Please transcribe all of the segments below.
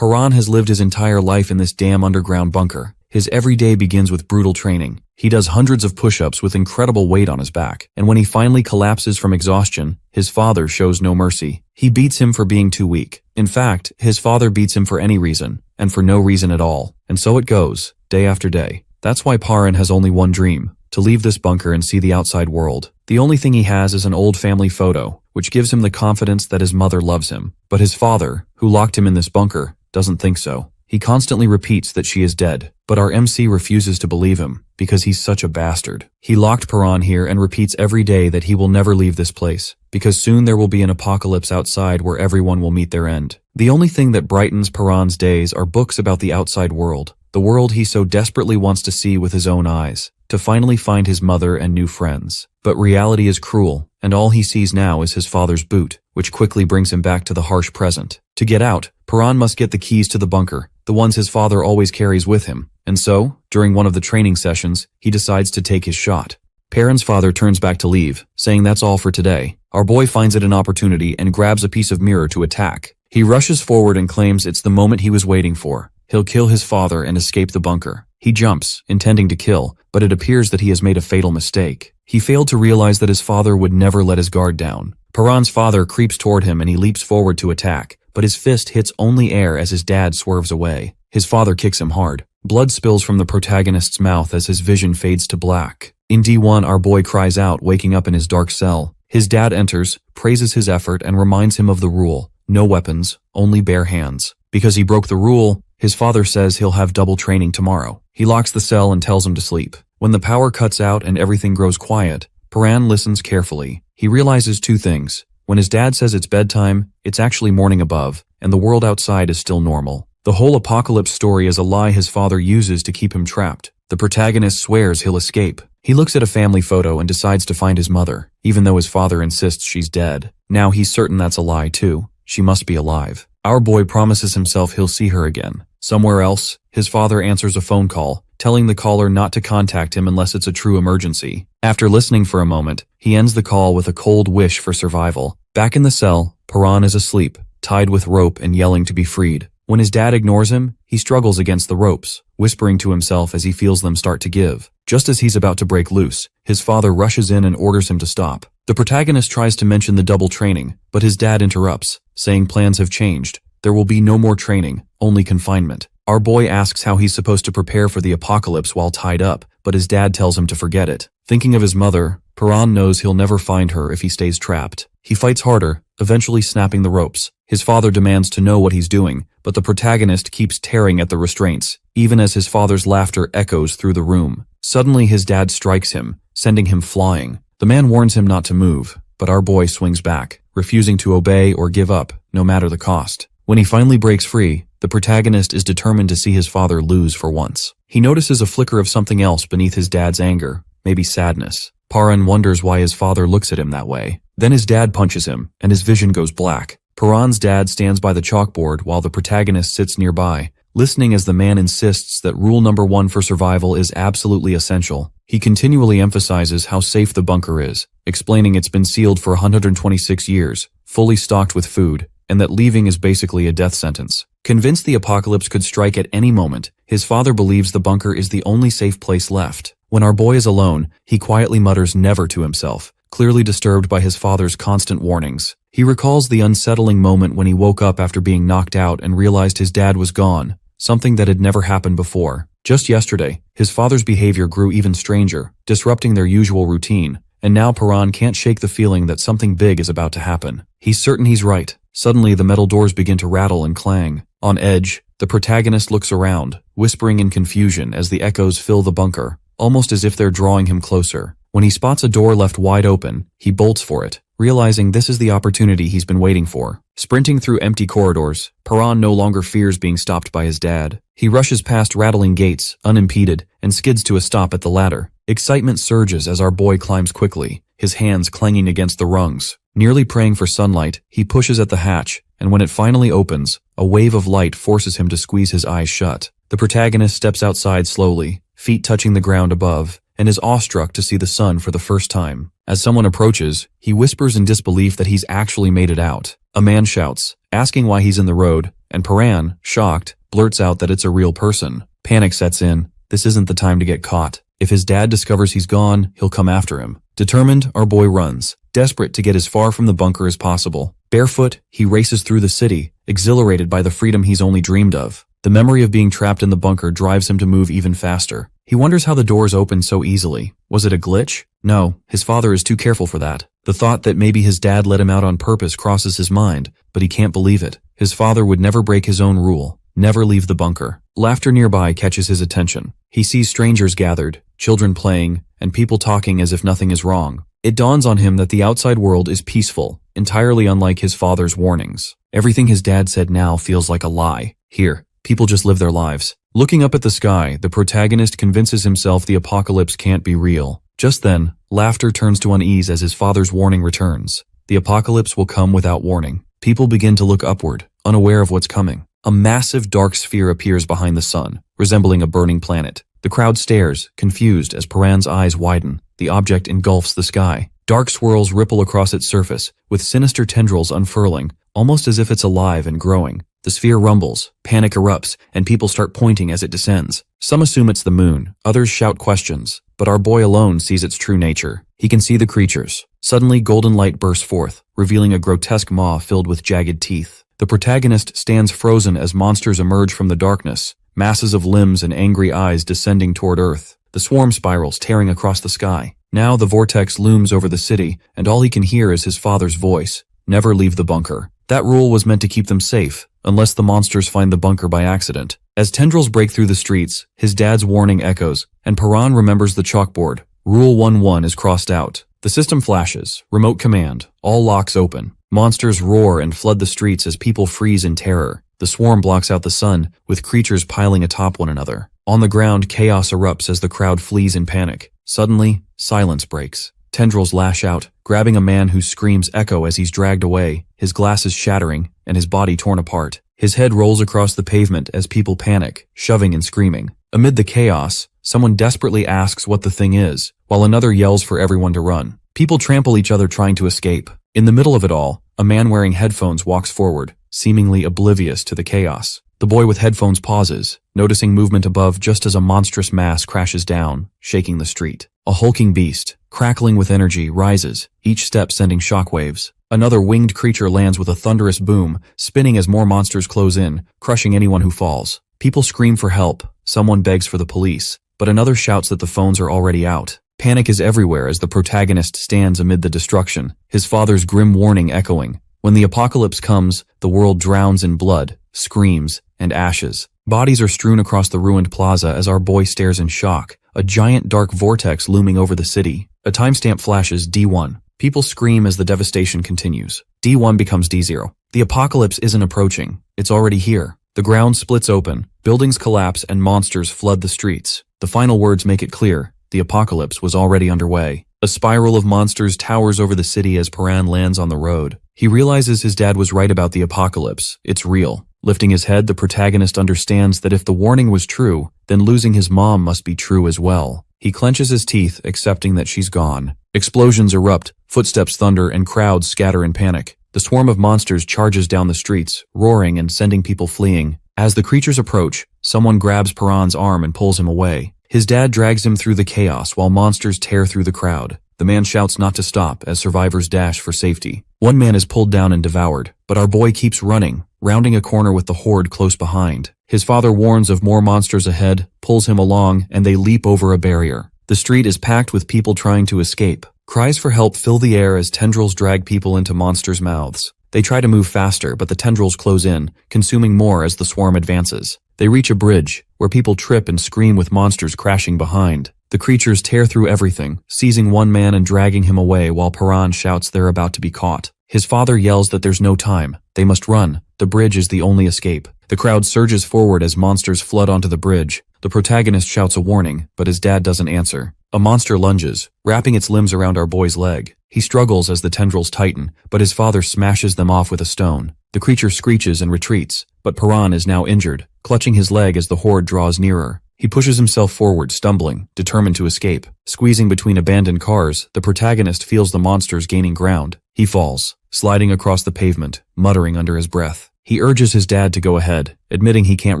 Paran has lived his entire life in this damn underground bunker. His every day begins with brutal training. He does hundreds of push-ups with incredible weight on his back, and when he finally collapses from exhaustion, his father shows no mercy. He beats him for being too weak. In fact, his father beats him for any reason, and for no reason at all. And so it goes, day after day. That's why Paran has only one dream: to leave this bunker and see the outside world. The only thing he has is an old family photo, which gives him the confidence that his mother loves him. But his father, who locked him in this bunker, doesn't think so. He constantly repeats that she is dead, but our MC refuses to believe him, because he's such a bastard. He locked Paran here and repeats every day that he will never leave this place, because soon there will be an apocalypse outside where everyone will meet their end. The only thing that brightens Paran's days are books about the outside world, the world he so desperately wants to see with his own eyes, to finally find his mother and new friends. But reality is cruel, and all he sees now is his father's boot, which quickly brings him back to the harsh present. To get out, Paran must get the keys to the bunker, the ones his father always carries with him. And so, during one of the training sessions, he decides to take his shot. Paran's father turns back to leave, saying that's all for today. Our boy finds it an opportunity and grabs a piece of mirror to attack. He rushes forward and claims it's the moment he was waiting for. He'll kill his father and escape the bunker. He jumps, intending to kill, but it appears that he has made a fatal mistake. He failed to realize that his father would never let his guard down. Paran's father creeps toward him and he leaps forward to attack, but his fist hits only air as his dad swerves away. His father kicks him hard. Blood spills from the protagonist's mouth as his vision fades to black. In D1, our boy cries out, waking up in his dark cell. His dad enters, praises his effort, and reminds him of the rule: no weapons, only bare hands. Because he broke the rule, his father says he'll have double training tomorrow. He locks the cell and tells him to sleep. When the power cuts out and everything grows quiet, Paran listens carefully. He realizes two things. When his dad says it's bedtime, it's actually morning above, and the world outside is still normal. The whole apocalypse story is a lie his father uses to keep him trapped. The protagonist swears he'll escape. He looks at a family photo and decides to find his mother, even though his father insists she's dead. Now he's certain that's a lie too. She must be alive. Our boy promises himself he'll see her again. Somewhere else, his father answers a phone call, telling the caller not to contact him unless it's a true emergency. After listening for a moment, he ends the call with a cold wish for survival. Back in the cell, Paran is asleep, tied with rope and yelling to be freed. When his dad ignores him, he struggles against the ropes, whispering to himself as he feels them start to give. Just as he's about to break loose, his father rushes in and orders him to stop. The protagonist tries to mention the double training, but his dad interrupts, saying plans have changed. There will be no more training, only confinement. Our boy asks how he's supposed to prepare for the apocalypse while tied up, but his dad tells him to forget it. Thinking of his mother, Paran knows he'll never find her if he stays trapped. He fights harder, eventually snapping the ropes. His father demands to know what he's doing, but the protagonist keeps tearing at the restraints, even as his father's laughter echoes through the room. Suddenly his dad strikes him, sending him flying. The man warns him not to move, but our boy swings back, refusing to obey or give up, no matter the cost. When he finally breaks free, the protagonist is determined to see his father lose for once. He notices a flicker of something else beneath his dad's anger, maybe sadness. Paran wonders why his father looks at him that way. Then his dad punches him, and his vision goes black. Paran's dad stands by the chalkboard while the protagonist sits nearby, listening as the man insists that rule number 1 for survival is absolutely essential. He continually emphasizes how safe the bunker is, explaining it's been sealed for 126 years, fully stocked with food, and that leaving is basically a death sentence. Convinced the apocalypse could strike at any moment, his father believes the bunker is the only safe place left. When our boy is alone, he quietly mutters never to himself, clearly disturbed by his father's constant warnings. He recalls the unsettling moment when he woke up after being knocked out and realized his dad was gone, something that had never happened before. Just yesterday, his father's behavior grew even stranger, disrupting their usual routine, and now Paran can't shake the feeling that something big is about to happen. He's certain he's right. Suddenly, the metal doors begin to rattle and clang. On edge, the protagonist looks around, whispering in confusion as the echoes fill the bunker, almost as if they're drawing him closer. When he spots a door left wide open, he bolts for it, realizing this is the opportunity he's been waiting for. Sprinting through empty corridors, Paran no longer fears being stopped by his dad. He rushes past rattling gates, unimpeded, and skids to a stop at the ladder. Excitement surges as our boy climbs quickly, his hands clanging against the rungs. Nearly praying for sunlight, he pushes at the hatch, and when it finally opens, a wave of light forces him to squeeze his eyes shut. The protagonist steps outside slowly, feet touching the ground above, and is awestruck to see the sun for the first time. As someone approaches, he whispers in disbelief that he's actually made it out. A man shouts, asking why he's in the road, and Paran, shocked, blurts out that it's a real person. Panic sets in. This isn't the time to get caught. If his dad discovers he's gone, he'll come after him. Determined, our boy runs, desperate to get as far from the bunker as possible. Barefoot, he races through the city, exhilarated by the freedom he's only dreamed of. The memory of being trapped in the bunker drives him to move even faster. He wonders how the doors opened so easily. Was it a glitch? No, his father is too careful for that. The thought that maybe his dad let him out on purpose crosses his mind, but he can't believe it. His father would never break his own rule, never leave the bunker. Laughter nearby catches his attention. He sees strangers gathered, children playing, and people talking as if nothing is wrong. It dawns on him that the outside world is peaceful, entirely unlike his father's warnings. Everything his dad said now feels like a lie. Here, people just live their lives. Looking up at the sky, the protagonist convinces himself the apocalypse can't be real. Just then, laughter turns to unease as his father's warning returns. The apocalypse will come without warning. People begin to look upward, unaware of what's coming. A massive dark sphere appears behind the sun, resembling a burning planet. The crowd stares, confused, as Paran's eyes widen. The object engulfs the sky. Dark swirls ripple across its surface, with sinister tendrils unfurling, almost as if it's alive and growing. The sphere rumbles, panic erupts, and people start pointing as it descends. Some assume it's the moon, others shout questions, but our boy alone sees its true nature. He can see the creatures. Suddenly, golden light bursts forth, revealing a grotesque maw filled with jagged teeth. The protagonist stands frozen as monsters emerge from the darkness, masses of limbs and angry eyes descending toward Earth. The swarm spirals, tearing across the sky. Now the vortex looms over the city, and all he can hear is his father's voice. Never leave the bunker. That rule was meant to keep them safe, unless the monsters find the bunker by accident. As tendrils break through the streets, his dad's warning echoes, and Paran remembers the chalkboard. Rule 1-1 is crossed out. The system flashes. Remote command. All locks open. Monsters roar and flood the streets as people freeze in terror. The swarm blocks out the sun, with creatures piling atop one another. On the ground, chaos erupts as the crowd flees in panic. Suddenly, silence breaks. Tendrils lash out, grabbing a man whose screams echo as he's dragged away, his glasses shattering, and his body torn apart. His head rolls across the pavement as people panic, shoving and screaming. Amid the chaos, someone desperately asks what the thing is, while another yells for everyone to run. People trample each other trying to escape. In the middle of it all, a man wearing headphones walks forward, seemingly oblivious to the chaos. The boy with headphones pauses, noticing movement above just as a monstrous mass crashes down, shaking the street. A hulking beast, crackling with energy, rises, each step sending shockwaves. Another winged creature lands with a thunderous boom, spinning as more monsters close in, crushing anyone who falls. People scream for help, someone begs for the police, but another shouts that the phones are already out. Panic is everywhere as the protagonist stands amid the destruction, his father's grim warning echoing. When the apocalypse comes, the world drowns in blood, screams, and ashes. Bodies are strewn across the ruined plaza as our boy stares in shock, a giant dark vortex looming over the city. A timestamp flashes D1. People scream as the devastation continues. D1 becomes D0. The apocalypse isn't approaching, it's already here. The ground splits open, buildings collapse, and monsters flood the streets. The final words make it clear. The apocalypse was already underway. A spiral of monsters towers over the city as Paran lands on the road. He realizes his dad was right about the apocalypse. It's real. Lifting his head, the protagonist understands that if the warning was true, then losing his mom must be true as well. He clenches his teeth, accepting that she's gone. Explosions erupt, footsteps thunder, and crowds scatter in panic. The swarm of monsters charges down the streets, roaring and sending people fleeing. As the creatures approach, someone grabs Paran's arm and pulls him away. His dad drags him through the chaos while monsters tear through the crowd. The man shouts not to stop as survivors dash for safety. One man is pulled down and devoured, but our boy keeps running, rounding a corner with the horde close behind. His father warns of more monsters ahead, pulls him along, and they leap over a barrier. The street is packed with people trying to escape. Cries for help fill the air as tendrils drag people into monsters' mouths. They try to move faster, but the tendrils close in, consuming more as the swarm advances. They reach a bridge, where people trip and scream with monsters crashing behind. The creatures tear through everything, seizing one man and dragging him away while Paran shouts they're about to be caught. His father yells that there's no time. They must run. The bridge is the only escape. The crowd surges forward as monsters flood onto the bridge. The protagonist shouts a warning, but his dad doesn't answer. A monster lunges, wrapping its limbs around our boy's leg. He struggles as the tendrils tighten, but his father smashes them off with a stone. The creature screeches and retreats, but Paran is now injured, clutching his leg as the horde draws nearer. He pushes himself forward, stumbling, determined to escape. Squeezing between abandoned cars, the protagonist feels the monsters gaining ground. He falls, sliding across the pavement, muttering under his breath. He urges his dad to go ahead, admitting he can't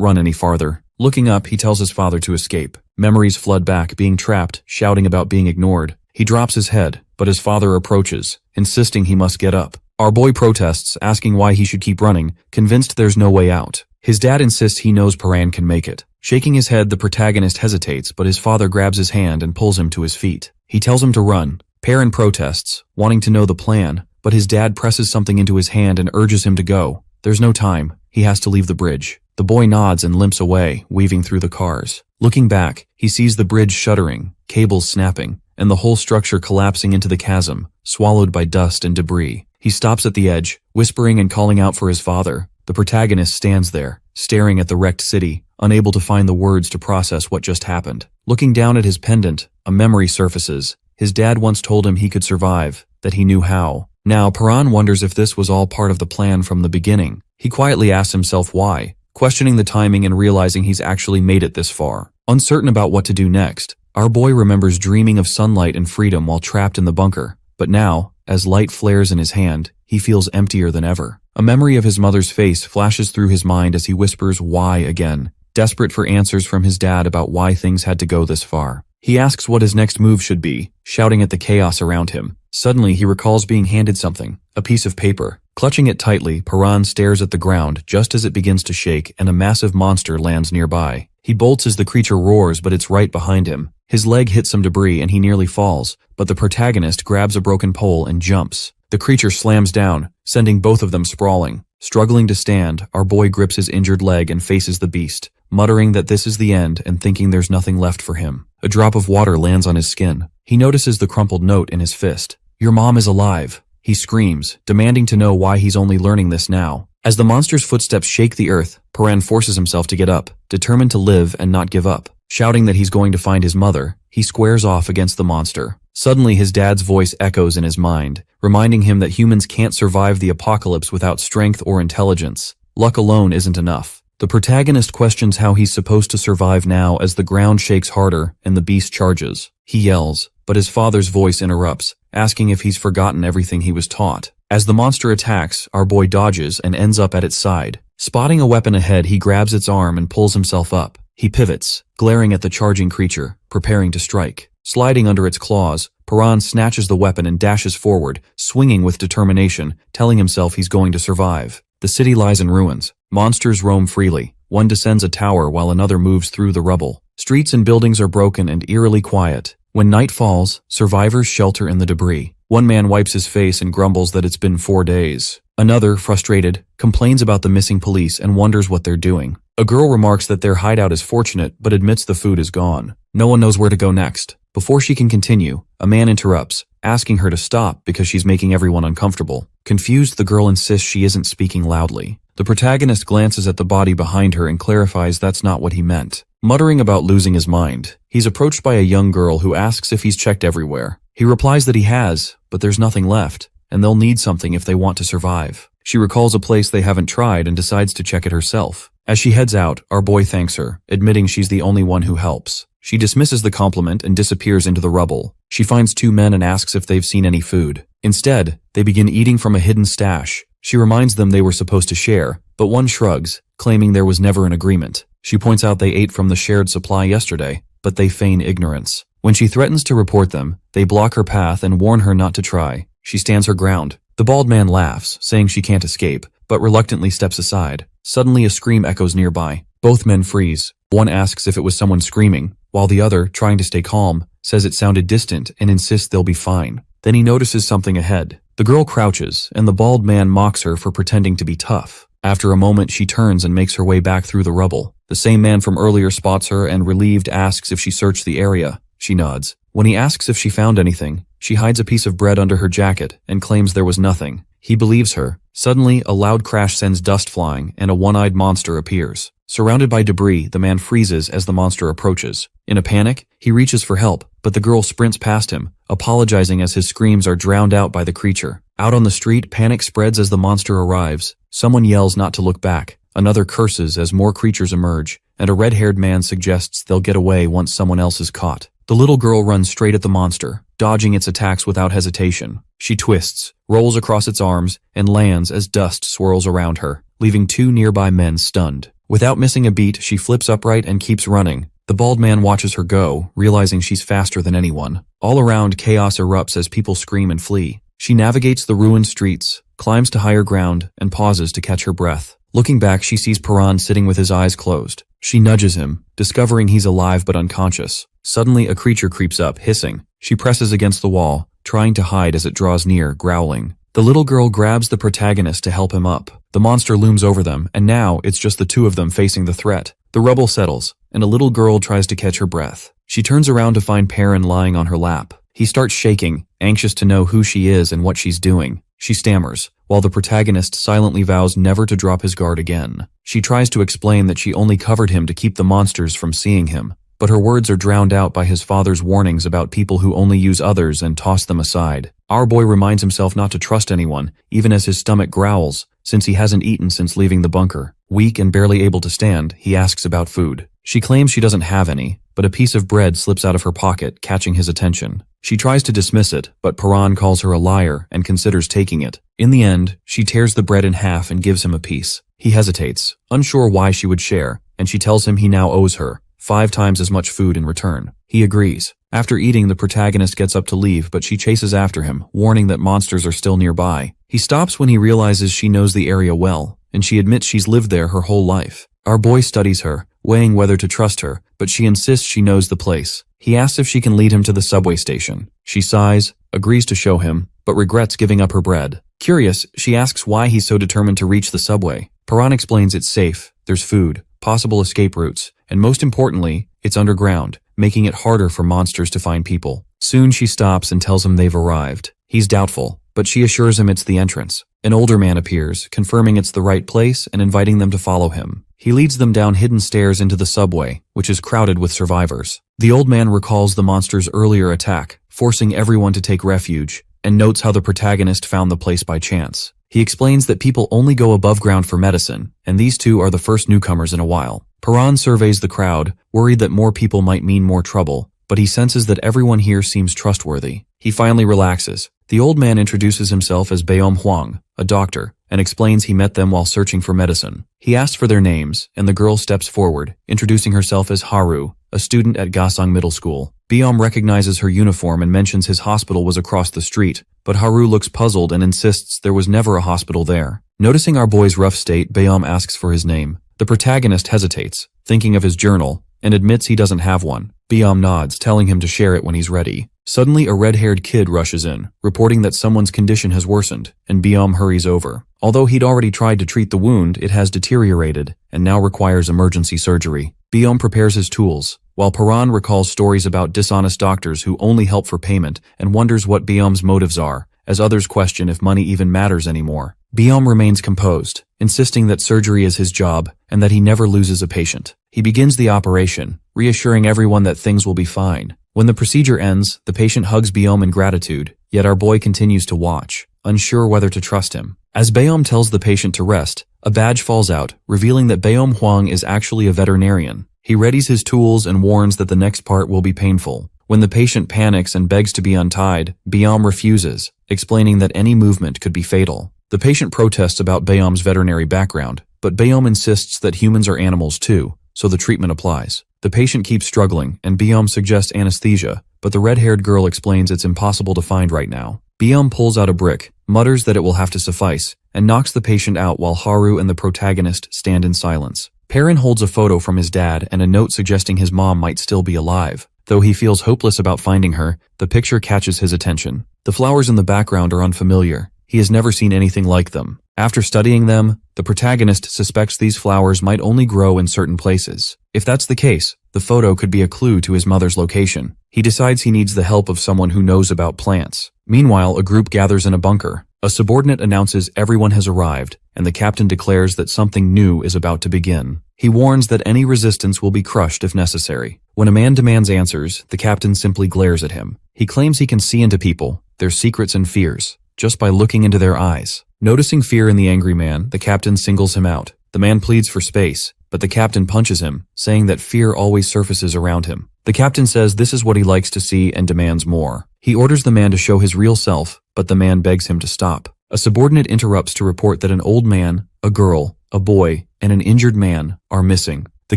run any farther. Looking up, he tells his father to escape. Memories flood back, being trapped, shouting about being ignored. He drops his head, but his father approaches, insisting he must get up. Our boy protests, asking why he should keep running, convinced there's no way out. His dad insists he knows Paran can make it. Shaking his head, the protagonist hesitates, but his father grabs his hand and pulls him to his feet. He tells him to run. Paran protests, wanting to know the plan, but his dad presses something into his hand and urges him to go. There's no time. He has to leave the bridge. The boy nods and limps away, weaving through the cars. Looking back, he sees the bridge shuddering, cables snapping, and the whole structure collapsing into the chasm, swallowed by dust and debris. He stops at the edge, whispering and calling out for his father. The protagonist stands there, staring at the wrecked city, unable to find the words to process what just happened. Looking down at his pendant, a memory surfaces. His dad once told him he could survive, that he knew how. Now, Paran wonders if this was all part of the plan from the beginning. He quietly asks himself why, questioning the timing and realizing he's actually made it this far. Uncertain about what to do next, our boy remembers dreaming of sunlight and freedom while trapped in the bunker. But now, as light flares in his hand, he feels emptier than ever. A memory of his mother's face flashes through his mind as he whispers why again, desperate for answers from his dad about why things had to go this far. He asks what his next move should be, shouting at the chaos around him. Suddenly, he recalls being handed something, a piece of paper. Clutching it tightly, Paran stares at the ground just as it begins to shake and a massive monster lands nearby. He bolts as the creature roars, but it's right behind him. His leg hits some debris and he nearly falls, but the protagonist grabs a broken pole and jumps. The creature slams down, sending both of them sprawling. Struggling to stand, our boy grips his injured leg and faces the beast, muttering that this is the end and thinking there's nothing left for him. A drop of water lands on his skin. He notices the crumpled note in his fist. "Your mom is alive," he screams, demanding to know why he's only learning this now. As the monster's footsteps shake the earth, Paran forces himself to get up, determined to live and not give up. Shouting that he's going to find his mother, he squares off against the monster. Suddenly, his dad's voice echoes in his mind, reminding him that humans can't survive the apocalypse without strength or intelligence. Luck alone isn't enough. The protagonist questions how he's supposed to survive now as the ground shakes harder and the beast charges. He yells, but his father's voice interrupts, asking if he's forgotten everything he was taught. As the monster attacks, our boy dodges and ends up at its side. Spotting a weapon ahead, he grabs its arm and pulls himself up. He pivots, glaring at the charging creature, preparing to strike. Sliding under its claws, Paran snatches the weapon and dashes forward, swinging with determination, telling himself he's going to survive. The city lies in ruins. Monsters roam freely. One descends a tower while another moves through the rubble. Streets and buildings are broken and eerily quiet. When night falls, survivors shelter in the debris. One man wipes his face and grumbles that it's been 4 days. Another, frustrated, complains about the missing police and wonders what they're doing. A girl remarks that their hideout is fortunate but admits the food is gone. No one knows where to go next. Before she can continue, a man interrupts, asking her to stop because she's making everyone uncomfortable. Confused, the girl insists she isn't speaking loudly. The protagonist glances at the body behind her and clarifies that's not what he meant. Muttering about losing his mind, he's approached by a young girl who asks if he's checked everywhere. He replies that he has, but there's nothing left, and they'll need something if they want to survive. She recalls a place they haven't tried and decides to check it herself. As she heads out, our boy thanks her, admitting she's the only one who helps. She dismisses the compliment and disappears into the rubble. She finds 2 men and asks if they've seen any food. Instead, they begin eating from a hidden stash. She reminds them they were supposed to share, but one shrugs, claiming there was never an agreement. She points out they ate from the shared supply yesterday, but they feign ignorance. When she threatens to report them, they block her path and warn her not to try. She stands her ground. The bald man laughs, saying she can't escape, but reluctantly steps aside. Suddenly a scream echoes nearby. Both men freeze. One asks if it was someone screaming, while the other, trying to stay calm, says it sounded distant and insists they'll be fine. Then he notices something ahead. The girl crouches, and the bald man mocks her for pretending to be tough. After a moment, she turns and makes her way back through the rubble. The same man from earlier spots her and, relieved, asks if she searched the area. She nods. When he asks if she found anything, she hides a piece of bread under her jacket and claims there was nothing. He believes her. Suddenly, a loud crash sends dust flying, and a one-eyed monster appears. Surrounded by debris, the man freezes as the monster approaches. In a panic, he reaches for help, but the girl sprints past him, apologizing as his screams are drowned out by the creature. Out on the street, panic spreads as the monster arrives. Someone yells not to look back. Another curses as more creatures emerge, and a red-haired man suggests they'll get away once someone else is caught. The little girl runs straight at the monster, dodging its attacks without hesitation. She twists, rolls across its arms, and lands as dust swirls around her. leaving 2 nearby men stunned. Without missing a beat, she flips upright and keeps running. The bald man watches her go, realizing she's faster than anyone. All around, chaos erupts as people scream and flee. She navigates the ruined streets, climbs to higher ground, and pauses to catch her breath. Looking back, she sees Paran sitting with his eyes closed. She nudges him, discovering he's alive but unconscious. Suddenly, a creature creeps up, hissing. She presses against the wall, trying to hide as it draws near, growling. The little girl grabs the protagonist to help him up. The monster looms over them, and now it's just the two of them facing the threat. The rubble settles, and a little girl tries to catch her breath. She turns around to find Perrin lying on her lap. He starts shaking, anxious to know who she is and what she's doing. She stammers, while the protagonist silently vows never to drop his guard again. She tries to explain that she only covered him to keep the monsters from seeing him, but her words are drowned out by his father's warnings about people who only use others and toss them aside. Our boy reminds himself not to trust anyone, even as his stomach growls, since he hasn't eaten since leaving the bunker. Weak and barely able to stand, he asks about food. She claims she doesn't have any, but a piece of bread slips out of her pocket, catching his attention. She tries to dismiss it, but Paran calls her a liar and considers taking it. In the end, she tears the bread in half and gives him a piece. He hesitates, unsure why she would share, and she tells him he now owes her 5 times as much food in return. He agrees. After eating, the protagonist gets up to leave, but she chases after him, warning that monsters are still nearby. He stops when he realizes she knows the area well, and she admits she's lived there her whole life. Our boy studies her, weighing whether to trust her, but she insists she knows the place. He asks if she can lead him to the subway station. She sighs, agrees to show him, but regrets giving up her bread. Curious, she asks why he's so determined to reach the subway. Paran explains it's safe, there's food, possible escape routes, and most importantly, it's underground, making it harder for monsters to find people. Soon she stops and tells him they've arrived. He's doubtful, but she assures him it's the entrance. An older man appears, confirming it's the right place and inviting them to follow him. He leads them down hidden stairs into the subway, which is crowded with survivors. The old man recalls the monster's earlier attack, forcing everyone to take refuge, and notes how the protagonist found the place by chance. He explains that people only go above ground for medicine, and these two are the first newcomers in a while. Paran surveys the crowd, worried that more people might mean more trouble, but he senses that everyone here seems trustworthy. He finally relaxes. The old man introduces himself as Baeom Hwang, a doctor, and explains he met them while searching for medicine. He asks for their names, and the girl steps forward, introducing herself as Haru, a student at Gasang Middle School. Baeom recognizes her uniform and mentions his hospital was across the street, but Haru looks puzzled and insists there was never a hospital there. Noticing our boy's rough state, Baeom asks for his name. The protagonist hesitates, thinking of his journal, and admits he doesn't have one. Baeom nods, telling him to share it when he's ready. Suddenly, a red-haired kid rushes in, reporting that someone's condition has worsened, and Baeom hurries over. Although he'd already tried to treat the wound, it has deteriorated, and now requires emergency surgery. Baeom prepares his tools, while Paran recalls stories about dishonest doctors who only help for payment and wonders what Baeom's motives are, as others question if money even matters anymore. Baeom remains composed, insisting that surgery is his job and that he never loses a patient. He begins the operation, reassuring everyone that things will be fine. When the procedure ends, the patient hugs Baeom in gratitude, yet our boy continues to watch, unsure whether to trust him. As Baeom tells the patient to rest, a badge falls out, revealing that Baeom Hwang is actually a veterinarian. He readies his tools and warns that the next part will be painful. When the patient panics and begs to be untied, Baeom refuses, explaining that any movement could be fatal. The patient protests about Baeom's veterinary background, but Baeom insists that humans are animals too, so the treatment applies. The patient keeps struggling, and Baeom suggests anesthesia, but the red-haired girl explains it's impossible to find right now. Baeom pulls out a brick, mutters that it will have to suffice, and knocks the patient out while Haru and the protagonist stand in silence. Perrin holds a photo from his dad and a note suggesting his mom might still be alive. Though he feels hopeless about finding her, the picture catches his attention. The flowers in the background are unfamiliar. He has never seen anything like them. After studying them, the protagonist suspects these flowers might only grow in certain places. If that's the case, the photo could be a clue to his mother's location. He decides he needs the help of someone who knows about plants. Meanwhile, a group gathers in a bunker. A subordinate announces everyone has arrived, and the captain declares that something new is about to begin. He warns that any resistance will be crushed if necessary. When a man demands answers, the captain simply glares at him. He claims he can see into people, their secrets and fears, just by looking into their eyes. Noticing fear in the angry man, the captain singles him out. The man pleads for space, but the captain punches him, saying that fear always surfaces around him. The captain says this is what he likes to see and demands more. He orders the man to show his real self, but the man begs him to stop. A subordinate interrupts to report that an old man, a girl, a boy, and an injured man are missing. The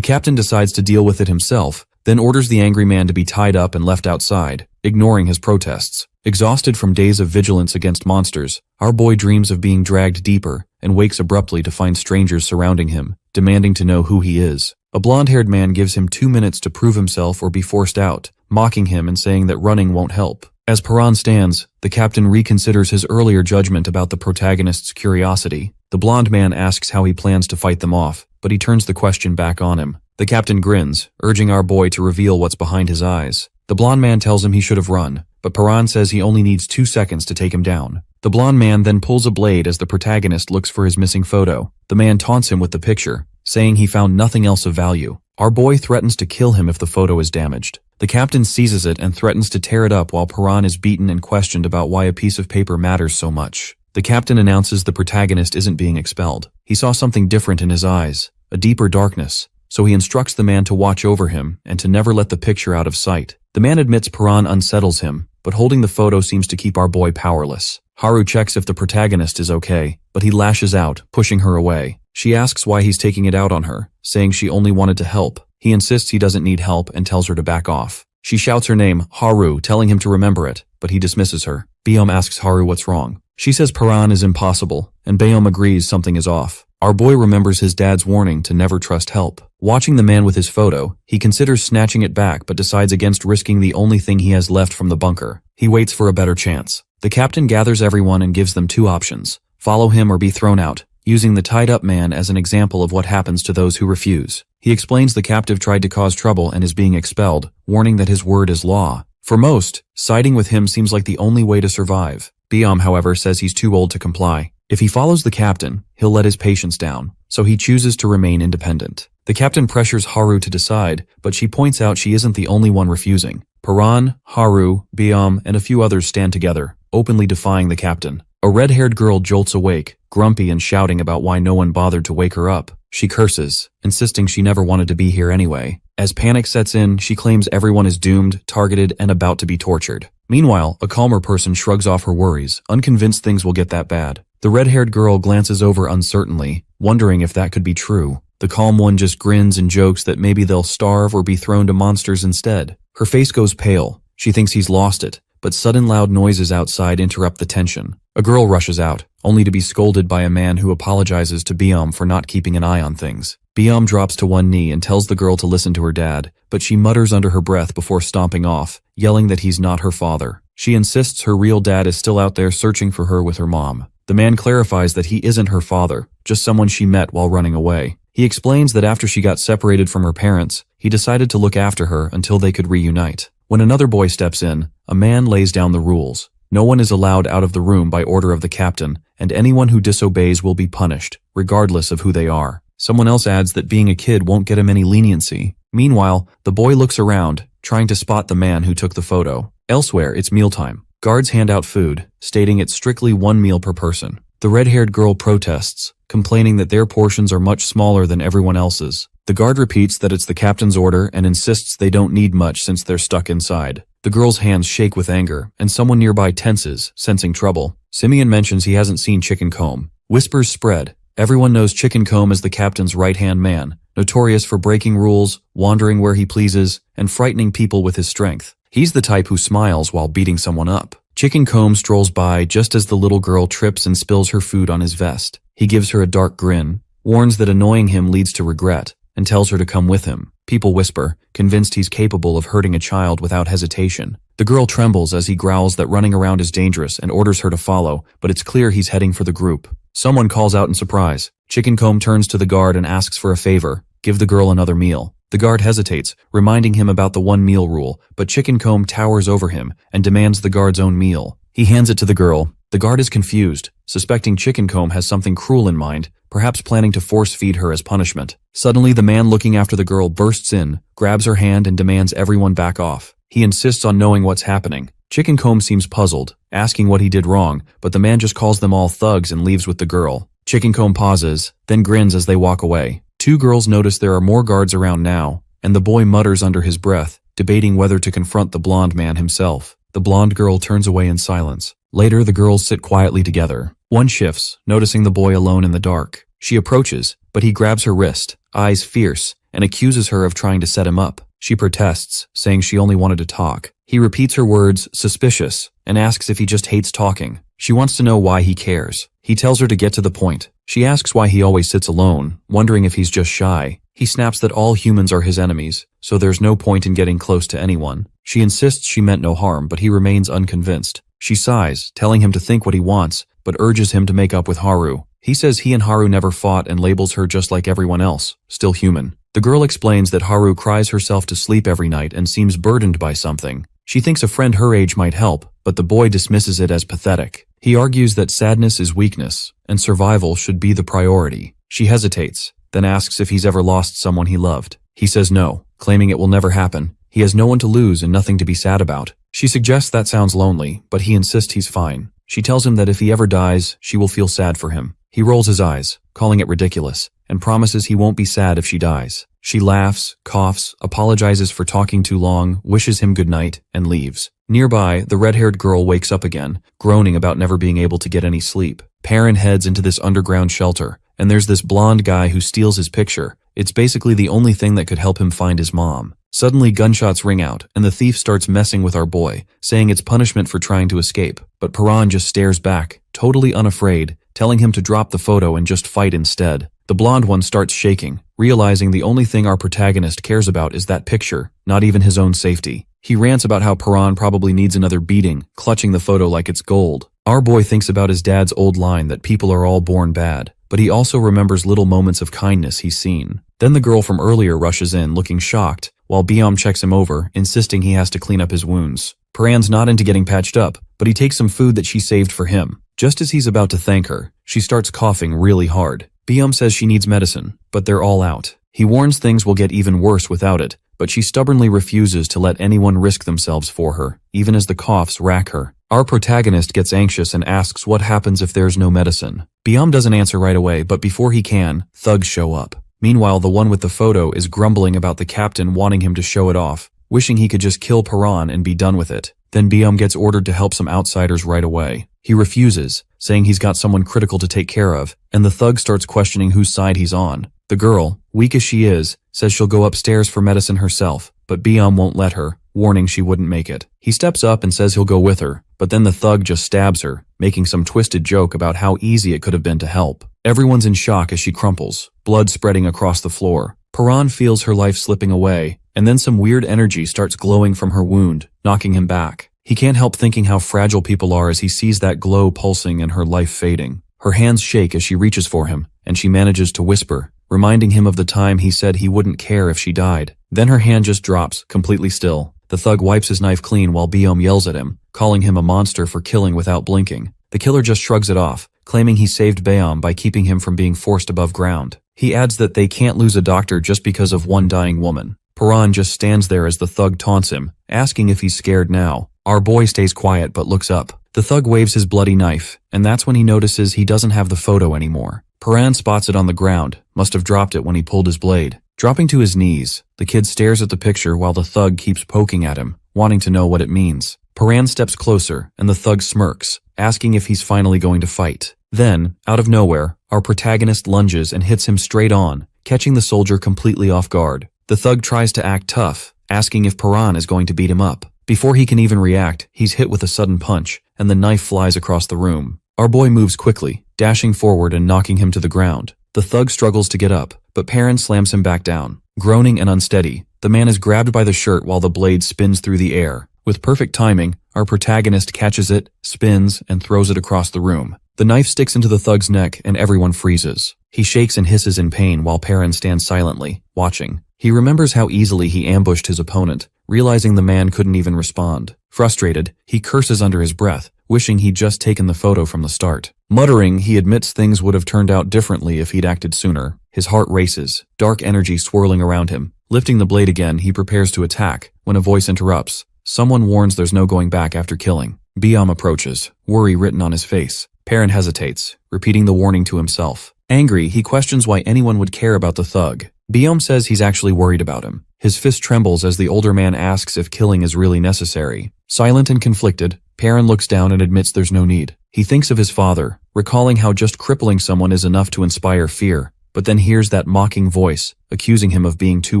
captain decides to deal with it himself, then orders the angry man to be tied up and left outside, ignoring his protests. Exhausted from days of vigilance against monsters, our boy dreams of being dragged deeper and wakes abruptly to find strangers surrounding him, demanding to know who he is. A blonde-haired man gives him 2 minutes to prove himself or be forced out, mocking him and saying that running won't help. As Paran stands, the captain reconsiders his earlier judgment about the protagonist's curiosity. The blonde man asks how he plans to fight them off, but he turns the question back on him. The captain grins, urging our boy to reveal what's behind his eyes. The blonde man tells him he should have run, but Paran says he only needs 2 seconds to take him down. The blonde man then pulls a blade as the protagonist looks for his missing photo. The man taunts him with the picture, saying he found nothing else of value. Our boy threatens to kill him if the photo is damaged. The captain seizes it and threatens to tear it up while Paran is beaten and questioned about why a piece of paper matters so much. The captain announces the protagonist isn't being expelled. He saw something different in his eyes, a deeper darkness, so he instructs the man to watch over him and to never let the picture out of sight. The man admits Paran unsettles him, but holding the photo seems to keep our boy powerless. Haru checks if the protagonist is okay, but he lashes out, pushing her away. She asks why he's taking it out on her, saying she only wanted to help. He insists he doesn't need help and tells her to back off. She shouts her name, Haru, telling him to remember it, but he dismisses her. Beom asks Haru what's wrong. She says Paran is impossible, and Beom agrees something is off. Our boy remembers his dad's warning to never trust help. Watching the man with his photo, he considers snatching it back but decides against risking the only thing he has left from the bunker. He waits for a better chance. The captain gathers everyone and gives them 2 options: follow him or be thrown out, using the tied-up man as an example of what happens to those who refuse. He explains the captive tried to cause trouble and is being expelled, warning that his word is law. For most, siding with him seems like the only way to survive. Beom, however, says he's too old to comply. If he follows the captain, he'll let his patience down, so he chooses to remain independent. The captain pressures Haru to decide, but she points out she isn't the only one refusing. Paran, Haru, Beom, and a few others stand together, openly defying the captain. A red-haired girl jolts awake, grumpy and shouting about why no one bothered to wake her up. She curses, insisting she never wanted to be here anyway. As panic sets in, she claims everyone is doomed, targeted, and about to be tortured. Meanwhile, a calmer person shrugs off her worries, unconvinced things will get that bad. The red-haired girl glances over uncertainly, wondering if that could be true. The calm one just grins and jokes that maybe they'll starve or be thrown to monsters instead. Her face goes pale. She thinks he's lost it, but sudden loud noises outside interrupt the tension. A girl rushes out, only to be scolded by a man who apologizes to Beom for not keeping an eye on things. Beom drops to one knee and tells the girl to listen to her dad, but she mutters under her breath before stomping off, yelling that he's not her father. She insists her real dad is still out there searching for her with her mom. The man clarifies that he isn't her father, just someone she met while running away. He explains that after she got separated from her parents, he decided to look after her until they could reunite. When another boy steps in, a man lays down the rules. No one is allowed out of the room by order of the captain, and anyone who disobeys will be punished, regardless of who they are. Someone else adds that being a kid won't get him any leniency. Meanwhile, the boy looks around, trying to spot the man who took the photo. Elsewhere, it's mealtime. Guards hand out food, stating it's strictly 1 meal per person. The red-haired girl protests, complaining that their portions are much smaller than everyone else's. The guard repeats that it's the captain's order and insists they don't need much since they're stuck inside. The girl's hands shake with anger, and someone nearby tenses, sensing trouble. Simeon mentions he hasn't seen Chicken Comb. Whispers spread. Everyone knows Chicken Comb is the captain's right-hand man, notorious for breaking rules, wandering where he pleases, and frightening people with his strength. He's the type who smiles while beating someone up. Chicken Comb strolls by just as the little girl trips and spills her food on his vest. He gives her a dark grin, warns that annoying him leads to regret, and tells her to come with him. People whisper, convinced he's capable of hurting a child without hesitation. The girl trembles as he growls that running around is dangerous and orders her to follow, but it's clear he's heading for the group. Someone calls out in surprise. Chicken Comb turns to the guard and asks for a favor, give the girl another meal. The guard hesitates, reminding him about the 1 meal rule, but Chicken Comb towers over him and demands the guard's own meal. He hands it to the girl. The guard is confused, suspecting Chicken Comb has something cruel in mind, perhaps planning to force-feed her as punishment. Suddenly, the man looking after the girl bursts in, grabs her hand and demands everyone back off. He insists on knowing what's happening. Chicken Comb seems puzzled, asking what he did wrong, but the man just calls them all thugs and leaves with the girl. Chicken Comb pauses, then grins as they walk away. 2 girls notice there are more guards around now, and the boy mutters under his breath, debating whether to confront the blonde man himself. The blonde girl turns away in silence. Later, the girls sit quietly together. One shifts, noticing the boy alone in the dark. She approaches, but he grabs her wrist, eyes fierce, and accuses her of trying to set him up. She protests, saying she only wanted to talk. He repeats her words, suspicious, and asks if he just hates talking. She wants to know why he cares. He tells her to get to the point. She asks why he always sits alone, wondering if he's just shy. He snaps that all humans are his enemies, so there's no point in getting close to anyone. She insists she meant no harm, but he remains unconvinced. She sighs, telling him to think what he wants, but urges him to make up with Haru. He says he and Haru never fought and labels her just like everyone else, still human. The girl explains that Haru cries herself to sleep every night and seems burdened by something. She thinks a friend her age might help, but the boy dismisses it as pathetic. He argues that sadness is weakness, and survival should be the priority. She hesitates, then asks if he's ever lost someone he loved. He says no, claiming it will never happen. He has no one to lose and nothing to be sad about. She suggests that sounds lonely, but he insists he's fine. She tells him that if he ever dies, she will feel sad for him. He rolls his eyes, calling it ridiculous, and promises he won't be sad if she dies. She laughs, coughs, apologizes for talking too long, wishes him good night, and leaves. Nearby, the red-haired girl wakes up again, groaning about never being able to get any sleep. Perrin heads into this underground shelter, and there's this blonde guy who steals his picture. It's basically the only thing that could help him find his mom. Suddenly, gunshots ring out, and the thief starts messing with our boy, saying it's punishment for trying to escape. But Perrin just stares back, totally unafraid, telling him to drop the photo and just fight instead. The blonde one starts shaking, realizing the only thing our protagonist cares about is that picture, not even his own safety. He rants about how Perrin probably needs another beating, clutching the photo like it's gold. Our boy thinks about his dad's old line that people are all born bad, but he also remembers little moments of kindness he's seen. Then the girl from earlier rushes in, looking shocked, while Biom checks him over, insisting he has to clean up his wounds. Perrin's not into getting patched up, but he takes some food that she saved for him. Just as he's about to thank her, she starts coughing really hard. Biom says she needs medicine, but they're all out. He warns things will get even worse without it, but she stubbornly refuses to let anyone risk themselves for her, even as the coughs rack her. Our protagonist gets anxious and asks what happens if there's no medicine. Biom doesn't answer right away, but before he can, thugs show up. Meanwhile, the one with the photo is grumbling about the captain wanting him to show it off, wishing he could just kill Perrin and be done with it. Then Biom gets ordered to help some outsiders right away. He refuses, saying he's got someone critical to take care of, and the thug starts questioning whose side he's on. The girl, weak as she is, says she'll go upstairs for medicine herself, but Biom won't let her, warning she wouldn't make it. He steps up and says he'll go with her, but then the thug just stabs her, making some twisted joke about how easy it could have been to help. Everyone's in shock as she crumples, blood spreading across the floor. Perrin feels her life slipping away, and then some weird energy starts glowing from her wound, knocking him back. He can't help thinking how fragile people are as he sees that glow pulsing and her life fading. Her hands shake as she reaches for him, and she manages to whisper, reminding him of the time he said he wouldn't care if she died. Then her hand just drops, completely still. The thug wipes his knife clean while Biom yells at him, calling him a monster for killing without blinking. The killer just shrugs it off, claiming he saved Biom by keeping him from being forced above ground. He adds that they can't lose a doctor just because of one dying woman. Perrin just stands there as the thug taunts him, asking if he's scared now. Our boy stays quiet but looks up. The thug waves his bloody knife, and that's when he notices he doesn't have the photo anymore. Perrin spots it on the ground, must have dropped it when he pulled his blade. Dropping to his knees, the kid stares at the picture while the thug keeps poking at him, wanting to know what it means. Perrin steps closer, and the thug smirks, asking if he's finally going to fight. Then, out of nowhere, our protagonist lunges and hits him straight on, catching the soldier completely off guard. The thug tries to act tough, asking if Perrin is going to beat him up. Before he can even react, he's hit with a sudden punch, and the knife flies across the room. Our boy moves quickly, dashing forward and knocking him to the ground. The thug struggles to get up, but Perrin slams him back down. Groaning and unsteady, the man is grabbed by the shirt while the blade spins through the air. With perfect timing, our protagonist catches it, spins, and throws it across the room. The knife sticks into the thug's neck and everyone freezes. He shakes and hisses in pain while Perrin stands silently, watching. He remembers how easily he ambushed his opponent, realizing the man couldn't even respond. Frustrated, he curses under his breath, wishing he'd just taken the photo from the start. Muttering, he admits things would have turned out differently if he'd acted sooner. His heart races, dark energy swirling around him. Lifting the blade again, he prepares to attack, when a voice interrupts. Someone warns there's no going back after killing. Biom approaches, worry written on his face. Perrin hesitates, repeating the warning to himself. Angry, he questions why anyone would care about the thug. Biom says he's actually worried about him. His fist trembles as the older man asks if killing is really necessary. Silent and conflicted, Perrin looks down and admits there's no need. He thinks of his father, recalling how just crippling someone is enough to inspire fear, but then hears that mocking voice, accusing him of being too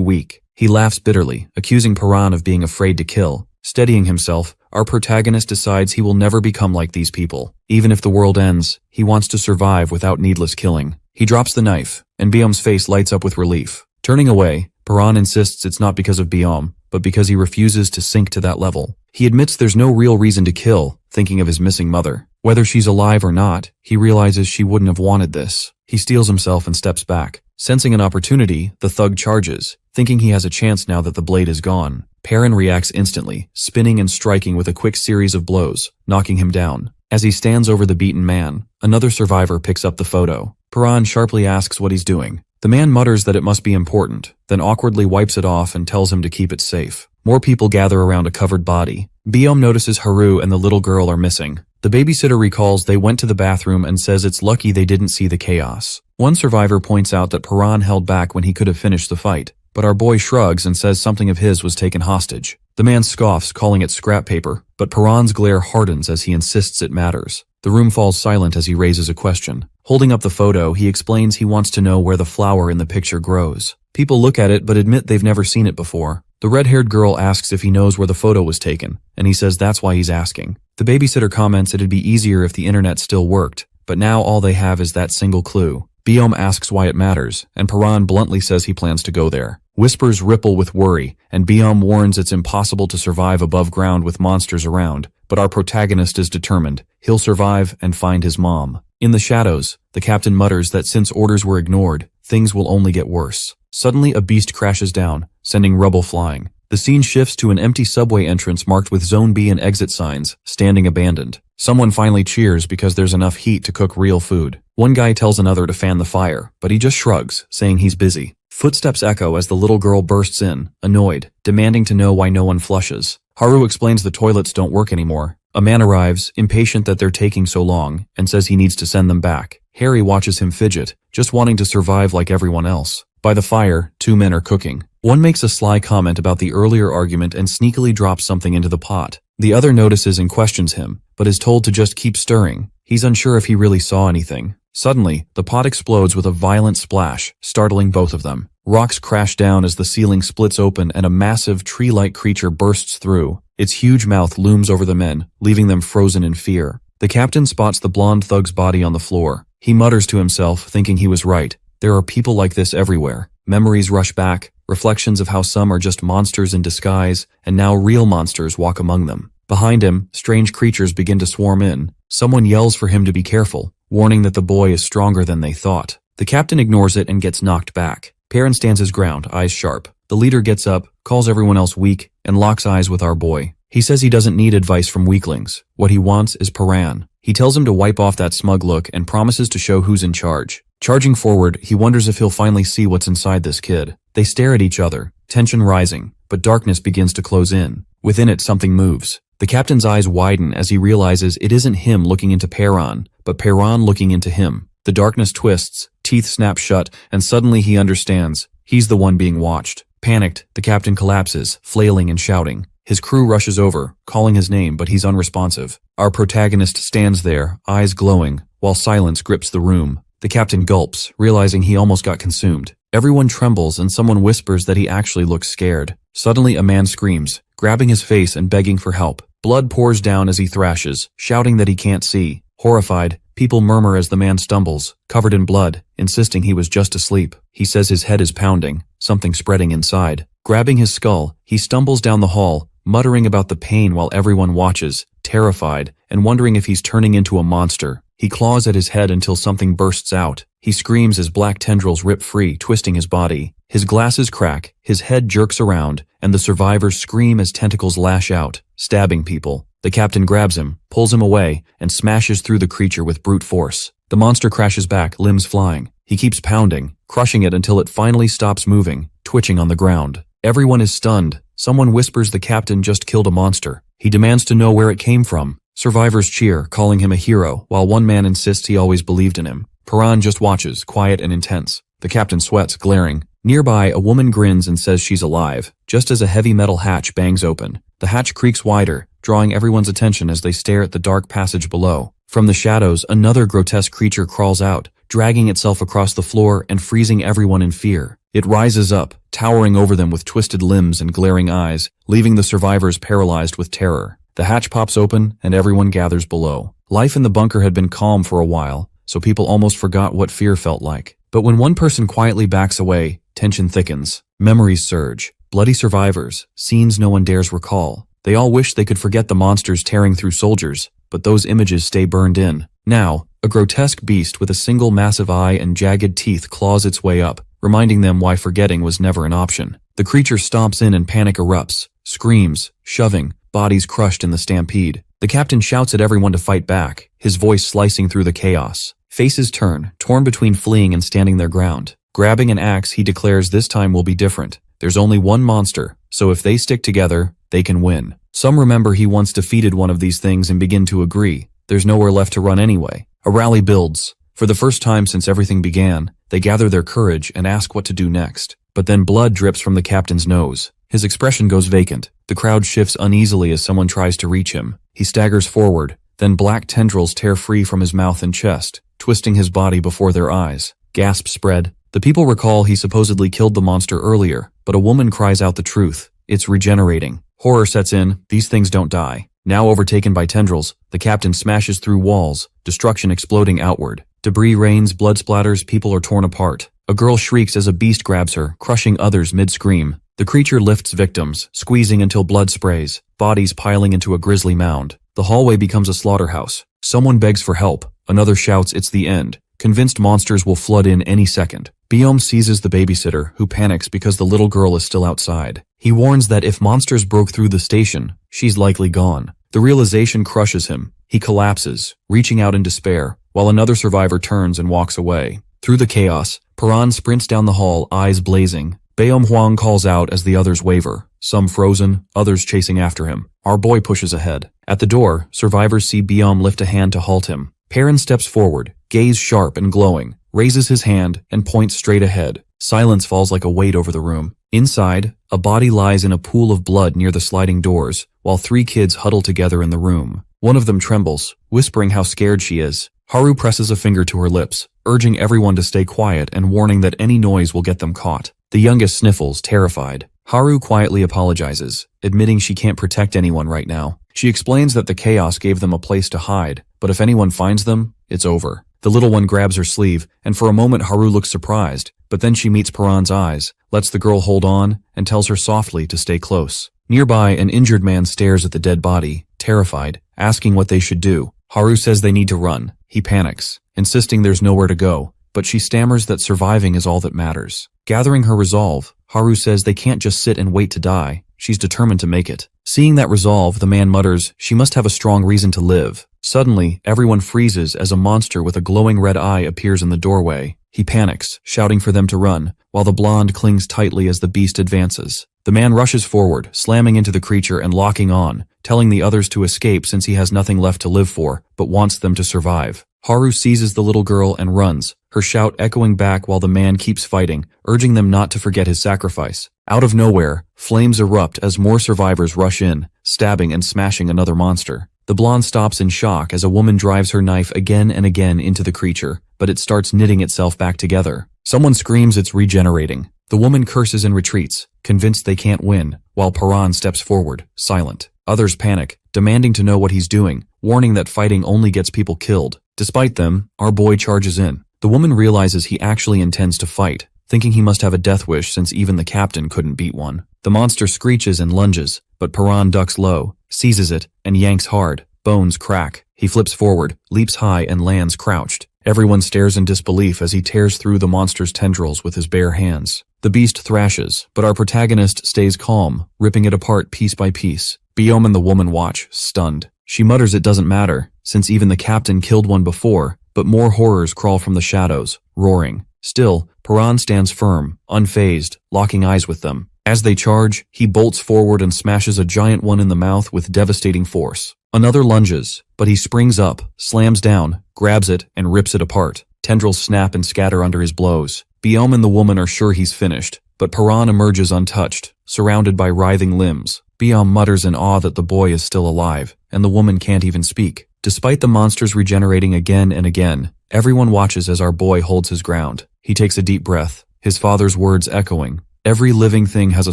weak. He laughs bitterly, accusing Perrin of being afraid to kill. Steadying himself, our protagonist decides he will never become like these people. Even if the world ends, he wants to survive without needless killing. He drops the knife, and Biom's face lights up with relief. Turning away, Perrin insists it's not because of Biom, but because he refuses to sink to that level. He admits there's no real reason to kill, thinking of his missing mother. Whether she's alive or not, he realizes she wouldn't have wanted this. He steels himself and steps back. Sensing an opportunity, the thug charges, thinking he has a chance now that the blade is gone. Perrin reacts instantly, spinning and striking with a quick series of blows, knocking him down. As he stands over the beaten man, another survivor picks up the photo. Perrin sharply asks what he's doing. The man mutters that it must be important, then awkwardly wipes it off and tells him to keep it safe. More people gather around a covered body. Biom notices Haru and the little girl are missing. The babysitter recalls they went to the bathroom and says it's lucky they didn't see the chaos. One survivor points out that Perrin held back when he could have finished the fight, but our boy shrugs and says something of his was taken hostage. The man scoffs, calling it scrap paper, but Perrin's glare hardens as he insists it matters. The room falls silent as he raises a question. Holding up the photo, he explains he wants to know where the flower in the picture grows. People look at it but admit they've never seen it before. The red-haired girl asks if he knows where the photo was taken, and he says that's why he's asking. The babysitter comments it'd be easier if the internet still worked, but now all they have is that single clue. Biom asks why it matters, and Perrin bluntly says he plans to go there. Whispers ripple with worry, and Biom warns it's impossible to survive above ground with monsters around, but our protagonist is determined. He'll survive and find his mom. In the shadows, the captain mutters that since orders were ignored, things will only get worse. Suddenly a beast crashes down, sending rubble flying. The scene shifts to an empty subway entrance marked with Zone B and exit signs, standing abandoned. Someone finally cheers because there's enough heat to cook real food. One guy tells another to fan the fire, but he just shrugs, saying he's busy. Footsteps echo as the little girl bursts in, annoyed, demanding to know why no one flushes. Haru explains the toilets don't work anymore. A man arrives, impatient that they're taking so long, and says he needs to send them back. Harry watches him fidget, just wanting to survive like everyone else. By the fire, two men are cooking. One makes a sly comment about the earlier argument and sneakily drops something into the pot. The other notices and questions him, but is told to just keep stirring. He's unsure if he really saw anything. Suddenly, the pot explodes with a violent splash, startling both of them. Rocks crash down as the ceiling splits open and a massive tree-like creature bursts through. Its huge mouth looms over the men, leaving them frozen in fear. The captain spots the blonde thug's body on the floor. He mutters to himself, thinking he was right. There are people like this everywhere. Memories rush back, reflections of how some are just monsters in disguise, and now real monsters walk among them. Behind him, strange creatures begin to swarm in. Someone yells for him to be careful, warning that the boy is stronger than they thought. The captain ignores it and gets knocked back. Perrin stands his ground, eyes sharp. The leader gets up, calls everyone else weak, and locks eyes with our boy. He says he doesn't need advice from weaklings. What he wants is Perrin. He tells him to wipe off that smug look and promises to show who's in charge. Charging forward, he wonders if he'll finally see what's inside this kid. They stare at each other, tension rising, but darkness begins to close in. Within it, something moves. The captain's eyes widen as he realizes it isn't him looking into Perrin, but Perrin looking into him. The darkness twists, teeth snap shut, and suddenly he understands. He's the one being watched. Panicked, the captain collapses, flailing and shouting. His crew rushes over, calling his name, but he's unresponsive. Our protagonist stands there, eyes glowing, while silence grips the room. The captain gulps, realizing he almost got consumed. Everyone trembles and someone whispers that he actually looks scared. Suddenly a man screams, grabbing his face and begging for help. Blood pours down as he thrashes, shouting that he can't see. Horrified, people murmur as the man stumbles, covered in blood, insisting he was just asleep. He says his head is pounding, something spreading inside. Grabbing his skull, he stumbles down the hall, muttering about the pain while everyone watches, terrified, and wondering if he's turning into a monster. He claws at his head until something bursts out. He screams as black tendrils rip free, twisting his body. His glasses crack, his head jerks around, and the survivors scream as tentacles lash out, stabbing people. The captain grabs him, pulls him away, and smashes through the creature with brute force. The monster crashes back, limbs flying. He keeps pounding, crushing it until it finally stops moving, twitching on the ground. Everyone is stunned. Someone whispers the captain just killed a monster. He demands to know where it came from. Survivors cheer, calling him a hero, while one man insists he always believed in him. Perrin just watches, quiet and intense. The captain sweats, glaring. Nearby, a woman grins and says she's alive, just as a heavy metal hatch bangs open. The hatch creaks wider, drawing everyone's attention as they stare at the dark passage below. From the shadows, another grotesque creature crawls out, dragging itself across the floor and freezing everyone in fear. It rises up, towering over them with twisted limbs and glaring eyes, leaving the survivors paralyzed with terror. The hatch pops open and everyone gathers below. Life in the bunker had been calm for a while, so people almost forgot what fear felt like. But when one person quietly backs away, tension thickens. Memories surge. Bloody survivors, scenes no one dares recall. They all wish they could forget the monsters tearing through soldiers, but those images stay burned in. Now, a grotesque beast with a single massive eye and jagged teeth claws its way up, reminding them why forgetting was never an option. The creature stomps in and panic erupts, screams, shoving, bodies crushed in the stampede. The captain shouts at everyone to fight back, his voice slicing through the chaos. Faces turn, torn between fleeing and standing their ground. Grabbing an axe, he declares this time will be different. There's only one monster, so if they stick together, they can win. Some remember he once defeated one of these things and begin to agree. There's nowhere left to run anyway. A rally builds. For the first time since everything began, they gather their courage and ask what to do next. But then blood drips from the captain's nose. His expression goes vacant. The crowd shifts uneasily as someone tries to reach him. He staggers forward. Then black tendrils tear free from his mouth and chest, twisting his body before their eyes. Gasps spread. The people recall he supposedly killed the monster earlier, but a woman cries out the truth. It's regenerating. Horror sets in. These things don't die. Now overtaken by tendrils, the captain smashes through walls, destruction exploding outward. Debris rains, blood splatters, people are torn apart. A girl shrieks as a beast grabs her, crushing others mid-scream. The creature lifts victims, squeezing until blood sprays, bodies piling into a grisly mound. The hallway becomes a slaughterhouse. Someone begs for help. Another shouts it's the end. Convinced monsters will flood in any second. Biom seizes the babysitter, who panics because the little girl is still outside. He warns that if monsters broke through the station, she's likely gone. The realization crushes him. He collapses, reaching out in despair, while another survivor turns and walks away. Through the chaos, Paran sprints down the hall, eyes blazing. Baeom Hwang calls out as the others waver, some frozen, others chasing after him. Our boy pushes ahead. At the door, survivors see Biom lift a hand to halt him. Perrin steps forward, gaze sharp and glowing, raises his hand and points straight ahead. Silence falls like a weight over the room. Inside, a body lies in a pool of blood near the sliding doors, while 3 kids huddle together in the room. One of them trembles, whispering how scared she is. Haru presses a finger to her lips, urging everyone to stay quiet and warning that any noise will get them caught. The youngest sniffles, terrified. Haru quietly apologizes, admitting she can't protect anyone right now. She explains that the chaos gave them a place to hide, but if anyone finds them, it's over. The little one grabs her sleeve, and for a moment Haru looks surprised, but then she meets Paran's eyes, lets the girl hold on, and tells her softly to stay close. Nearby, an injured man stares at the dead body, terrified, asking what they should do. Haru says they need to run. He panics, insisting there's nowhere to go, but she stammers that surviving is all that matters. Gathering her resolve, Haru says they can't just sit and wait to die. She's determined to make it. Seeing that resolve, the man mutters, she must have a strong reason to live. Suddenly, everyone freezes as a monster with a glowing red eye appears in the doorway. He panics, shouting for them to run, while the blonde clings tightly as the beast advances. The man rushes forward, slamming into the creature and locking on, telling the others to escape since he has nothing left to live for, but wants them to survive. Haru seizes the little girl and runs, her shout echoing back while the man keeps fighting, urging them not to forget his sacrifice. Out of nowhere, flames erupt as more survivors rush in, stabbing and smashing another monster. The blonde stops in shock as a woman drives her knife again and again into the creature, but it starts knitting itself back together. Someone screams it's regenerating. The woman curses and retreats, convinced they can't win, while Paran steps forward, silent. Others panic, demanding to know what he's doing, warning that fighting only gets people killed. Despite them, our boy charges in. The woman realizes he actually intends to fight, thinking he must have a death wish since even the captain couldn't beat one. The monster screeches and lunges, but Paran ducks low, seizes it, and yanks hard. Bones crack. He flips forward, leaps high, and lands crouched. Everyone stares in disbelief as he tears through the monster's tendrils with his bare hands. The beast thrashes, but our protagonist stays calm, ripping it apart piece by piece. Biom and the woman watch, stunned. She mutters it doesn't matter, since even the captain killed one before, but more horrors crawl from the shadows, roaring. Still, Paran stands firm, unfazed, locking eyes with them. As they charge, he bolts forward and smashes a giant one in the mouth with devastating force. Another lunges, but he springs up, slams down, grabs it, and rips it apart. Tendrils snap and scatter under his blows. Biom and the woman are sure he's finished, but Paran emerges untouched, surrounded by writhing limbs. Biom mutters in awe that the boy is still alive, and the woman can't even speak. Despite the monsters regenerating again and again, everyone watches as our boy holds his ground. He takes a deep breath, his father's words echoing. Every living thing has a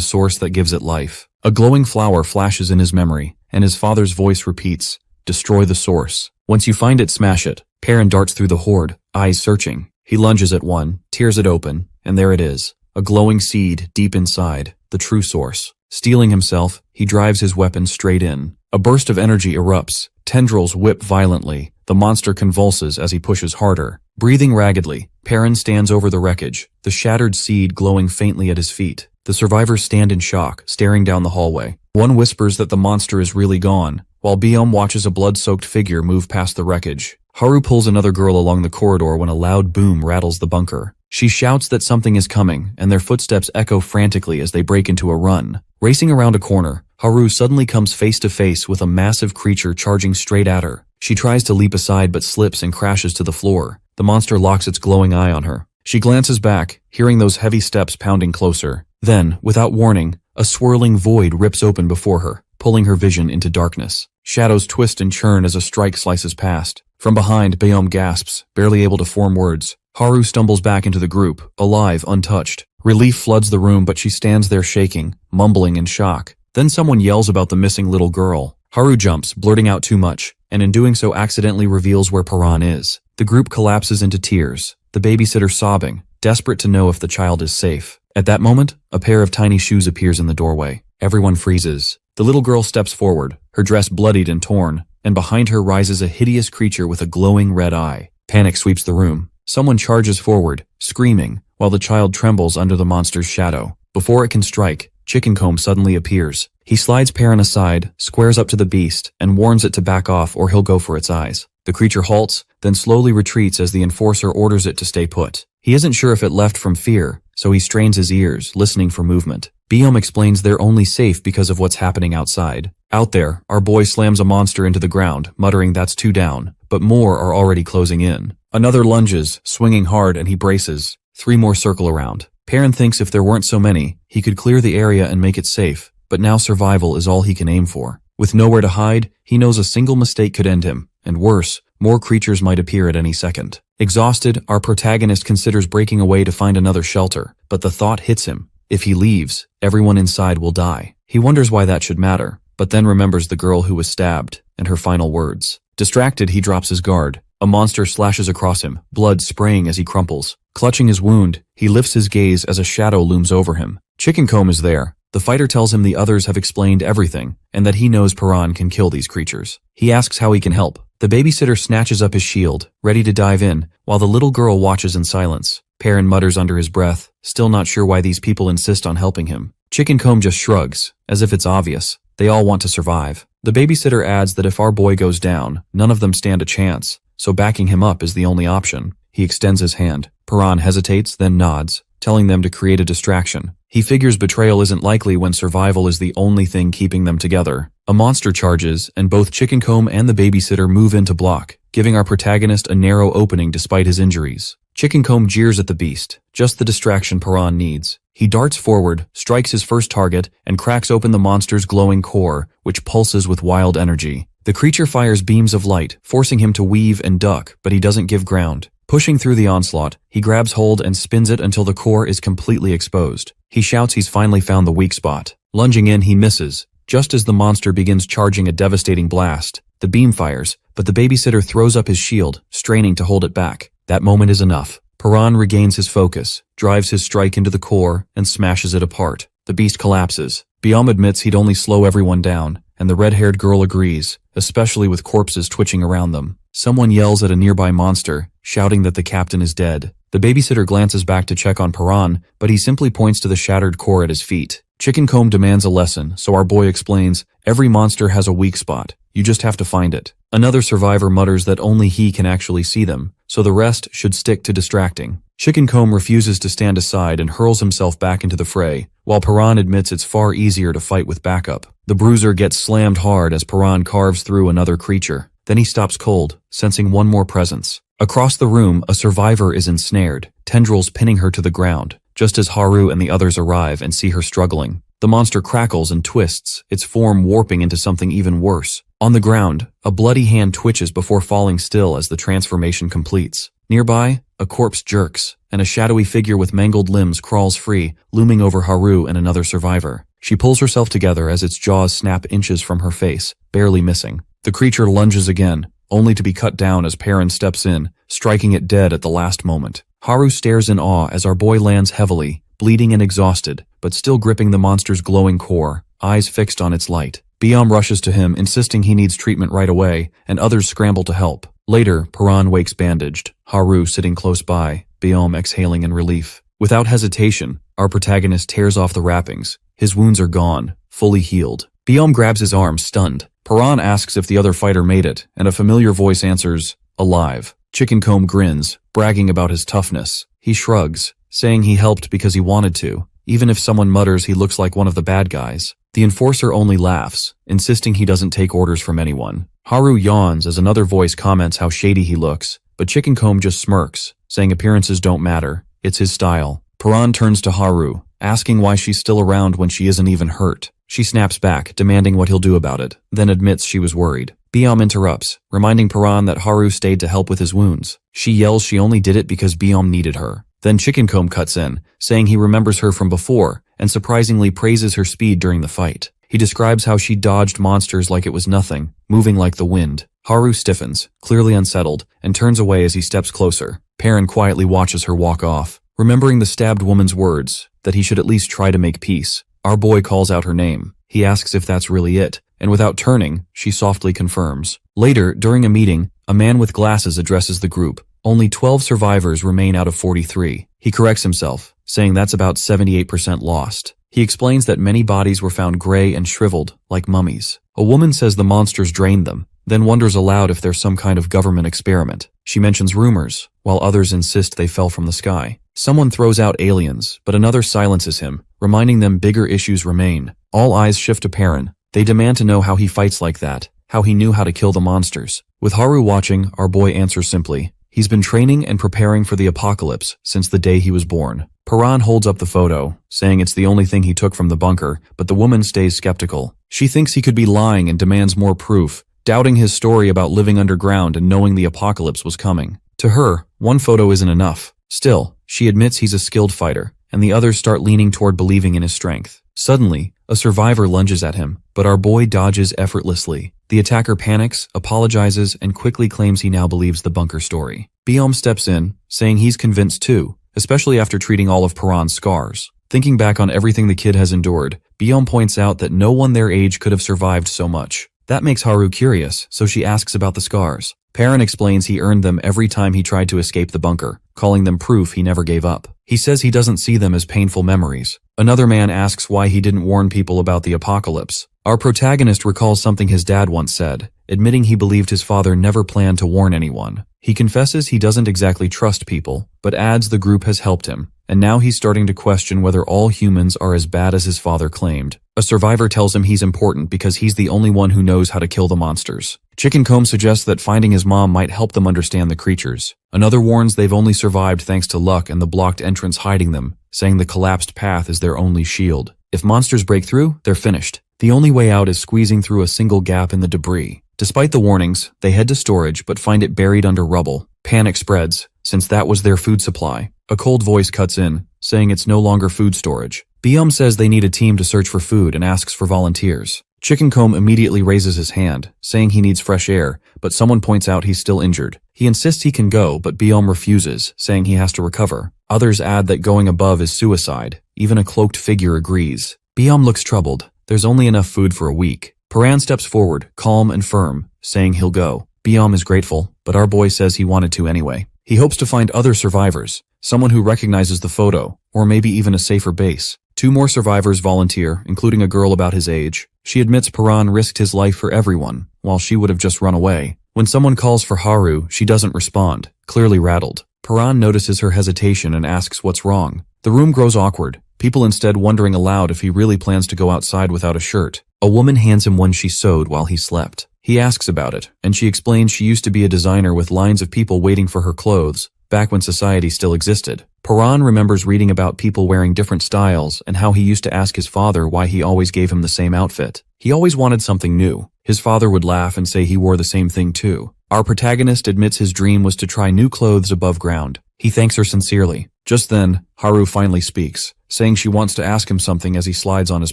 source that gives it life. A glowing flower flashes in his memory, and his father's voice repeats, "Destroy the source. Once you find it, smash it." Perrin darts through the horde, eyes searching. He lunges at one, tears it open, and there it is. A glowing seed deep inside, the true source. Steeling himself, he drives his weapon straight in. A burst of energy erupts. Tendrils whip violently. The monster convulses as he pushes harder. Breathing raggedly, Perrin stands over the wreckage, the shattered seed glowing faintly at his feet. The survivors stand in shock, staring down the hallway. One whispers that the monster is really gone, while Biom watches a blood-soaked figure move past the wreckage. Haru pulls another girl along the corridor when a loud boom rattles the bunker. She shouts that something is coming, and their footsteps echo frantically as they break into a run. Racing around a corner, Haru suddenly comes face to face with a massive creature charging straight at her. She tries to leap aside but slips and crashes to the floor. The monster locks its glowing eye on her. She glances back, hearing those heavy steps pounding closer. Then, without warning, a swirling void rips open before her, pulling her vision into darkness. Shadows twist and churn as a strike slices past. From behind, Biom gasps, barely able to form words. Haru stumbles back into the group, alive, untouched. Relief floods the room, but she stands there shaking, mumbling in shock. Then someone yells about the missing little girl. Haru jumps, blurting out too much, and in doing so accidentally reveals where Perrin is. The group collapses into tears, the babysitter sobbing, desperate to know if the child is safe. At that moment, a pair of tiny shoes appears in the doorway. Everyone freezes. The little girl steps forward, her dress bloodied and torn, and behind her rises a hideous creature with a glowing red eye. Panic sweeps the room. Someone charges forward, screaming, while the child trembles under the monster's shadow. Before it can strike, Chickencomb suddenly appears. He slides Perrin aside, squares up to the beast, and warns it to back off or he'll go for its eyes. The creature halts, then slowly retreats as the enforcer orders it to stay put. He isn't sure if it left from fear, so he strains his ears, listening for movement. Biom explains they're only safe because of what's happening outside. Out there, our boy slams a monster into the ground, muttering that's two down, but more are already closing in. Another lunges, swinging hard, and he braces. 3 more circle around. Perrin thinks if there weren't so many, he could clear the area and make it safe, but now survival is all he can aim for. With nowhere to hide, he knows a single mistake could end him, and worse, more creatures might appear at any second. Exhausted, our protagonist considers breaking away to find another shelter, but the thought hits him. If he leaves, everyone inside will die. He wonders why that should matter, but then remembers the girl who was stabbed, and her final words. Distracted, he drops his guard. A monster slashes across him, blood spraying as he crumples. Clutching his wound, he lifts his gaze as a shadow looms over him. Chickencomb is there. The fighter tells him the others have explained everything, and that he knows Perrin can kill these creatures. He asks how he can help. The babysitter snatches up his shield, ready to dive in, while the little girl watches in silence. Perrin mutters under his breath, still not sure why these people insist on helping him. Chickencomb just shrugs, as if it's obvious. They all want to survive. The babysitter adds that if our boy goes down, none of them stand a chance, so backing him up is the only option. He extends his hand. Perrin hesitates, then nods, telling them to create a distraction. He figures betrayal isn't likely when survival is the only thing keeping them together. A monster charges, and both Chickencomb and the babysitter move in to block, giving our protagonist a narrow opening despite his injuries. Chickencomb jeers at the beast, just the distraction Perrin needs. He darts forward, strikes his first target, and cracks open the monster's glowing core, which pulses with wild energy. The creature fires beams of light, forcing him to weave and duck, but he doesn't give ground. Pushing through the onslaught, he grabs hold and spins it until the core is completely exposed. He shouts he's finally found the weak spot. Lunging in, he misses. Just as the monster begins charging a devastating blast, the beam fires, but the babysitter throws up his shield, straining to hold it back. That moment is enough. Perrin regains his focus, drives his strike into the core, and smashes it apart. The beast collapses. Biom admits he'd only slow everyone down, and the red-haired girl agrees, especially with corpses twitching around them. Someone yells at a nearby monster, shouting that the captain is dead. The babysitter glances back to check on Perrin, but he simply points to the shattered core at his feet. Chickencomb demands a lesson, so our boy explains, every monster has a weak spot. You just have to find it. Another survivor mutters that only he can actually see them, so the rest should stick to distracting. Chickencomb refuses to stand aside and hurls himself back into the fray, while Perrin admits it's far easier to fight with backup. The bruiser gets slammed hard as Perrin carves through another creature. Then he stops cold, sensing one more presence. Across the room, a survivor is ensnared, tendrils pinning her to the ground, just as Haru and the others arrive and see her struggling. The monster crackles and twists, its form warping into something even worse. On the ground, a bloody hand twitches before falling still as the transformation completes. Nearby, a corpse jerks, and a shadowy figure with mangled limbs crawls free, looming over Haru and another survivor. She pulls herself together as its jaws snap inches from her face, barely missing. The creature lunges again, only to be cut down as Perrin steps in, striking it dead at the last moment. Haru stares in awe as our boy lands heavily, bleeding and exhausted, but still gripping the monster's glowing core, eyes fixed on its light. Biom rushes to him, insisting he needs treatment right away, and others scramble to help. Later, Perrin wakes bandaged, Haru sitting close by, Biom exhaling in relief. Without hesitation, our protagonist tears off the wrappings. His wounds are gone, fully healed. Biom grabs his arm, stunned. Perrin asks if the other fighter made it, and a familiar voice answers, alive. Chickencomb grins, bragging about his toughness. He shrugs, saying he helped because he wanted to, even if someone mutters he looks like one of the bad guys. The enforcer only laughs, insisting he doesn't take orders from anyone. Haru yawns as another voice comments how shady he looks, but Chickencomb just smirks, saying appearances don't matter, it's his style. Perrin turns to Haru, asking why she's still around when she isn't even hurt. She snaps back, demanding what he'll do about it, then admits she was worried. Biom interrupts, reminding Perrin that Haru stayed to help with his wounds. She yells she only did it because Biom needed her. Then Chickencomb cuts in, saying he remembers her from before, and surprisingly praises her speed during the fight. He describes how she dodged monsters like it was nothing, moving like the wind. Haru stiffens, clearly unsettled, and turns away as he steps closer. Perrin quietly watches her walk off, remembering the stabbed woman's words, that he should at least try to make peace. Our boy calls out her name. He asks if that's really it, and without turning, she softly confirms. Later, during a meeting, a man with glasses addresses the group. Only 12 survivors remain out of 43. He corrects himself, saying that's about 78% lost. He explains that many bodies were found gray and shriveled, like mummies. A woman says the monsters drained them, then wonders aloud if there's some kind of government experiment. She mentions rumors, while others insist they fell from the sky. Someone throws out aliens, but another silences him, reminding them bigger issues remain. All eyes shift to Perrin. They demand to know how he fights like that, how he knew how to kill the monsters. With Haru watching, our boy answers simply, he's been training and preparing for the apocalypse since the day he was born. Perrin holds up the photo, saying it's the only thing he took from the bunker, but the woman stays skeptical. She thinks he could be lying and demands more proof, doubting his story about living underground and knowing the apocalypse was coming. To her, one photo isn't enough. Still, she admits he's a skilled fighter, and the others start leaning toward believing in his strength. Suddenly, a survivor lunges at him, but our boy dodges effortlessly. The attacker panics, apologizes, and quickly claims he now believes the bunker story. Biom steps in, saying he's convinced too, especially after treating all of Perrin's scars. Thinking back on everything the kid has endured, Biom points out that no one their age could have survived so much. That makes Haru curious, so she asks about the scars. Perrin explains he earned them every time he tried to escape the bunker, calling them proof he never gave up. He says he doesn't see them as painful memories. Another man asks why he didn't warn people about the apocalypse. Our protagonist recalls something his dad once said, admitting he believed his father never planned to warn anyone. He confesses he doesn't exactly trust people, but adds the group has helped him, and now he's starting to question whether all humans are as bad as his father claimed. A survivor tells him he's important because he's the only one who knows how to kill the monsters. Chickencomb suggests that finding his mom might help them understand the creatures. Another warns they've only survived thanks to luck and the blocked entrance hiding them, saying the collapsed path is their only shield. If monsters break through, they're finished. The only way out is squeezing through a single gap in the debris. Despite the warnings, they head to storage but find it buried under rubble. Panic spreads, since that was their food supply. A cold voice cuts in, saying it's no longer food storage. Biom says they need a team to search for food and asks for volunteers. Chickencomb immediately raises his hand, saying he needs fresh air, but someone points out he's still injured. He insists he can go, but Biom refuses, saying he has to recover. Others add that going above is suicide. Even a cloaked figure agrees. Biom looks troubled. There's only enough food for a week. Perrin steps forward, calm and firm, saying he'll go. Biom is grateful, but our boy says he wanted to anyway. He hopes to find other survivors, someone who recognizes the photo, or maybe even a safer base. 2 more survivors volunteer, including a girl about his age. She admits Perrin risked his life for everyone, while she would have just run away. When someone calls for Haru, she doesn't respond, clearly rattled. Perrin notices her hesitation and asks what's wrong. The room grows awkward, people instead wondering aloud if he really plans to go outside without a shirt. A woman hands him one she sewed while he slept. He asks about it, and she explains she used to be a designer with lines of people waiting for her clothes, back when society still existed. Paran remembers reading about people wearing different styles and how he used to ask his father why he always gave him the same outfit. He always wanted something new. His father would laugh and say he wore the same thing too. Our protagonist admits his dream was to try new clothes above ground. He thanks her sincerely. Just then, Haru finally speaks, saying she wants to ask him something as he slides on his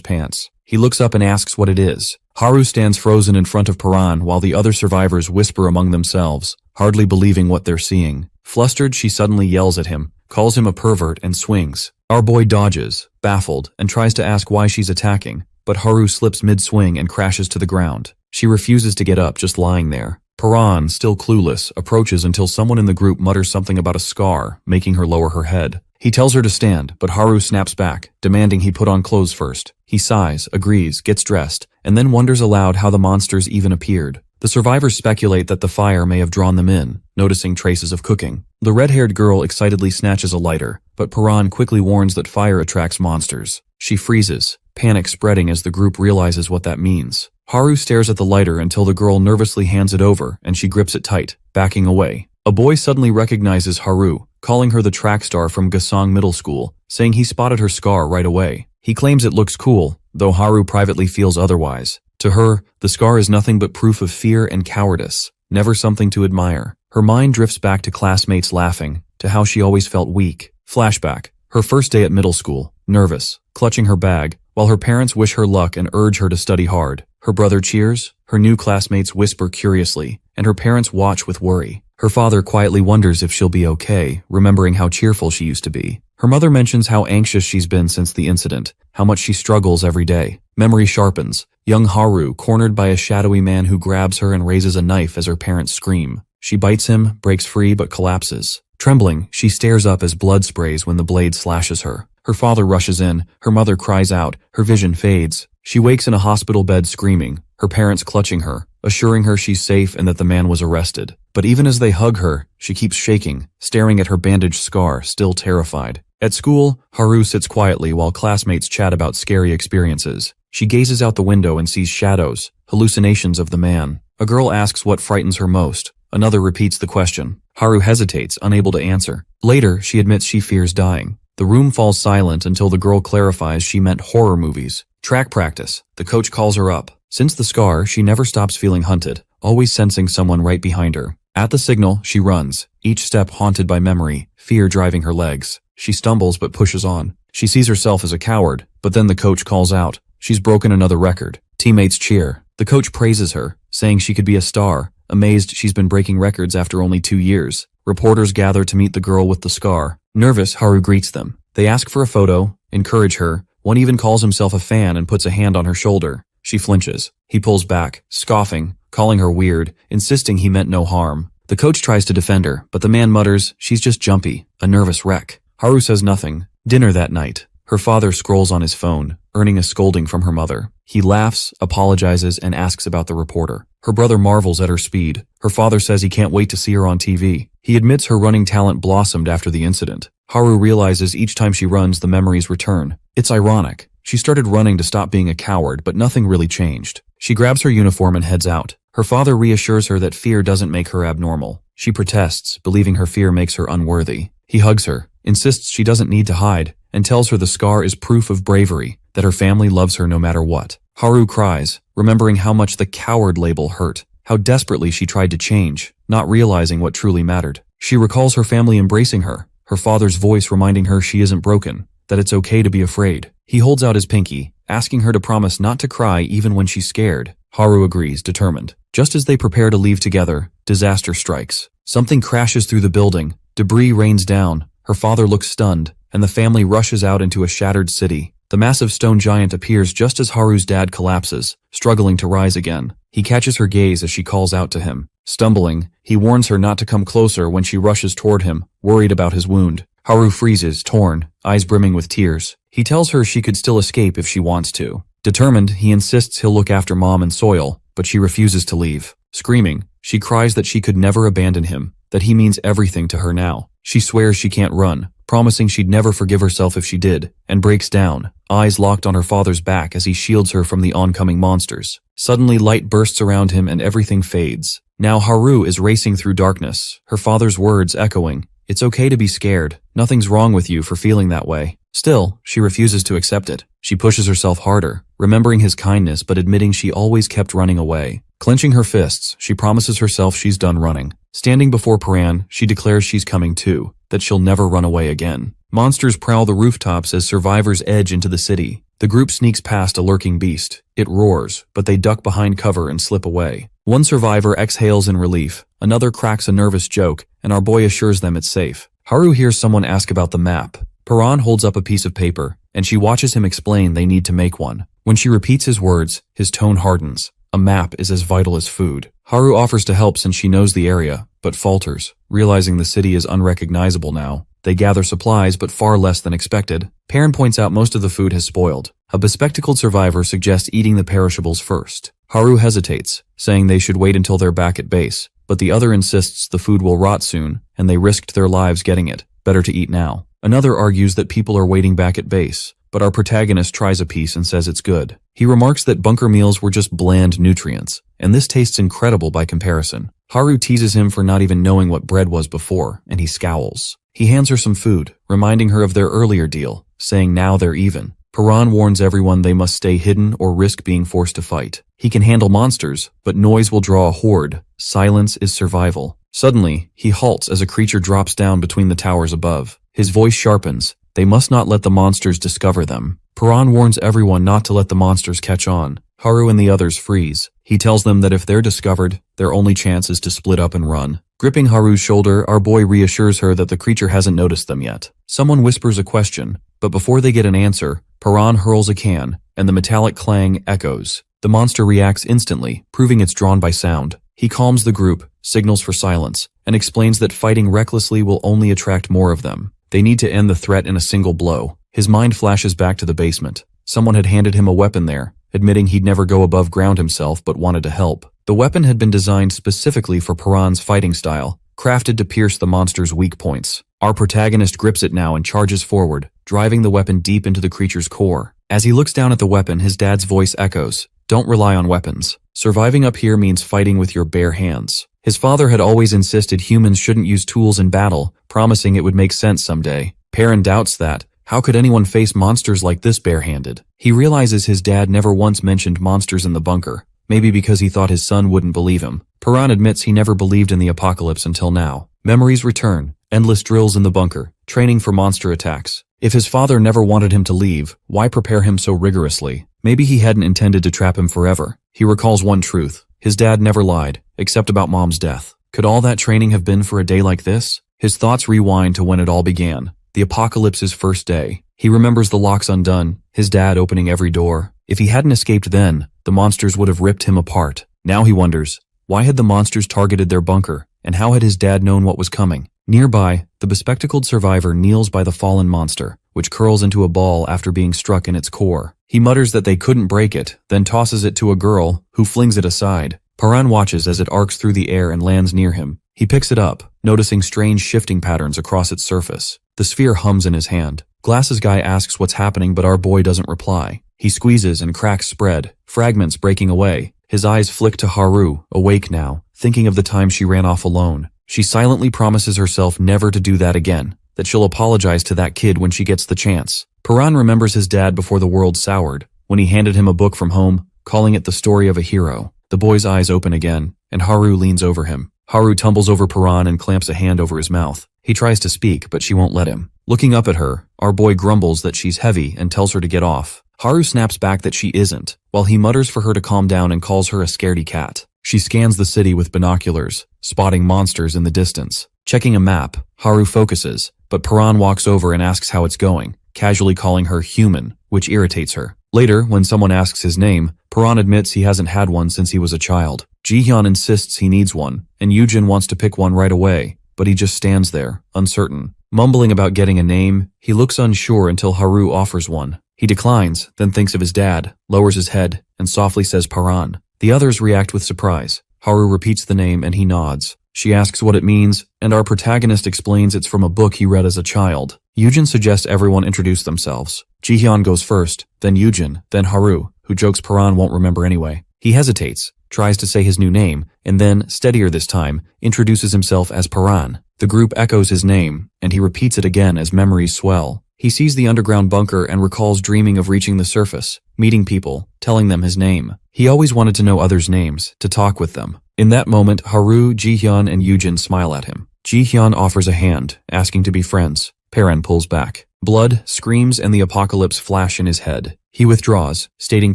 pants. He looks up and asks what it is. Haru stands frozen in front of Paran while the other survivors whisper among themselves, hardly believing what they're seeing. Flustered, she suddenly yells at him, calls him a pervert, and swings. Our boy dodges, baffled, and tries to ask why she's attacking, but Haru slips mid-swing and crashes to the ground. She refuses to get up, just lying there. Paran, still clueless, approaches until someone in the group mutters something about a scar, making her lower her head. He tells her to stand, but Haru snaps back, demanding he put on clothes first. He sighs, agrees, gets dressed, and then wonders aloud how the monsters even appeared. The survivors speculate that the fire may have drawn them in, noticing traces of cooking. The red-haired girl excitedly snatches a lighter, but Paran quickly warns that fire attracts monsters. She freezes, panic spreading as the group realizes what that means. Haru stares at the lighter until the girl nervously hands it over and she grips it tight, backing away. A boy suddenly recognizes Haru, calling her the track star from Gasong Middle School, saying he spotted her scar right away. He claims it looks cool, though Haru privately feels otherwise. To her, the scar is nothing but proof of fear and cowardice, never something to admire. Her mind drifts back to classmates laughing, to how she always felt weak. Flashback. Her first day at middle school, nervous, clutching her bag, while her parents wish her luck and urge her to study hard. Her brother cheers, her new classmates whisper curiously, and her parents watch with worry. Her father quietly wonders if she'll be okay, remembering how cheerful she used to be. Her mother mentions how anxious she's been since the incident, how much she struggles every day. Memory sharpens. Young Haru, cornered by a shadowy man who grabs her and raises a knife as her parents scream. She bites him, breaks free, but collapses. Trembling, she stares up as blood sprays when the blade slashes her. Her father rushes in, her mother cries out, her vision fades. She wakes in a hospital bed screaming, her parents clutching her, assuring her she's safe and that the man was arrested. But even as they hug her, she keeps shaking, staring at her bandaged scar, still terrified. At school, Haru sits quietly while classmates chat about scary experiences. She gazes out the window and sees shadows, hallucinations of the man. A girl asks what frightens her most. Another repeats the question. Haru hesitates, unable to answer. Later, she admits she fears dying. The room falls silent until the girl clarifies she meant horror movies. Track practice. The coach calls her up. Since the scar, she never stops feeling hunted, always sensing someone right behind her. At the signal, she runs, each step haunted by memory, fear driving her legs. She stumbles but pushes on. She sees herself as a coward, but then the coach calls out. She's broken another record. Teammates cheer. The coach praises her, saying she could be a star, amazed she's been breaking records after only 2 years. Reporters gather to meet the girl with the scar. Nervous, Haru greets them. They ask for a photo, encourage her. One even calls himself a fan and puts a hand on her shoulder. She flinches. He pulls back, scoffing, calling her weird, insisting he meant no harm. The coach tries to defend her, but the man mutters, she's just jumpy, a nervous wreck. Haru says nothing. Dinner that night. Her father scrolls on his phone, earning a scolding from her mother. He laughs, apologizes, and asks about the reporter. Her brother marvels at her speed. Her father says he can't wait to see her on TV. He admits her running talent blossomed after the incident. Haru realizes each time she runs, the memories return. It's ironic. She started running to stop being a coward, but nothing really changed. She grabs her uniform and heads out. Her father reassures her that fear doesn't make her abnormal. She protests, believing her fear makes her unworthy. He hugs her, insists she doesn't need to hide, and tells her the scar is proof of bravery, that her family loves her no matter what. Haru cries, remembering how much the coward label hurt, how desperately she tried to change, not realizing what truly mattered. She recalls her family embracing her, her father's voice reminding her she isn't broken, that it's okay to be afraid. He holds out his pinky, asking her to promise not to cry even when she's scared. Haru agrees, determined. Just as they prepare to leave together, disaster strikes. Something crashes through the building, debris rains down, her father looks stunned, and the family rushes out into a shattered city. The massive stone giant appears just as Haru's dad collapses, struggling to rise again. He catches her gaze as she calls out to him. Stumbling, he warns her not to come closer when she rushes toward him, worried about his wound. Haru freezes, torn, eyes brimming with tears. He tells her she could still escape if she wants to. Determined, he insists he'll look after Mom and Soil, but she refuses to leave. Screaming, she cries that she could never abandon him, that he means everything to her now. She swears she can't run, promising she'd never forgive herself if she did, and breaks down, eyes locked on her father's back as he shields her from the oncoming monsters. Suddenly light bursts around him and everything fades. Now Haru is racing through darkness, her father's words echoing, It's okay to be scared. Nothing's wrong with you for feeling that way. Still, she refuses to accept it. She pushes herself harder, remembering his kindness but admitting she always kept running away. Clenching her fists, she promises herself she's done running. Standing before Paran, she declares she's coming too, that she'll never run away again. Monsters prowl the rooftops as survivors edge into the city. The group sneaks past a lurking beast. It roars, but they duck behind cover and slip away. One survivor exhales in relief, another cracks a nervous joke, and our boy assures them it's safe. Haru hears someone ask about the map. Paran holds up a piece of paper, and she watches him explain they need to make one. When she repeats his words, his tone hardens. A map is as vital as food. Haru offers to help since she knows the area, but falters, realizing the city is unrecognizable now. They gather supplies, but far less than expected. Perrin points out most of the food has spoiled. A bespectacled survivor suggests eating the perishables first. Haru hesitates, saying they should wait until they're back at base, but the other insists the food will rot soon, and they risked their lives getting it. Better to eat now. Another argues that people are waiting back at base, but our protagonist tries a piece and says it's good. He remarks that bunker meals were just bland nutrients, and this tastes incredible by comparison. Haru teases him for not even knowing what bread was before, and he scowls. He hands her some food, reminding her of their earlier deal, saying now they're even. Paran warns everyone they must stay hidden or risk being forced to fight. He can handle monsters, but noise will draw a horde. Silence is survival. Suddenly, he halts as a creature drops down between the towers above. His voice sharpens. They must not let the monsters discover them. Paran warns everyone not to let the monsters catch on. Haru and the others freeze. He tells them that if they're discovered, their only chance is to split up and run. Gripping Haru's shoulder, our boy reassures her that the creature hasn't noticed them yet. Someone whispers a question, but before they get an answer, Paran hurls a can, and the metallic clang echoes. The monster reacts instantly, proving it's drawn by sound. He calms the group, signals for silence, and explains that fighting recklessly will only attract more of them. They need to end the threat in a single blow. His mind flashes back to the basement. Someone had handed him a weapon there, admitting he'd never go above ground himself but wanted to help. The weapon had been designed specifically for Paran's fighting style, crafted to pierce the monster's weak points. Our protagonist grips it now and charges forward, driving the weapon deep into the creature's core. As he looks down at the weapon, his dad's voice echoes, "Don't rely on weapons. Surviving up here means fighting with your bare hands." His father had always insisted humans shouldn't use tools in battle, promising it would make sense someday. Perrin doubts that. How could anyone face monsters like this barehanded? He realizes his dad never once mentioned monsters in the bunker, maybe because he thought his son wouldn't believe him. Paran admits he never believed in the apocalypse until now. Memories return, endless drills in the bunker, training for monster attacks. If his father never wanted him to leave, why prepare him so rigorously? Maybe he hadn't intended to trap him forever. He recalls one truth. His dad never lied, except about Mom's death. Could all that training have been for a day like this? His thoughts rewind to when it all began. The apocalypse's first day. He remembers the locks undone, his dad opening every door. If he hadn't escaped then, the monsters would have ripped him apart. Now he wonders, why had the monsters targeted their bunker, and how had his dad known what was coming? Nearby, the bespectacled survivor kneels by the fallen monster, which curls into a ball after being struck in its core. He mutters that they couldn't break it, then tosses it to a girl, who flings it aside. Paran watches as it arcs through the air and lands near him. He picks it up, noticing strange shifting patterns across its surface. The sphere hums in his hand. Glasses guy asks what's happening, but our boy doesn't reply. He squeezes and cracks spread, fragments breaking away. His eyes flick to Haru, awake now, thinking of the time she ran off alone. She silently promises herself never to do that again, that she'll apologize to that kid when she gets the chance. Paran remembers his dad before the world soured, when he handed him a book from home, calling it the story of a hero. The boy's eyes open again, and Haru leans over him. Haru tumbles over Paran and clamps a hand over his mouth. He tries to speak, but she won't let him. Looking up at her, our boy grumbles that she's heavy and tells her to get off. Haru snaps back that she isn't, while he mutters for her to calm down and calls her a scaredy cat. She scans the city with binoculars, spotting monsters in the distance. Checking a map, Haru focuses, but Paran walks over and asks how it's going, casually calling her human, which irritates her. Later, when someone asks his name, Paran admits he hasn't had one since he was a child. Jihyun insists he needs one, and Yujin wants to pick one right away, but he just stands there, uncertain. Mumbling about getting a name, he looks unsure until Haru offers one. He declines, then thinks of his dad, lowers his head, and softly says Paran. The others react with surprise. Haru repeats the name and he nods. She asks what it means, and our protagonist explains it's from a book he read as a child. Yujin suggests everyone introduce themselves. Jihyun goes first, then Yujin, then Haru, who jokes Paran won't remember anyway. He hesitates, tries to say his new name, and then, steadier this time, introduces himself as Paran. The group echoes his name, and he repeats it again as memories swell. He sees the underground bunker and recalls dreaming of reaching the surface, meeting people, telling them his name. He always wanted to know others' names, to talk with them. In that moment, Haru, Jihyun, and Yujin smile at him. Jihyun offers a hand, asking to be friends. Paran pulls back. Blood, screams, and the apocalypse flash in his head. He withdraws, stating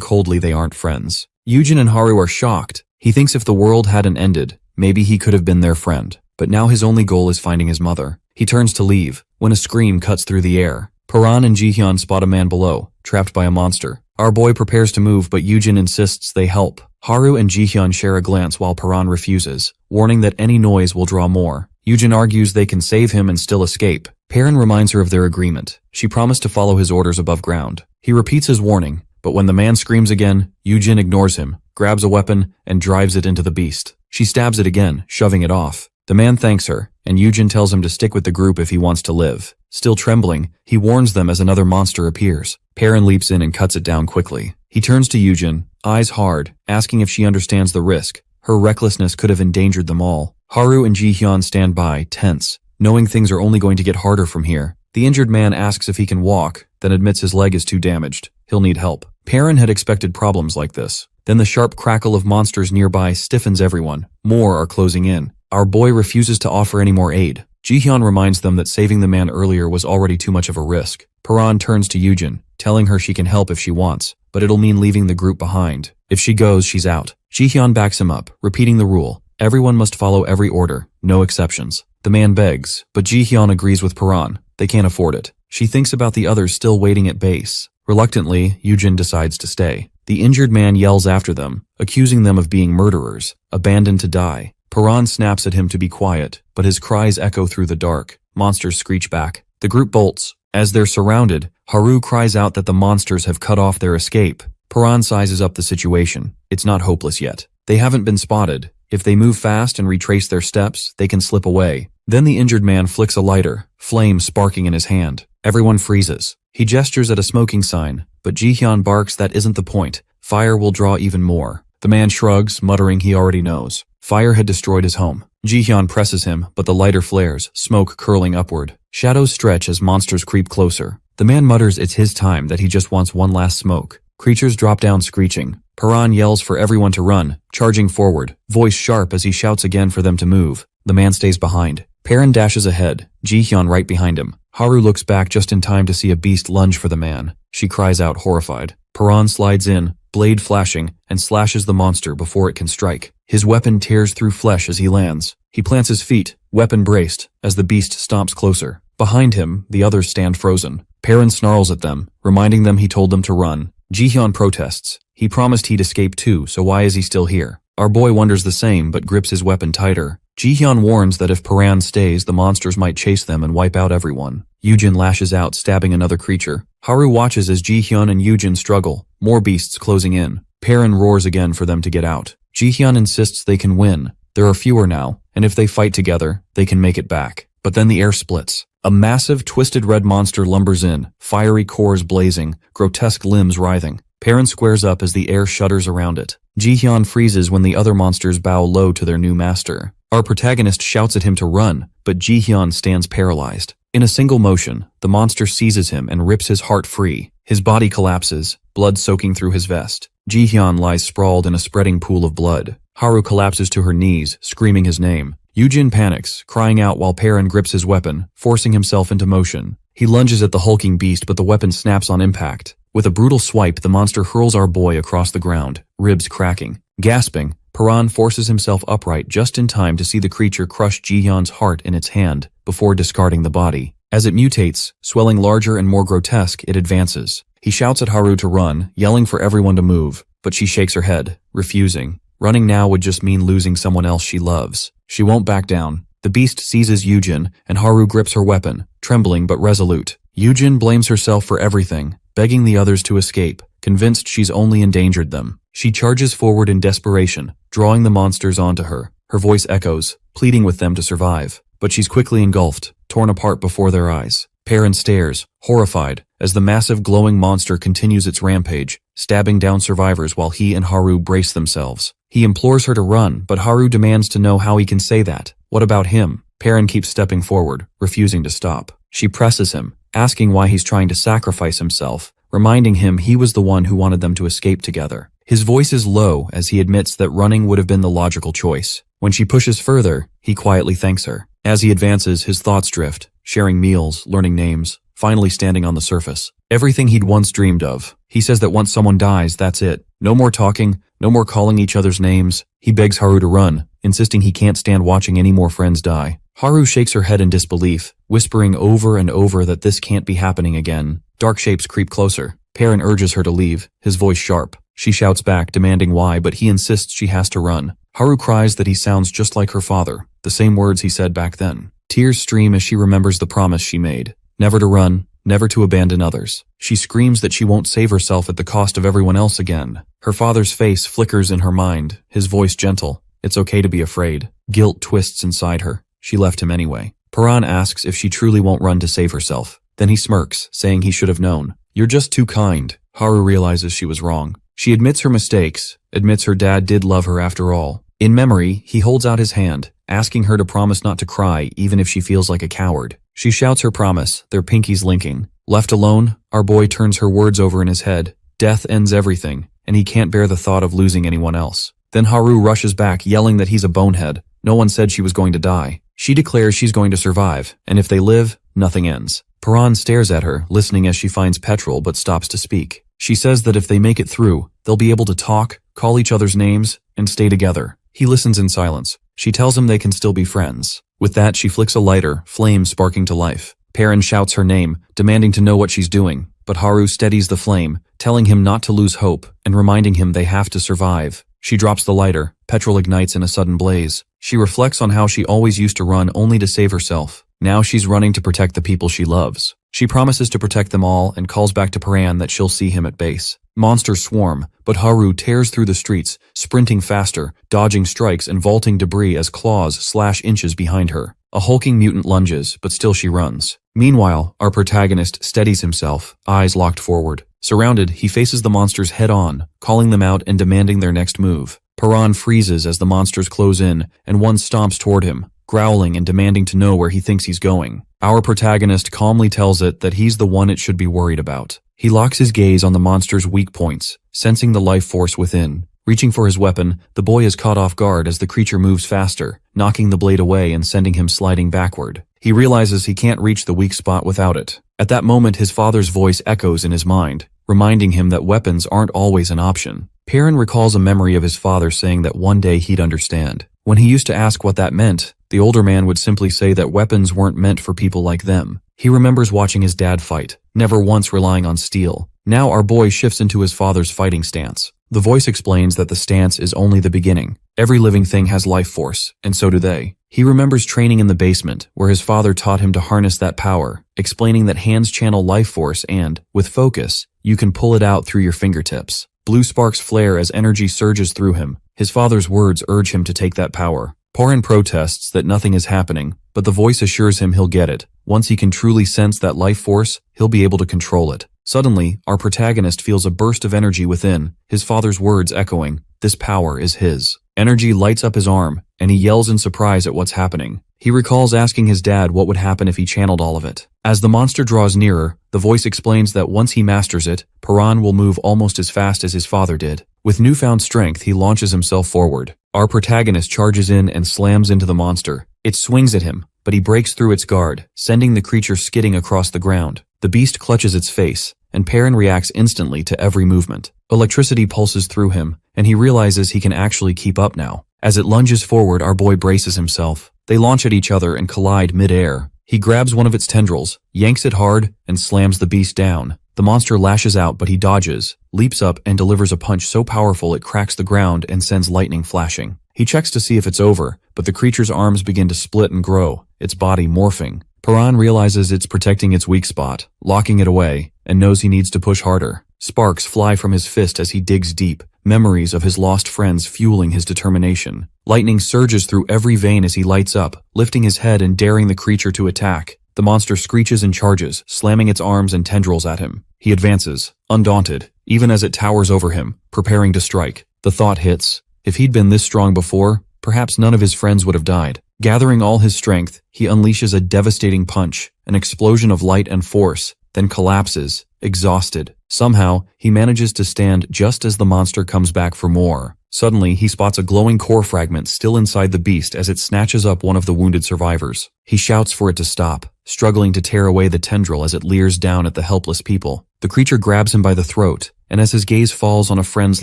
coldly they aren't friends. Yujin and Haru are shocked. He thinks if the world hadn't ended, maybe he could have been their friend. But now his only goal is finding his mother. He turns to leave, when a scream cuts through the air. Paran and Jihyun spot a man below, trapped by a monster. Our boy prepares to move, but Yujin insists they help. Haru and Jihyun share a glance while Paran refuses, warning that any noise will draw more. Yujin argues they can save him and still escape. Paran reminds her of their agreement. She promised to follow his orders above ground. He repeats his warning, but when the man screams again, Yujin ignores him, grabs a weapon, and drives it into the beast. She stabs it again, shoving it off. The man thanks her, and Yujin tells him to stick with the group if he wants to live. Still trembling, he warns them as another monster appears. Paran leaps in and cuts it down quickly. He turns to Yujin, eyes hard, asking if she understands the risk. Her recklessness could have endangered them all. Haru and Jihyun stand by, tense, knowing things are only going to get harder from here. The injured man asks if he can walk, then admits his leg is too damaged. He'll need help. Paran had expected problems like this. Then the sharp crackle of monsters nearby stiffens everyone. More are closing in. Our boy refuses to offer any more aid. Jihyun reminds them that saving the man earlier was already too much of a risk. Paran turns to Yujin, telling her she can help if she wants, but it'll mean leaving the group behind. If she goes, she's out. Jihyun backs him up, repeating the rule. Everyone must follow every order, no exceptions. The man begs, but Jihyun agrees with Paran. They can't afford it. She thinks about the others still waiting at base. Reluctantly, Yujin decides to stay. The injured man yells after them, accusing them of being murderers, abandoned to die. Paran snaps at him to be quiet, but his cries echo through the dark. Monsters screech back. The group bolts. As they're surrounded, Haru cries out that the monsters have cut off their escape. Paran sizes up the situation. It's not hopeless yet. They haven't been spotted. If they move fast and retrace their steps, they can slip away. Then the injured man flicks a lighter, flame sparking in his hand. Everyone freezes. He gestures at a smoking sign, but Jihyun barks that isn't the point. Fire will draw even more. The man shrugs, muttering he already knows. Fire had destroyed his home. Jihyun presses him, but the lighter flares, smoke curling upward. Shadows stretch as monsters creep closer. The man mutters it's his time, that he just wants one last smoke. Creatures drop down screeching. Paran yells for everyone to run, charging forward, voice sharp as he shouts again for them to move. The man stays behind. Paran dashes ahead, Jihyun right behind him. Haru looks back just in time to see a beast lunge for the man. She cries out, horrified. Paran slides in, blade flashing, and slashes the monster before it can strike. His weapon tears through flesh as he lands. He plants his feet, weapon braced, as the beast stomps closer. Behind him, the others stand frozen. Paran snarls at them, reminding them he told them to run. Jihyun protests. He promised he'd escape too, so why is he still here? Our boy wonders the same, but grips his weapon tighter. Jihyun warns that if Paran stays, the monsters might chase them and wipe out everyone. Yujin lashes out, stabbing another creature. Haru watches as Jihyun and Yujin struggle, more beasts closing in. Paran roars again for them to get out. Jihyun insists they can win. There are fewer now, and if they fight together, they can make it back. But then the air splits. A massive, twisted red monster lumbers in, fiery cores blazing, grotesque limbs writhing. Paran squares up as the air shudders around it. Jihyun freezes when the other monsters bow low to their new master. Our protagonist shouts at him to run, but Jihyun stands paralyzed. In a single motion, the monster seizes him and rips his heart free. His body collapses, blood soaking through his vest. Jihyun lies sprawled in a spreading pool of blood. Haru collapses to her knees, screaming his name. Yujin panics, crying out while Paran grips his weapon, forcing himself into motion. He lunges at the hulking beast, but the weapon snaps on impact. With a brutal swipe, the monster hurls our boy across the ground, ribs cracking. Gasping, Paran forces himself upright just in time to see the creature crush Jihyun's heart in its hand before discarding the body. As it mutates, swelling larger and more grotesque, it advances. He shouts at Haru to run, yelling for everyone to move, but she shakes her head, refusing. Running now would just mean losing someone else she loves. She won't back down. The beast seizes Yujin, and Haru grips her weapon, trembling but resolute. Yujin blames herself for everything, begging the others to escape, convinced she's only endangered them. She charges forward in desperation, drawing the monsters onto her. Her voice echoes, pleading with them to survive. But she's quickly engulfed, torn apart before their eyes. Paran stares, horrified, as the massive glowing monster continues its rampage, stabbing down survivors while he and Haru brace themselves. He implores her to run, but Haru demands to know how he can say that. What about him? Perrin keeps stepping forward, refusing to stop. She presses him, asking why he's trying to sacrifice himself, reminding him he was the one who wanted them to escape together. His voice is low as he admits that running would have been the logical choice. When she pushes further, he quietly thanks her. As he advances, his thoughts drift, sharing meals, learning names, finally standing on the surface. Everything he'd once dreamed of. He says that once someone dies, that's it. No more talking, no more calling each other's names. He begs Haru to run, insisting he can't stand watching any more friends die. Haru shakes her head in disbelief, whispering over and over that this can't be happening again. Dark shapes creep closer. Perrin urges her to leave, his voice sharp. She shouts back, demanding why, but he insists she has to run. Haru cries that he sounds just like her father, the same words he said back then. Tears stream as she remembers the promise she made. Never to run, never to abandon others. She screams that she won't save herself at the cost of everyone else again. Her father's face flickers in her mind, his voice gentle. It's okay to be afraid. Guilt twists inside her. She left him anyway. Perrin asks if she truly won't run to save herself. Then he smirks, saying he should have known. You're just too kind. Haru realizes she was wrong. She admits her mistakes, admits her dad did love her after all. In memory, he holds out his hand, asking her to promise not to cry even if she feels like a coward. She shouts her promise, their pinkies linking. Left alone, our boy turns her words over in his head. Death ends everything, and he can't bear the thought of losing anyone else. Then Haru rushes back, yelling that he's a bonehead. No one said she was going to die. She declares she's going to survive, and if they live, nothing ends. Perrin stares at her, listening as she finds petrol but stops to speak. She says that if they make it through, they'll be able to talk, call each other's names, and stay together. He listens in silence. She tells him they can still be friends. With that, she flicks a lighter, flames sparking to life. Perrin shouts her name, demanding to know what she's doing, but Haru steadies the flame, telling him not to lose hope and reminding him they have to survive. She drops the lighter, petrol ignites in a sudden blaze. She reflects on how she always used to run only to save herself. Now she's running to protect the people she loves. She promises to protect them all and calls back to Perrin that she'll see him at base. Monsters swarm, but Haru tears through the streets, sprinting faster, dodging strikes and vaulting debris as claws slash inches behind her. A hulking mutant lunges, but still she runs. Meanwhile, our protagonist steadies himself, eyes locked forward. Surrounded, he faces the monsters head-on, calling them out and demanding their next move. Perrin freezes as the monsters close in, and one stomps toward him, growling and demanding to know where he thinks he's going. Our protagonist calmly tells it that he's the one it should be worried about. He locks his gaze on the monster's weak points, sensing the life force within. Reaching for his weapon, the boy is caught off guard as the creature moves faster, knocking the blade away and sending him sliding backward. He realizes he can't reach the weak spot without it. At that moment, his father's voice echoes in his mind, reminding him that weapons aren't always an option. Perrin recalls a memory of his father saying that one day he'd understand. When he used to ask what that meant, the older man would simply say that weapons weren't meant for people like them. He remembers watching his dad fight, never once relying on steel. Now our boy shifts into his father's fighting stance. The voice explains that the stance is only the beginning. Every living thing has life force, and so do they. He remembers training in the basement, where his father taught him to harness that power, explaining that hands channel life force and, with focus, you can pull it out through your fingertips. Blue sparks flare as energy surges through him. His father's words urge him to take that power. Perrin protests that nothing is happening, but the voice assures him he'll get it. Once he can truly sense that life force, he'll be able to control it. Suddenly, our protagonist feels a burst of energy within, his father's words echoing, "This power is his." Energy lights up his arm, and he yells in surprise at what's happening. He recalls asking his dad what would happen if he channeled all of it. As the monster draws nearer, the voice explains that once he masters it, Perrin will move almost as fast as his father did. With newfound strength, he launches himself forward. Our protagonist charges in and slams into the monster. It swings at him, but he breaks through its guard, sending the creature skidding across the ground. The beast clutches its face, and Perrin reacts instantly to every movement. Electricity pulses through him, and he realizes he can actually keep up now. As it lunges forward, our boy braces himself. They launch at each other and collide mid-air. He grabs one of its tendrils, yanks it hard, and slams the beast down. The monster lashes out, but he dodges, leaps up, and delivers a punch so powerful it cracks the ground and sends lightning flashing. He checks to see if it's over, but the creature's arms begin to split and grow, its body morphing. Perrin realizes it's protecting its weak spot, locking it away, and knows he needs to push harder. Sparks fly from his fist as he digs deep, memories of his lost friends fueling his determination. Lightning surges through every vein as he lights up, lifting his head and daring the creature to attack. The monster screeches and charges, slamming its arms and tendrils at him. He advances, undaunted, even as it towers over him, preparing to strike. The thought hits. If he'd been this strong before, perhaps none of his friends would have died. Gathering all his strength, he unleashes a devastating punch, an explosion of light and force, then collapses, exhausted. Somehow, he manages to stand just as the monster comes back for more. Suddenly, he spots a glowing core fragment still inside the beast as it snatches up one of the wounded survivors. He shouts for it to stop, struggling to tear away the tendril as it leers down at the helpless people. The creature grabs him by the throat, and as his gaze falls on a friend's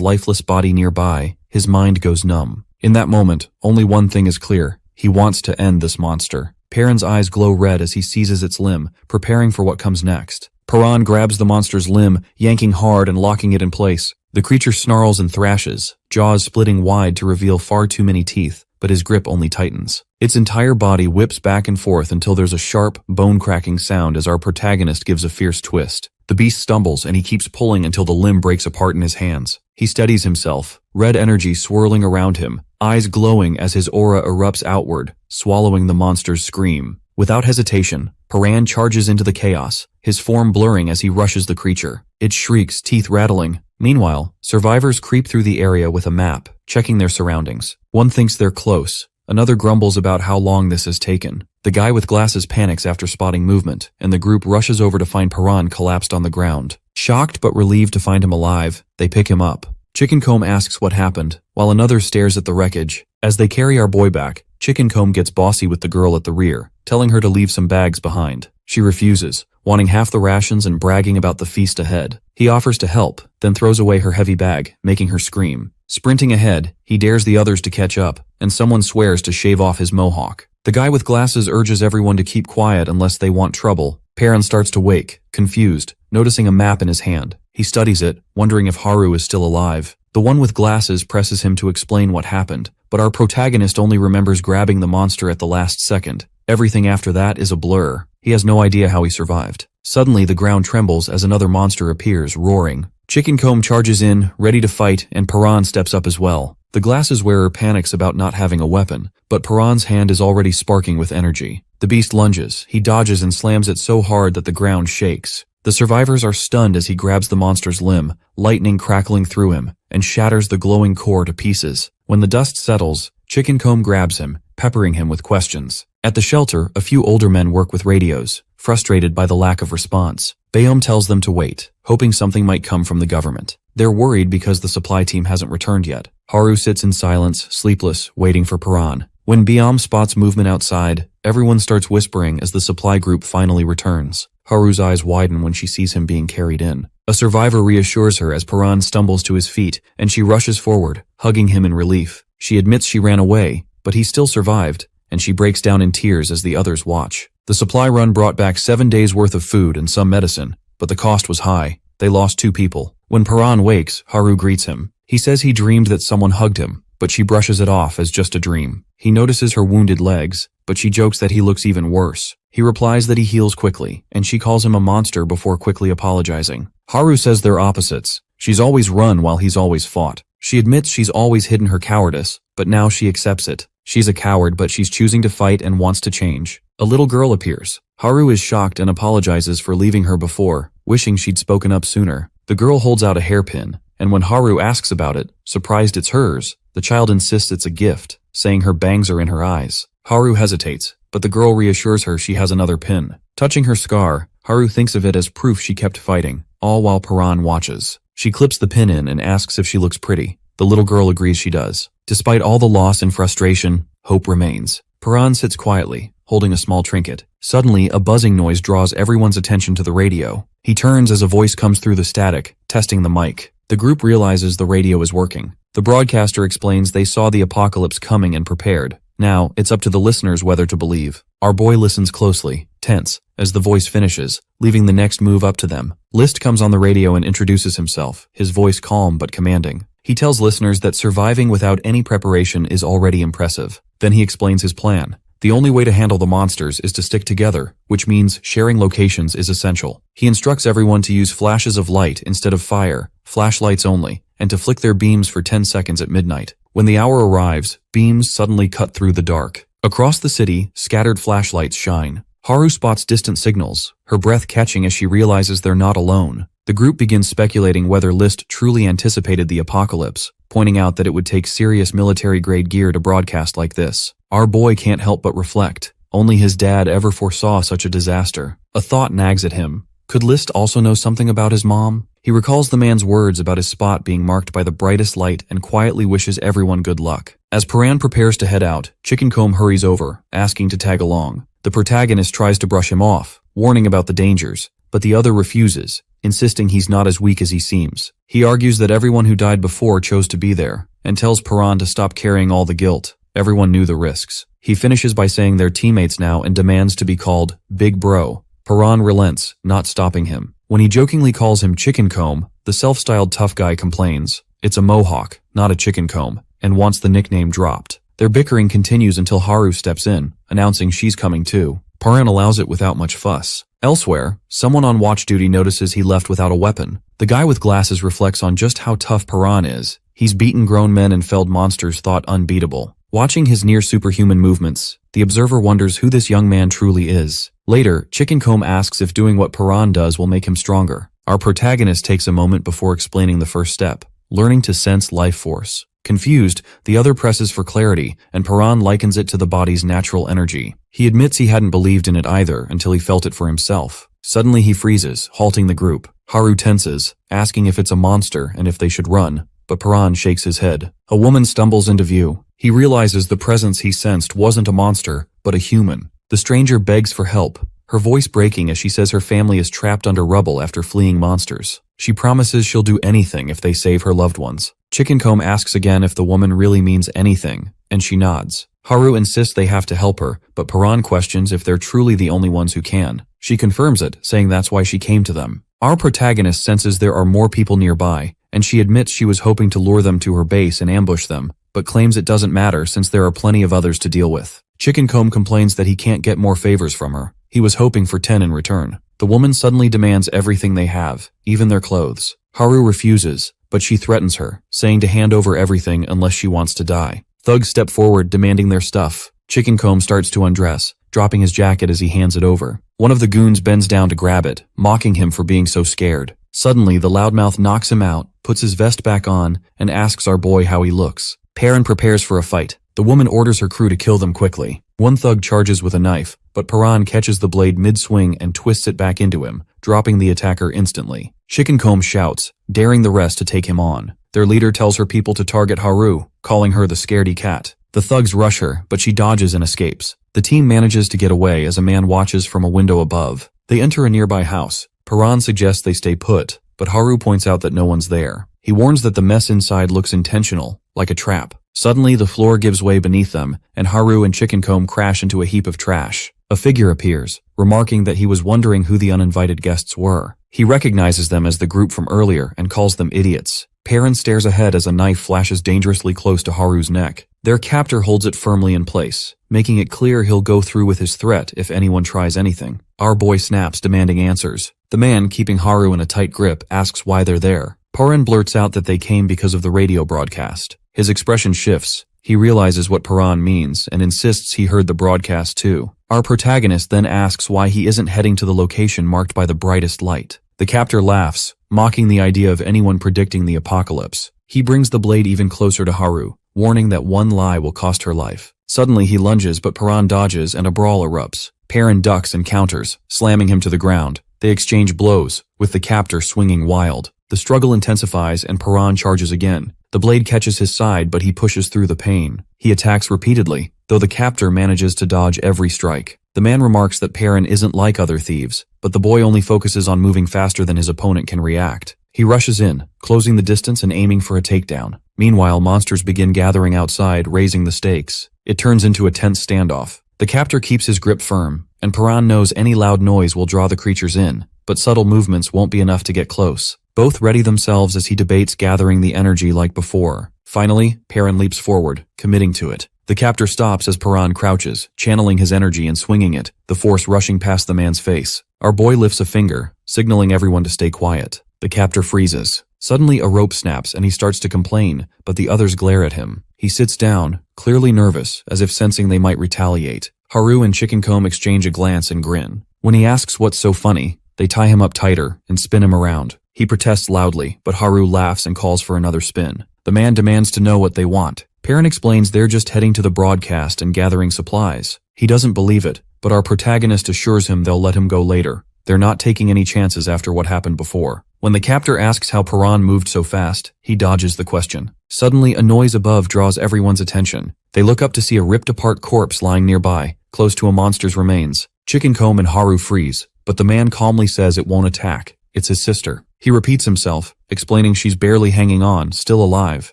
lifeless body nearby, his mind goes numb. In that moment, only one thing is clear. He wants to end this monster. Perrin's eyes glow red as he seizes its limb, preparing for what comes next. Perrin grabs the monster's limb, yanking hard and locking it in place. The creature snarls and thrashes, jaws splitting wide to reveal far too many teeth, but his grip only tightens. Its entire body whips back and forth until there's a sharp, bone-cracking sound as our protagonist gives a fierce twist. The beast stumbles and he keeps pulling until the limb breaks apart in his hands. He steadies himself, red energy swirling around him, eyes glowing as his aura erupts outward, swallowing the monster's scream. Without hesitation, Perrin charges into the chaos, his form blurring as he rushes the creature. It shrieks, teeth rattling. Meanwhile, survivors creep through the area with a map, checking their surroundings. One thinks they're close. Another grumbles about how long this has taken. The guy with glasses panics after spotting movement, and the group rushes over to find Perrin collapsed on the ground. Shocked but relieved to find him alive, they pick him up. Chickencomb asks what happened, while another stares at the wreckage. As they carry our boy back, Chickencomb gets bossy with the girl at the rear, telling her to leave some bags behind. She refuses, wanting half the rations and bragging about the feast ahead. He offers to help, then throws away her heavy bag, making her scream. Sprinting ahead, he dares the others to catch up, and someone swears to shave off his mohawk. The guy with glasses urges everyone to keep quiet unless they want trouble. Perrin starts to wake, confused, noticing a map in his hand. He studies it, wondering if Haru is still alive. The one with glasses presses him to explain what happened, but our protagonist only remembers grabbing the monster at the last second. Everything after that is a blur. He has no idea how he survived. Suddenly, the ground trembles as another monster appears, roaring. Chickencomb charges in, ready to fight, and Perrin steps up as well. The glasses wearer panics about not having a weapon, but Perrin's hand is already sparking with energy. The beast lunges. He dodges and slams it so hard that the ground shakes. The survivors are stunned as he grabs the monster's limb, lightning crackling through him, and shatters the glowing core to pieces. When the dust settles, Chickencomb grabs him, peppering him with questions. At the shelter, a few older men work with radios, frustrated by the lack of response. Bayom tells them to wait, hoping something might come from the government. They're worried because the supply team hasn't returned yet. Haru sits in silence, sleepless, waiting for Perrin. When Bayom spots movement outside, everyone starts whispering as the supply group finally returns. Haru's eyes widen when she sees him being carried in. A survivor reassures her as Perrin stumbles to his feet, and she rushes forward, hugging him in relief. She admits she ran away, but he still survived, and she breaks down in tears as the others watch. The supply run brought back 7 days' worth of food and some medicine, but the cost was high. They lost 2 people. When Perrin wakes, Haru greets him. He says he dreamed that someone hugged him, but she brushes it off as just a dream. He notices her wounded legs, but she jokes that he looks even worse. He replies that he heals quickly, and she calls him a monster before quickly apologizing. Haru says they're opposites. She's always run while he's always fought. She admits she's always hidden her cowardice, but now she accepts it. She's a coward, but she's choosing to fight and wants to change. A little girl appears. Haru is shocked and apologizes for leaving her before, wishing she'd spoken up sooner. The girl holds out a hairpin, and when Haru asks about it, surprised it's hers, the child insists it's a gift, saying her bangs are in her eyes. Haru hesitates, but the girl reassures her she has another pin. Touching her scar, Haru thinks of it as proof she kept fighting, all while Perrin watches. She clips the pin in and asks if she looks pretty. The little girl agrees she does. Despite all the loss and frustration, hope remains. Perrin sits quietly, holding a small trinket. Suddenly, a buzzing noise draws everyone's attention to the radio. He turns as a voice comes through the static, testing the mic. The group realizes the radio is working. The broadcaster explains they saw the apocalypse coming and prepared. Now, it's up to the listeners whether to believe. Our boy listens closely, tense, as the voice finishes, leaving the next move up to them. List comes on the radio and introduces himself, his voice calm but commanding. He tells listeners that surviving without any preparation is already impressive. Then he explains his plan. The only way to handle the monsters is to stick together, which means sharing locations is essential. He instructs everyone to use flashes of light instead of fire, flashlights only, and to flick their beams for 10 seconds at midnight. When the hour arrives, beams suddenly cut through the dark. Across the city, scattered flashlights shine. Haru spots distant signals, her breath catching as she realizes they're not alone. The group begins speculating whether List truly anticipated the apocalypse, pointing out that it would take serious military-grade gear to broadcast like this. Our boy can't help but reflect. Only his dad ever foresaw such a disaster. A thought nags at him. Could List also know something about his mom? He recalls the man's words about his spot being marked by the brightest light and quietly wishes everyone good luck. As Paran prepares to head out, Chickencomb hurries over, asking to tag along. The protagonist tries to brush him off, warning about the dangers, but the other refuses, insisting he's not as weak as he seems. He argues that everyone who died before chose to be there, and tells Paran to stop carrying all the guilt. Everyone knew the risks. He finishes by saying they're teammates now and demands to be called Big Bro. Paran relents, not stopping him. When he jokingly calls him Chickencomb, the self-styled tough guy complains. It's a mohawk, not a chicken comb, and wants the nickname dropped. Their bickering continues until Haru steps in, announcing she's coming too. Paran allows it without much fuss. Elsewhere, someone on watch duty notices he left without a weapon. The guy with glasses reflects on just how tough Paran is. He's beaten grown men and felled monsters thought unbeatable. Watching his near-superhuman movements, the observer wonders who this young man truly is. Later, Chickencomb asks if doing what Paran does will make him stronger. Our protagonist takes a moment before explaining the first step, learning to sense life force. Confused, the other presses for clarity, and Paran likens it to the body's natural energy. He admits he hadn't believed in it either until he felt it for himself. Suddenly he freezes, halting the group. Haru tenses, asking if it's a monster and if they should run, but Paran shakes his head. A woman stumbles into view. He realizes the presence he sensed wasn't a monster, but a human. The stranger begs for help, her voice breaking as she says her family is trapped under rubble after fleeing monsters. She promises she'll do anything if they save her loved ones. Chickencomb asks again if the woman really means anything, and she nods. Haru insists they have to help her, but Paran questions if they're truly the only ones who can. She confirms it, saying that's why she came to them. Our protagonist senses there are more people nearby, and she admits she was hoping to lure them to her base and ambush them, but claims it doesn't matter since there are plenty of others to deal with. Chickencomb complains that he can't get more favors from her. He was hoping for 10 in return. The woman suddenly demands everything they have, even their clothes. Haru refuses, but she threatens her, saying to hand over everything unless she wants to die. Thugs step forward demanding their stuff. Chickencomb starts to undress, dropping his jacket as he hands it over. One of the goons bends down to grab it, mocking him for being so scared. Suddenly, the loudmouth knocks him out, puts his vest back on, and asks our boy how he looks. Paran prepares for a fight. The woman orders her crew to kill them quickly. One thug charges with a knife, but Paran catches the blade mid-swing and twists it back into him, dropping the attacker instantly. Chickencomb shouts, daring the rest to take him on. Their leader tells her people to target Haru, calling her the scaredy cat. The thugs rush her, but she dodges and escapes. The team manages to get away as a man watches from a window above. They enter a nearby house. Paran suggests they stay put, but Haru points out that no one's there. He warns that the mess inside looks intentional, like a trap. Suddenly, the floor gives way beneath them, and Haru and Chickencomb crash into a heap of trash. A figure appears, remarking that he was wondering who the uninvited guests were. He recognizes them as the group from earlier and calls them idiots. Paran stares ahead as a knife flashes dangerously close to Haru's neck. Their captor holds it firmly in place, making it clear he'll go through with his threat if anyone tries anything. Our boy snaps, demanding answers. The man, keeping Haru in a tight grip, asks why they're there. Paran blurts out that they came because of the radio broadcast. His expression shifts. He realizes what Paran means and insists he heard the broadcast too. Our protagonist then asks why he isn't heading to the location marked by the brightest light. The captor laughs, mocking the idea of anyone predicting the apocalypse. He brings the blade even closer to Haru, warning that one lie will cost her life. Suddenly he lunges, but Paran dodges and a brawl erupts. Paran ducks and counters, slamming him to the ground. They exchange blows, with the captor swinging wild. The struggle intensifies and Paran charges again. The blade catches his side, but he pushes through the pain. He attacks repeatedly, though the captor manages to dodge every strike. The man remarks that Paran isn't like other thieves, but the boy only focuses on moving faster than his opponent can react. He rushes in, closing the distance and aiming for a takedown. Meanwhile, monsters begin gathering outside, raising the stakes. It turns into a tense standoff. The captor keeps his grip firm, and Paran knows any loud noise will draw the creatures in, but subtle movements won't be enough to get close. Both ready themselves as he debates gathering the energy like before. Finally, Paran leaps forward, committing to it. The captor stops as Paran crouches, channeling his energy and swinging it, the force rushing past the man's face. Our boy lifts a finger, signaling everyone to stay quiet. The captor freezes. Suddenly a rope snaps and he starts to complain, but the others glare at him. He sits down, clearly nervous, as if sensing they might retaliate. Haru and Chicken Comb exchange a glance and grin. When he asks what's so funny, they tie him up tighter and spin him around. He protests loudly, but Haru laughs and calls for another spin. The man demands to know what they want. Perrin explains they're just heading to the broadcast and gathering supplies. He doesn't believe it, but our protagonist assures him they'll let him go later. They're not taking any chances after what happened before. When the captor asks how Perrin moved so fast, he dodges the question. Suddenly, a noise above draws everyone's attention. They look up to see a ripped-apart corpse lying nearby, close to a monster's remains. Chicken Comb and Haru freeze, but the man calmly says it won't attack. It's his sister. He repeats himself, explaining she's barely hanging on, still alive.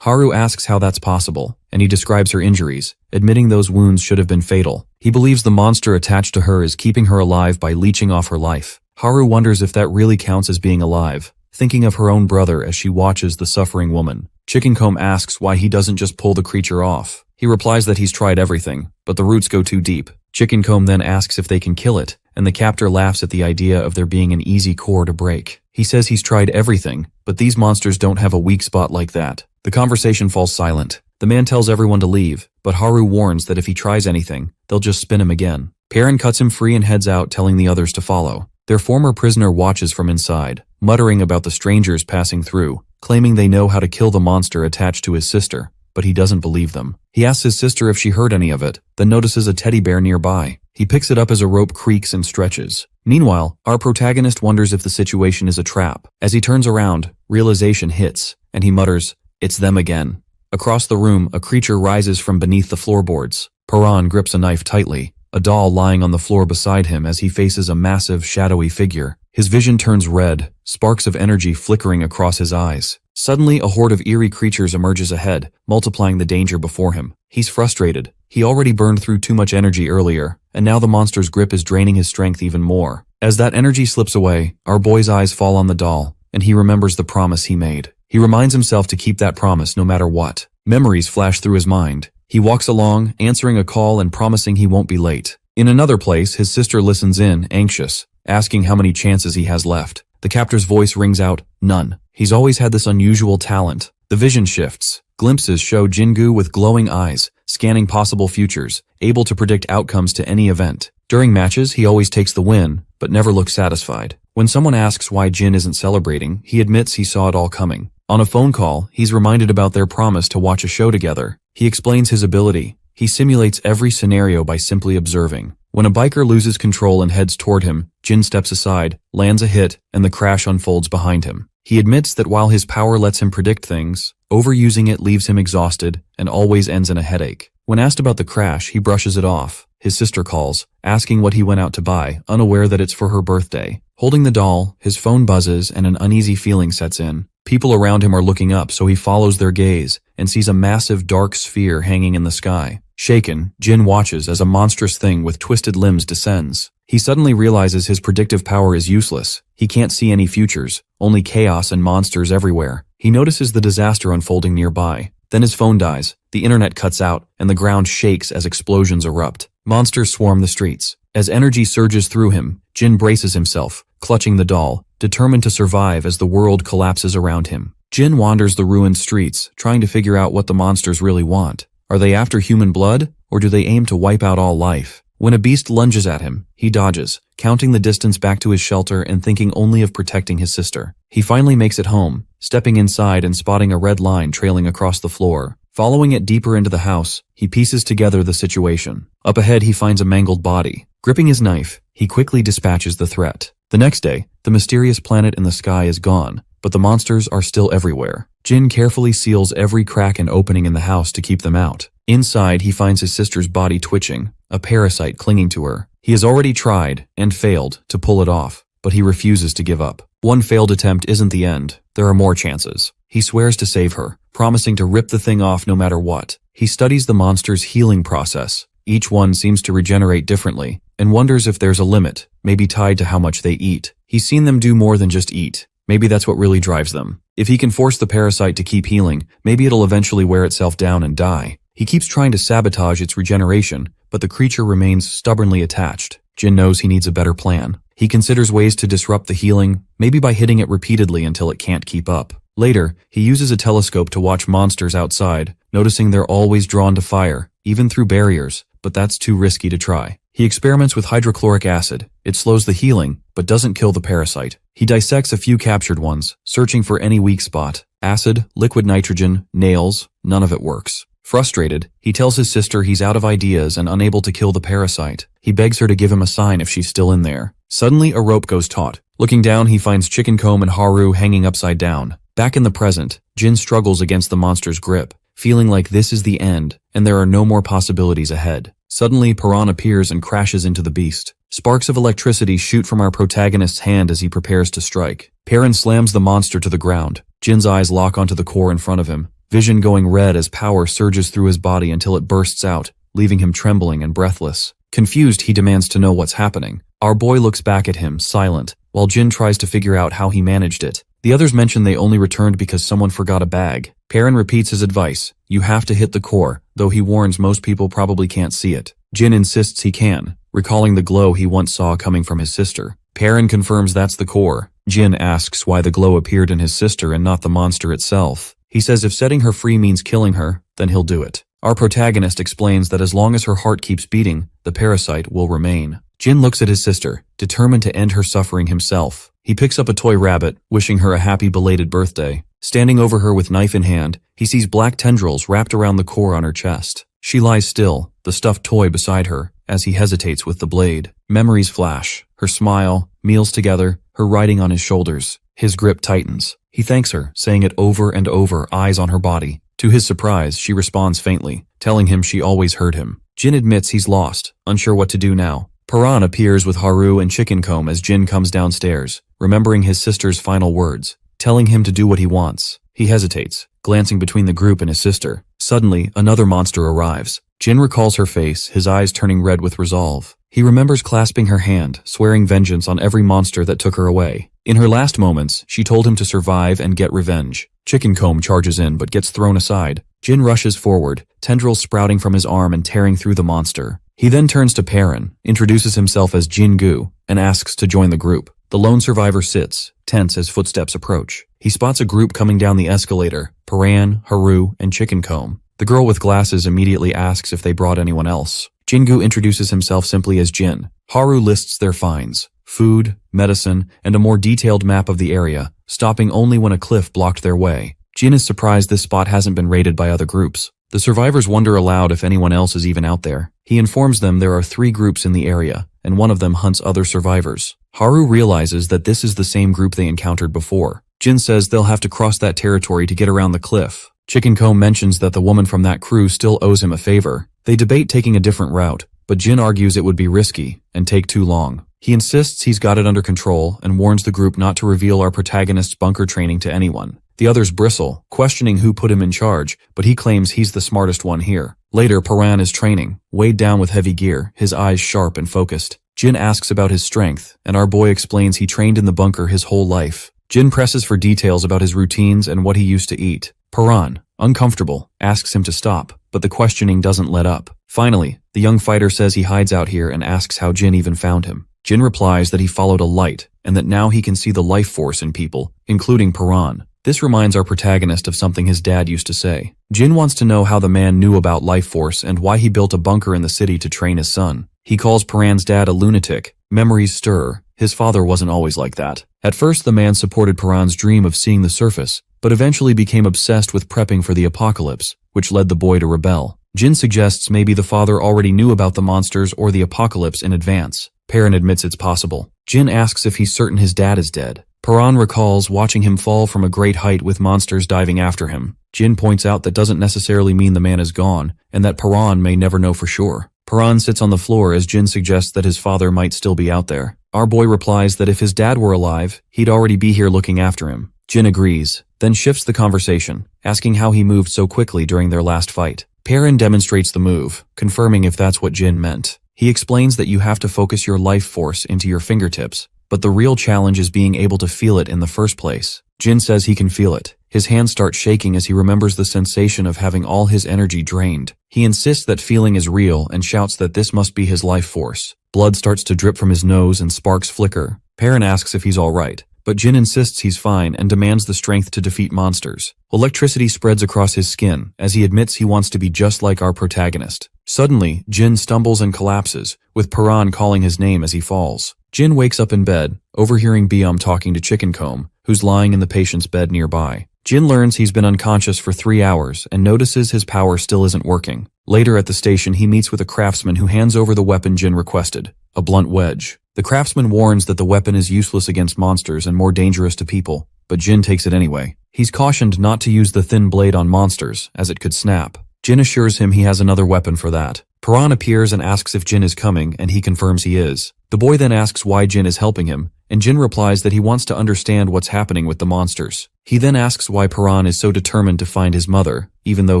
Haru asks how that's possible, and he describes her injuries, admitting those wounds should have been fatal. He believes the monster attached to her is keeping her alive by leeching off her life. Haru wonders if that really counts as being alive, thinking of her own brother as she watches the suffering woman. Chicken Comb asks why he doesn't just pull the creature off. He replies that he's tried everything, but the roots go too deep. Chicken Comb then asks if they can kill it, and the captor laughs at the idea of there being an easy core to break. He says he's tried everything, but these monsters don't have a weak spot like that. The conversation falls silent. The man tells everyone to leave, but Haru warns that if he tries anything, they'll just spin him again. Perrin cuts him free and heads out, telling the others to follow. Their former prisoner watches from inside, muttering about the strangers passing through, claiming they know how to kill the monster attached to his sister, but he doesn't believe them. He asks his sister if she heard any of it, then notices a teddy bear nearby. He picks it up as a rope creaks and stretches. Meanwhile, our protagonist wonders if the situation is a trap. As he turns around, realization hits, and he mutters, "It's them again." Across the room, a creature rises from beneath the floorboards. Perrin grips a knife tightly, a doll lying on the floor beside him as he faces a massive, shadowy figure. His vision turns red, sparks of energy flickering across his eyes. Suddenly, a horde of eerie creatures emerges ahead, multiplying the danger before him. He's frustrated. He already burned through too much energy earlier, and now the monster's grip is draining his strength even more. As that energy slips away, our boy's eyes fall on the doll, and he remembers the promise he made. He reminds himself to keep that promise no matter what. Memories flash through his mind. He walks along, answering a call and promising he won't be late. In another place, his sister listens in, anxious, asking how many chances he has left. The captor's voice rings out, "None." He's always had this unusual talent. The vision shifts. Glimpses show Jingu with glowing eyes, scanning possible futures, able to predict outcomes to any event. During matches, he always takes the win, but never looks satisfied. When someone asks why Jin isn't celebrating, he admits he saw it all coming. On a phone call, he's reminded about their promise to watch a show together. He explains his ability. He simulates every scenario by simply observing. When a biker loses control and heads toward him, Jin steps aside, lands a hit, and the crash unfolds behind him. He admits that while his power lets him predict things, overusing it leaves him exhausted and always ends in a headache. When asked about the crash, he brushes it off. His sister calls, asking what he went out to buy, unaware that it's for her birthday. Holding the doll, his phone buzzes and an uneasy feeling sets in. People around him are looking up, so he follows their gaze and sees a massive dark sphere hanging in the sky. Shaken, Jin watches as a monstrous thing with twisted limbs descends. He suddenly realizes his predictive power is useless. He can't see any futures, only chaos and monsters everywhere. He notices the disaster unfolding nearby. Then his phone dies, the internet cuts out, and the ground shakes as explosions erupt. Monsters swarm the streets. As energy surges through him, Jin braces himself, clutching the doll, determined to survive as the world collapses around him. Jin wanders the ruined streets, trying to figure out what the monsters really want. Are they after human blood, or do they aim to wipe out all life? When a beast lunges at him, he dodges, counting the distance back to his shelter and thinking only of protecting his sister. He finally makes it home, stepping inside and spotting a red line trailing across the floor. Following it deeper into the house, he pieces together the situation. Up ahead, he finds a mangled body. Gripping his knife, he quickly dispatches the threat. The next day, the mysterious planet in the sky is gone, but the monsters are still everywhere. Jin carefully seals every crack and opening in the house to keep them out. Inside, he finds his sister's body twitching, a parasite clinging to her. He has already tried, and failed, to pull it off, but he refuses to give up. One failed attempt isn't the end. There are more chances. He swears to save her, promising to rip the thing off no matter what. He studies the monster's healing process. Each one seems to regenerate differently, and wonders if there's a limit, maybe tied to how much they eat. He's seen them do more than just eat. Maybe that's what really drives them. If he can force the parasite to keep healing, maybe it'll eventually wear itself down and die. He keeps trying to sabotage its regeneration, but the creature remains stubbornly attached. Jin knows he needs a better plan. He considers ways to disrupt the healing, maybe by hitting it repeatedly until it can't keep up. Later, he uses a telescope to watch monsters outside, noticing they're always drawn to fire, even through barriers, but that's too risky to try. He experiments with hydrochloric acid. It slows the healing, but doesn't kill the parasite. He dissects a few captured ones, searching for any weak spot. Acid, liquid nitrogen, nails, none of it works. Frustrated, he tells his sister he's out of ideas and unable to kill the parasite. He begs her to give him a sign if she's still in there. Suddenly, a rope goes taut. Looking down, he finds Chicken Comb and Haru hanging upside down. Back in the present, Jin struggles against the monster's grip, feeling like this is the end, and there are no more possibilities ahead. Suddenly, Paran appears and crashes into the beast. Sparks of electricity shoot from our protagonist's hand as he prepares to strike. Paran slams the monster to the ground. Jin's eyes lock onto the core in front of him, vision going red as power surges through his body until it bursts out, leaving him trembling and breathless. Confused, he demands to know what's happening. Our boy looks back at him, silent, while Jin tries to figure out how he managed it. The others mention they only returned because someone forgot a bag. Paran repeats his advice, you have to hit the core, though he warns most people probably can't see it. Jin insists he can, recalling the glow he once saw coming from his sister. Paran confirms that's the core. Jin asks why the glow appeared in his sister and not the monster itself. He says if setting her free means killing her, then he'll do it. Our protagonist explains that as long as her heart keeps beating, the parasite will remain. Jin looks at his sister, determined to end her suffering himself. He picks up a toy rabbit, wishing her a happy belated birthday. Standing over her with knife in hand, he sees black tendrils wrapped around the core on her chest. She lies still, the stuffed toy beside her, as he hesitates with the blade. Memories flash, her smile, meals together, her riding on his shoulders. His grip tightens. He thanks her, saying it over and over, eyes on her body. To his surprise, she responds faintly, telling him she always heard him. Jin admits he's lost, unsure what to do now. Paran appears with Haru and Chicken Comb as Jin comes downstairs, remembering his sister's final words, telling him to do what he wants. He hesitates, glancing between the group and his sister. Suddenly, another monster arrives. Jin recalls her face, his eyes turning red with resolve. He remembers clasping her hand, swearing vengeance on every monster that took her away. In her last moments, she told him to survive and get revenge. Chicken Comb charges in but gets thrown aside. Jin rushes forward, tendrils sprouting from his arm and tearing through the monster. He then turns to Paran, introduces himself as Jin-gu, and asks to join the group. The lone survivor sits, tense as footsteps approach. He spots a group coming down the escalator, Paran, Haru, and Chicken Comb. The girl with glasses immediately asks if they brought anyone else. Jin-gu introduces himself simply as Jin. Haru lists their finds, food, medicine, and a more detailed map of the area, stopping only when a cliff blocked their way. Jin is surprised this spot hasn't been raided by other groups. The survivors wonder aloud if anyone else is even out there. He informs them there are 3 groups in the area, and one of them hunts other survivors. Haru realizes that this is the same group they encountered before. Jin says they'll have to cross that territory to get around the cliff. Chicken Comb mentions that the woman from that crew still owes him a favor. They debate taking a different route, but Jin argues it would be risky and take too long. He insists he's got it under control and warns the group not to reveal our protagonist's bunker training to anyone. The others bristle, questioning who put him in charge, but he claims he's the smartest one here. Later, Paran is training, weighed down with heavy gear, his eyes sharp and focused. Jin asks about his strength, and our boy explains he trained in the bunker his whole life. Jin presses for details about his routines and what he used to eat. Paran, uncomfortable, asks him to stop, but the questioning doesn't let up. Finally, the young fighter says he hides out here and asks how Jin even found him. Jin replies that he followed a light, and that now he can see the life force in people, including Paran. This reminds our protagonist of something his dad used to say. Jin wants to know how the man knew about life force and why he built a bunker in the city to train his son. He calls Paran's dad a lunatic. Memories stir. His father wasn't always like that. At first, the man supported Paran's dream of seeing the surface, but eventually became obsessed with prepping for the apocalypse, which led the boy to rebel. Jin suggests maybe the father already knew about the monsters or the apocalypse in advance. Paran admits it's possible. Jin asks if he's certain his dad is dead. Paran recalls watching him fall from a great height with monsters diving after him. Jin points out that doesn't necessarily mean the man is gone, and that Paran may never know for sure. Paran sits on the floor as Jin suggests that his father might still be out there. Our boy replies that if his dad were alive, he'd already be here looking after him. Jin agrees, then shifts the conversation, asking how he moved so quickly during their last fight. Paran demonstrates the move, confirming if that's what Jin meant. He explains that you have to focus your life force into your fingertips, but the real challenge is being able to feel it in the first place. Jin says he can feel it. His hands start shaking as he remembers the sensation of having all his energy drained. He insists that feeling is real and shouts that this must be his life force. Blood starts to drip from his nose and sparks flicker. Perrin asks if he's alright, but Jin insists he's fine and demands the strength to defeat monsters. Electricity spreads across his skin as he admits he wants to be just like our protagonist. Suddenly, Jin stumbles and collapses, with Perrin calling his name as he falls. Jin wakes up in bed, overhearing Byum talking to Chickencomb, who's lying in the patient's bed nearby. Jin learns he's been unconscious for 3 hours and notices his power still isn't working. Later at the station, he meets with a craftsman who hands over the weapon Jin requested, a blunt wedge. The craftsman warns that the weapon is useless against monsters and more dangerous to people, but Jin takes it anyway. He's cautioned not to use the thin blade on monsters, as it could snap. Jin assures him he has another weapon for that. Perrin appears and asks if Jin is coming, and he confirms he is. The boy then asks why Jin is helping him, and Jin replies that he wants to understand what's happening with the monsters. He then asks why Perrin is so determined to find his mother, even though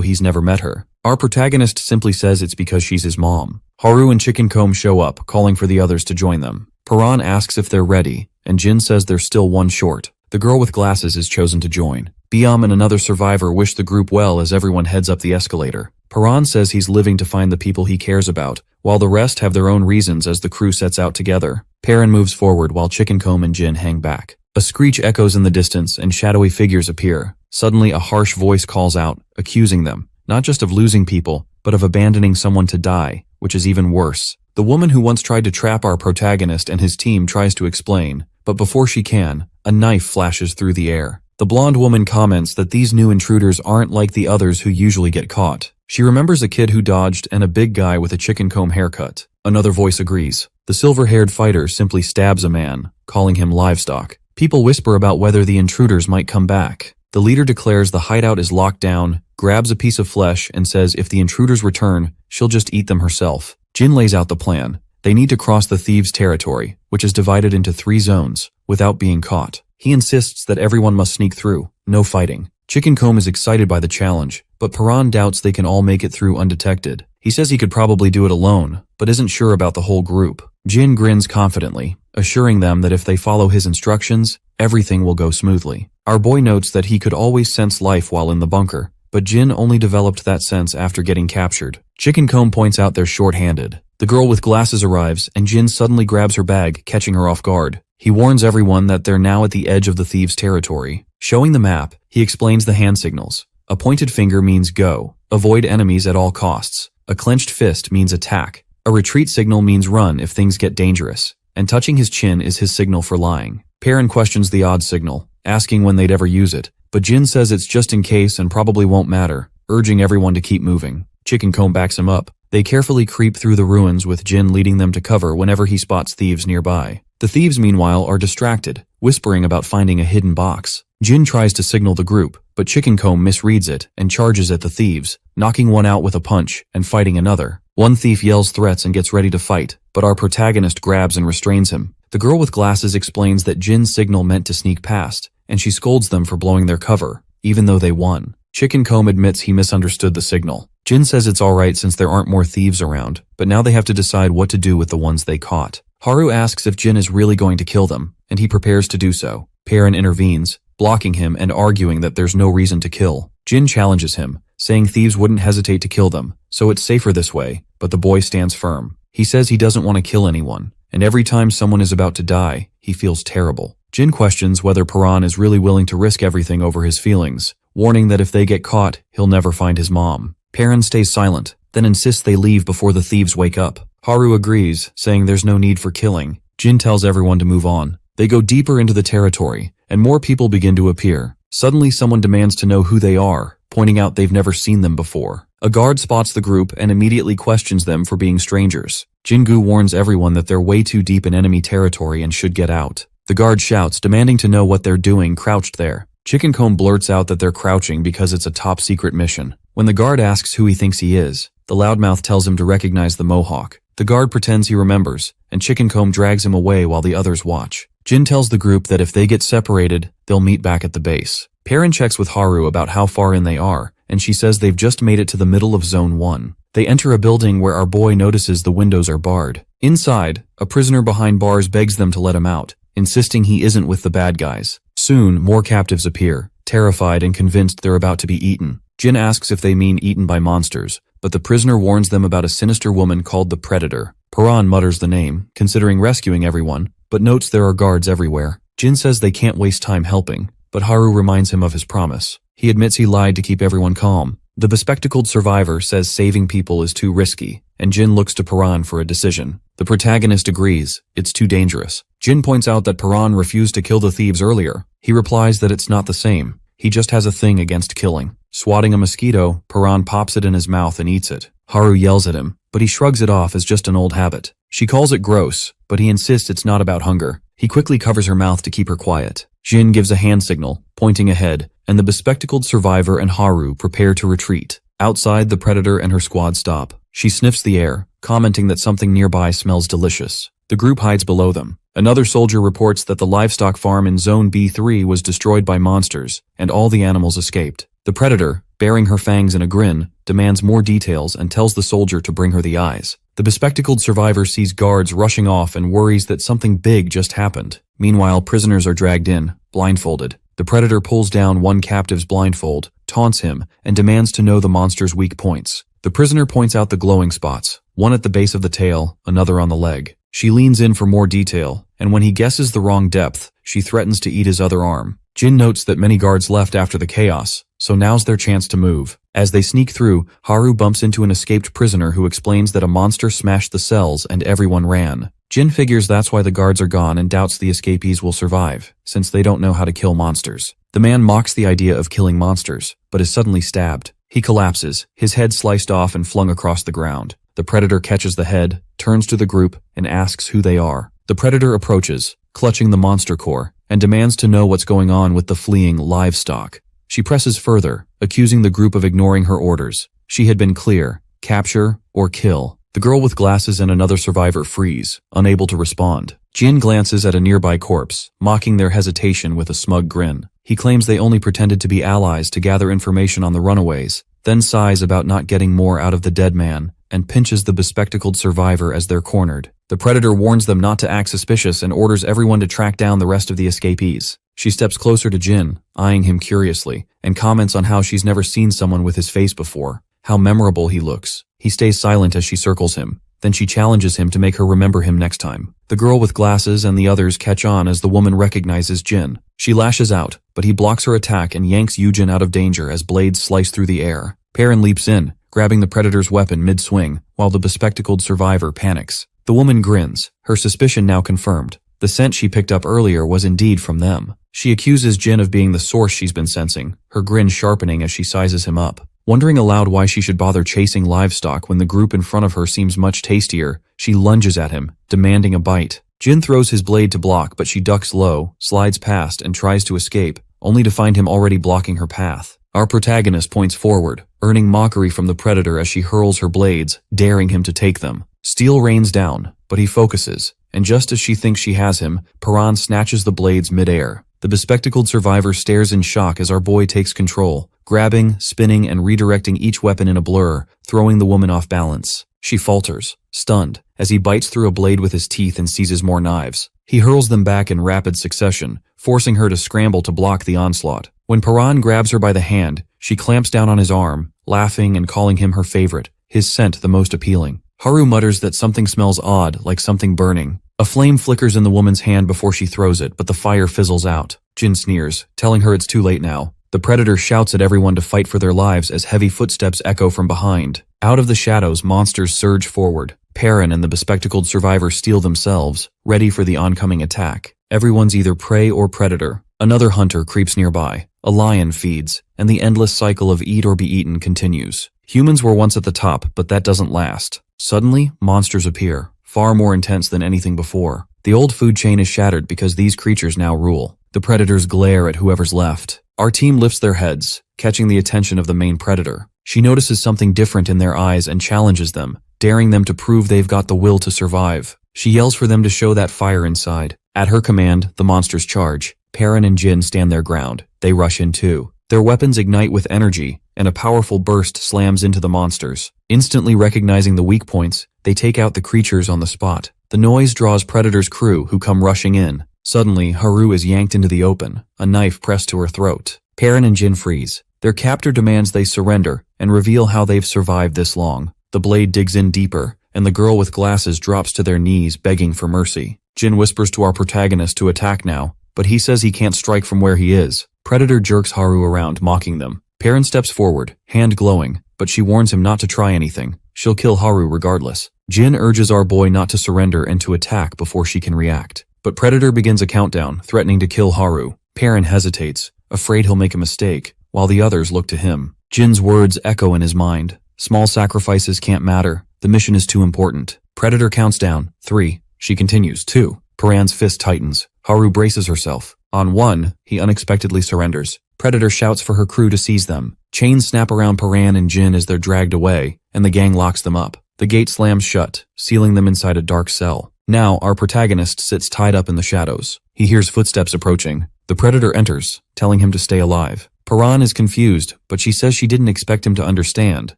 he's never met her. Our protagonist simply says it's because she's his mom. Haru and Chickencomb show up, calling for the others to join them. Perrin asks if they're ready, and Jin says they're still one short. The girl with glasses is chosen to join. Byum and another survivor wish the group well as everyone heads up the escalator. Perrin says he's living to find the people he cares about, while the rest have their own reasons as the crew sets out together. Perrin moves forward while Chickencomb and Jin hang back. A screech echoes in the distance and shadowy figures appear. Suddenly a harsh voice calls out, accusing them, not just of losing people, but of abandoning someone to die, which is even worse. The woman who once tried to trap our protagonist and his team tries to explain, but before she can, a knife flashes through the air. The blonde woman comments that these new intruders aren't like the others who usually get caught. She remembers a kid who dodged and a big guy with a Chickencomb haircut. Another voice agrees. The silver-haired fighter simply stabs a man, calling him livestock. People whisper about whether the intruders might come back. The leader declares the hideout is locked down, grabs a piece of flesh, and says if the intruders return, she'll just eat them herself. Jin lays out the plan. They need to cross the thieves' territory, which is divided into 3 zones, without being caught. He insists that everyone must sneak through, no fighting. Chickencomb is excited by the challenge, but Perrin doubts they can all make it through undetected. He says he could probably do it alone, but isn't sure about the whole group. Jin grins confidently, assuring them that if they follow his instructions, everything will go smoothly. Our boy notes that he could always sense life while in the bunker, but Jin only developed that sense after getting captured. Chickencomb points out they're short-handed. The girl with glasses arrives, and Jin suddenly grabs her bag, catching her off guard. He warns everyone that they're now at the edge of the thieves' territory. Showing the map, he explains the hand signals. A pointed finger means go. Avoid enemies at all costs. A clenched fist means attack. A retreat signal means run if things get dangerous. And touching his chin is his signal for lying. Perrin questions the odd signal, asking when they'd ever use it, but Jin says it's just in case and probably won't matter, urging everyone to keep moving. Chickencomb backs him up. They carefully creep through the ruins with Jin leading them to cover whenever he spots thieves nearby. The thieves, meanwhile, are distracted, whispering about finding a hidden box. Jin tries to signal the group, but Chickencomb misreads it and charges at the thieves, knocking one out with a punch and fighting another. One thief yells threats and gets ready to fight, but our protagonist grabs and restrains him. The girl with glasses explains that Jin's signal meant to sneak past, and she scolds them for blowing their cover, even though they won. Chickencomb admits he misunderstood the signal. Jin says it's alright since there aren't more thieves around, but now they have to decide what to do with the ones they caught. Haru asks if Jin is really going to kill them, and he prepares to do so. Perrin intervenes, blocking him and arguing that there's no reason to kill. Jin challenges him, saying thieves wouldn't hesitate to kill them, so it's safer this way, but the boy stands firm. He says he doesn't want to kill anyone, and every time someone is about to die, he feels terrible. Jin questions whether Perrin is really willing to risk everything over his feelings, warning that if they get caught, he'll never find his mom. Perrin stays silent, then insists they leave before the thieves wake up. Haru agrees, saying there's no need for killing. Jin tells everyone to move on. They go deeper into the territory, and more people begin to appear. Suddenly someone demands to know who they are, pointing out they've never seen them before. A guard spots the group and immediately questions them for being strangers. Jingu warns everyone that they're way too deep in enemy territory and should get out. The guard shouts, demanding to know what they're doing crouched there. Chickencomb blurts out that they're crouching because it's a top-secret mission. When the guard asks who he thinks he is, the loudmouth tells him to recognize the mohawk. The guard pretends he remembers, and Chickencomb drags him away while the others watch. Jin tells the group that if they get separated, they'll meet back at the base. Perrin checks with Haru about how far in they are, and she says they've just made it to the middle of Zone 1. They enter a building where our boy notices the windows are barred. Inside, a prisoner behind bars begs them to let him out, insisting he isn't with the bad guys. Soon, more captives appear, terrified and convinced they're about to be eaten. Jin asks if they mean eaten by monsters, but the prisoner warns them about a sinister woman called the Predator. Paran mutters the name, considering rescuing everyone, but notes there are guards everywhere. Jin says they can't waste time helping, but Haru reminds him of his promise. He admits he lied to keep everyone calm. The bespectacled survivor says saving people is too risky, and Jin looks to Paran for a decision. The protagonist agrees, it's too dangerous. Jin points out that Paran refused to kill the thieves earlier. He replies that it's not the same. He just has a thing against killing. Swatting a mosquito, Paran pops it in his mouth and eats it. Haru yells at him, but he shrugs it off as just an old habit. She calls it gross, but he insists it's not about hunger. He quickly covers her mouth to keep her quiet. Jin gives a hand signal, pointing ahead, and the bespectacled survivor and Haru prepare to retreat. Outside, the Predator and her squad stop. She sniffs the air, commenting that something nearby smells delicious. The group hides below them. Another soldier reports that the livestock farm in Zone B3 was destroyed by monsters, and all the animals escaped. The Predator, baring her fangs in a grin, demands more details and tells the soldier to bring her the eyes. The bespectacled survivor sees guards rushing off and worries that something big just happened. Meanwhile, prisoners are dragged in, blindfolded. The Predator pulls down one captive's blindfold, taunts him, and demands to know the monster's weak points. The prisoner points out the glowing spots, one at the base of the tail, another on the leg. She leans in for more detail, and when he guesses the wrong depth, she threatens to eat his other arm. Jin notes that many guards left after the chaos, so now's their chance to move. As they sneak through, Haru bumps into an escaped prisoner who explains that a monster smashed the cells and everyone ran. Jin figures that's why the guards are gone and doubts the escapees will survive, since they don't know how to kill monsters. The man mocks the idea of killing monsters, but is suddenly stabbed. He collapses, his head sliced off and flung across the ground. The Predator catches the head, turns to the group, and asks who they are. The Predator approaches, clutching the monster core, and demands to know what's going on with the fleeing livestock. She presses further, accusing the group of ignoring her orders. She had been clear: capture or kill. The girl with glasses and another survivor freeze, unable to respond. Jin glances at a nearby corpse, mocking their hesitation with a smug grin. He claims they only pretended to be allies to gather information on the runaways, then sighs about not getting more out of the dead man, and pinches the bespectacled survivor as they're cornered. The Predator warns them not to act suspicious and orders everyone to track down the rest of the escapees. She steps closer to Jin, eyeing him curiously, and comments on how she's never seen someone with his face before, how memorable he looks. He stays silent as she circles him. Then she challenges him to make her remember him next time. The girl with glasses and the others catch on as the woman recognizes Jin. She lashes out, but he blocks her attack and yanks Yujin out of danger as blades slice through the air. Perrin leaps in, grabbing the Predator's weapon mid-swing, while the bespectacled survivor panics. The woman grins, her suspicion now confirmed. The scent she picked up earlier was indeed from them. She accuses Jin of being the source she's been sensing, her grin sharpening as she sizes him up. Wondering aloud why she should bother chasing livestock when the group in front of her seems much tastier, she lunges at him, demanding a bite. Jin throws his blade to block, but she ducks low, slides past, and tries to escape, only to find him already blocking her path. Our protagonist points forward, earning mockery from the Predator as she hurls her blades, daring him to take them. Steel rains down, but he focuses, and just as she thinks she has him, Paran snatches the blades mid-air. The bespectacled survivor stares in shock as our boy takes control, grabbing, spinning, and redirecting each weapon in a blur, throwing the woman off balance. She falters, stunned, as he bites through a blade with his teeth and seizes more knives. He hurls them back in rapid succession, forcing her to scramble to block the onslaught. When Paran grabs her by the hand, she clamps down on his arm, laughing and calling him her favorite, his scent the most appealing. Haru mutters that something smells odd, like something burning. A flame flickers in the woman's hand before she throws it, but the fire fizzles out. Jin sneers, telling her it's too late now. The Predator shouts at everyone to fight for their lives as heavy footsteps echo from behind. Out of the shadows, monsters surge forward. Perrin and the bespectacled survivor steel themselves, ready for the oncoming attack. Everyone's either prey or predator. Another hunter creeps nearby. A lion feeds, and the endless cycle of eat or be eaten continues. Humans were once at the top, but that doesn't last. Suddenly, monsters appear, far more intense than anything before. The old food chain is shattered because these creatures now rule. The predators glare at whoever's left. Our team lifts their heads, catching the attention of the main predator. She notices something different in their eyes and challenges them, daring them to prove they've got the will to survive. She yells for them to show that fire inside. At her command, the monsters charge. Perrin and Jin stand their ground. They rush in too. Their weapons ignite with energy, and a powerful burst slams into the monsters. Instantly recognizing the weak points, they take out the creatures on the spot. The noise draws Predator's crew, who come rushing in. Suddenly, Haru is yanked into the open, a knife pressed to her throat. Perrin and Jin freeze. Their captor demands they surrender and reveal how they've survived this long. The blade digs in deeper, and the girl with glasses drops to their knees begging for mercy. Jin whispers to our protagonist to attack now, but he says he can't strike from where he is. Predator jerks Haru around, mocking them. Perrin steps forward, hand glowing, but she warns him not to try anything. She'll kill Haru regardless. Jin urges our boy not to surrender and to attack before she can react. But Predator begins a countdown, threatening to kill Haru. Perrin hesitates, afraid he'll make a mistake, while the others look to him. Jin's words echo in his mind. Small sacrifices can't matter. The mission is too important. Predator counts down. 3. She continues. 2. Perrin's fist tightens. Haru braces herself. On 1, he unexpectedly surrenders. Predator shouts for her crew to seize them. Chains snap around Perrin and Jin as they're dragged away, and the gang locks them up. The gate slams shut, sealing them inside a dark cell. Now, our protagonist sits tied up in the shadows. He hears footsteps approaching. The Predator enters, telling him to stay alive. Perrin is confused, but she says she didn't expect him to understand.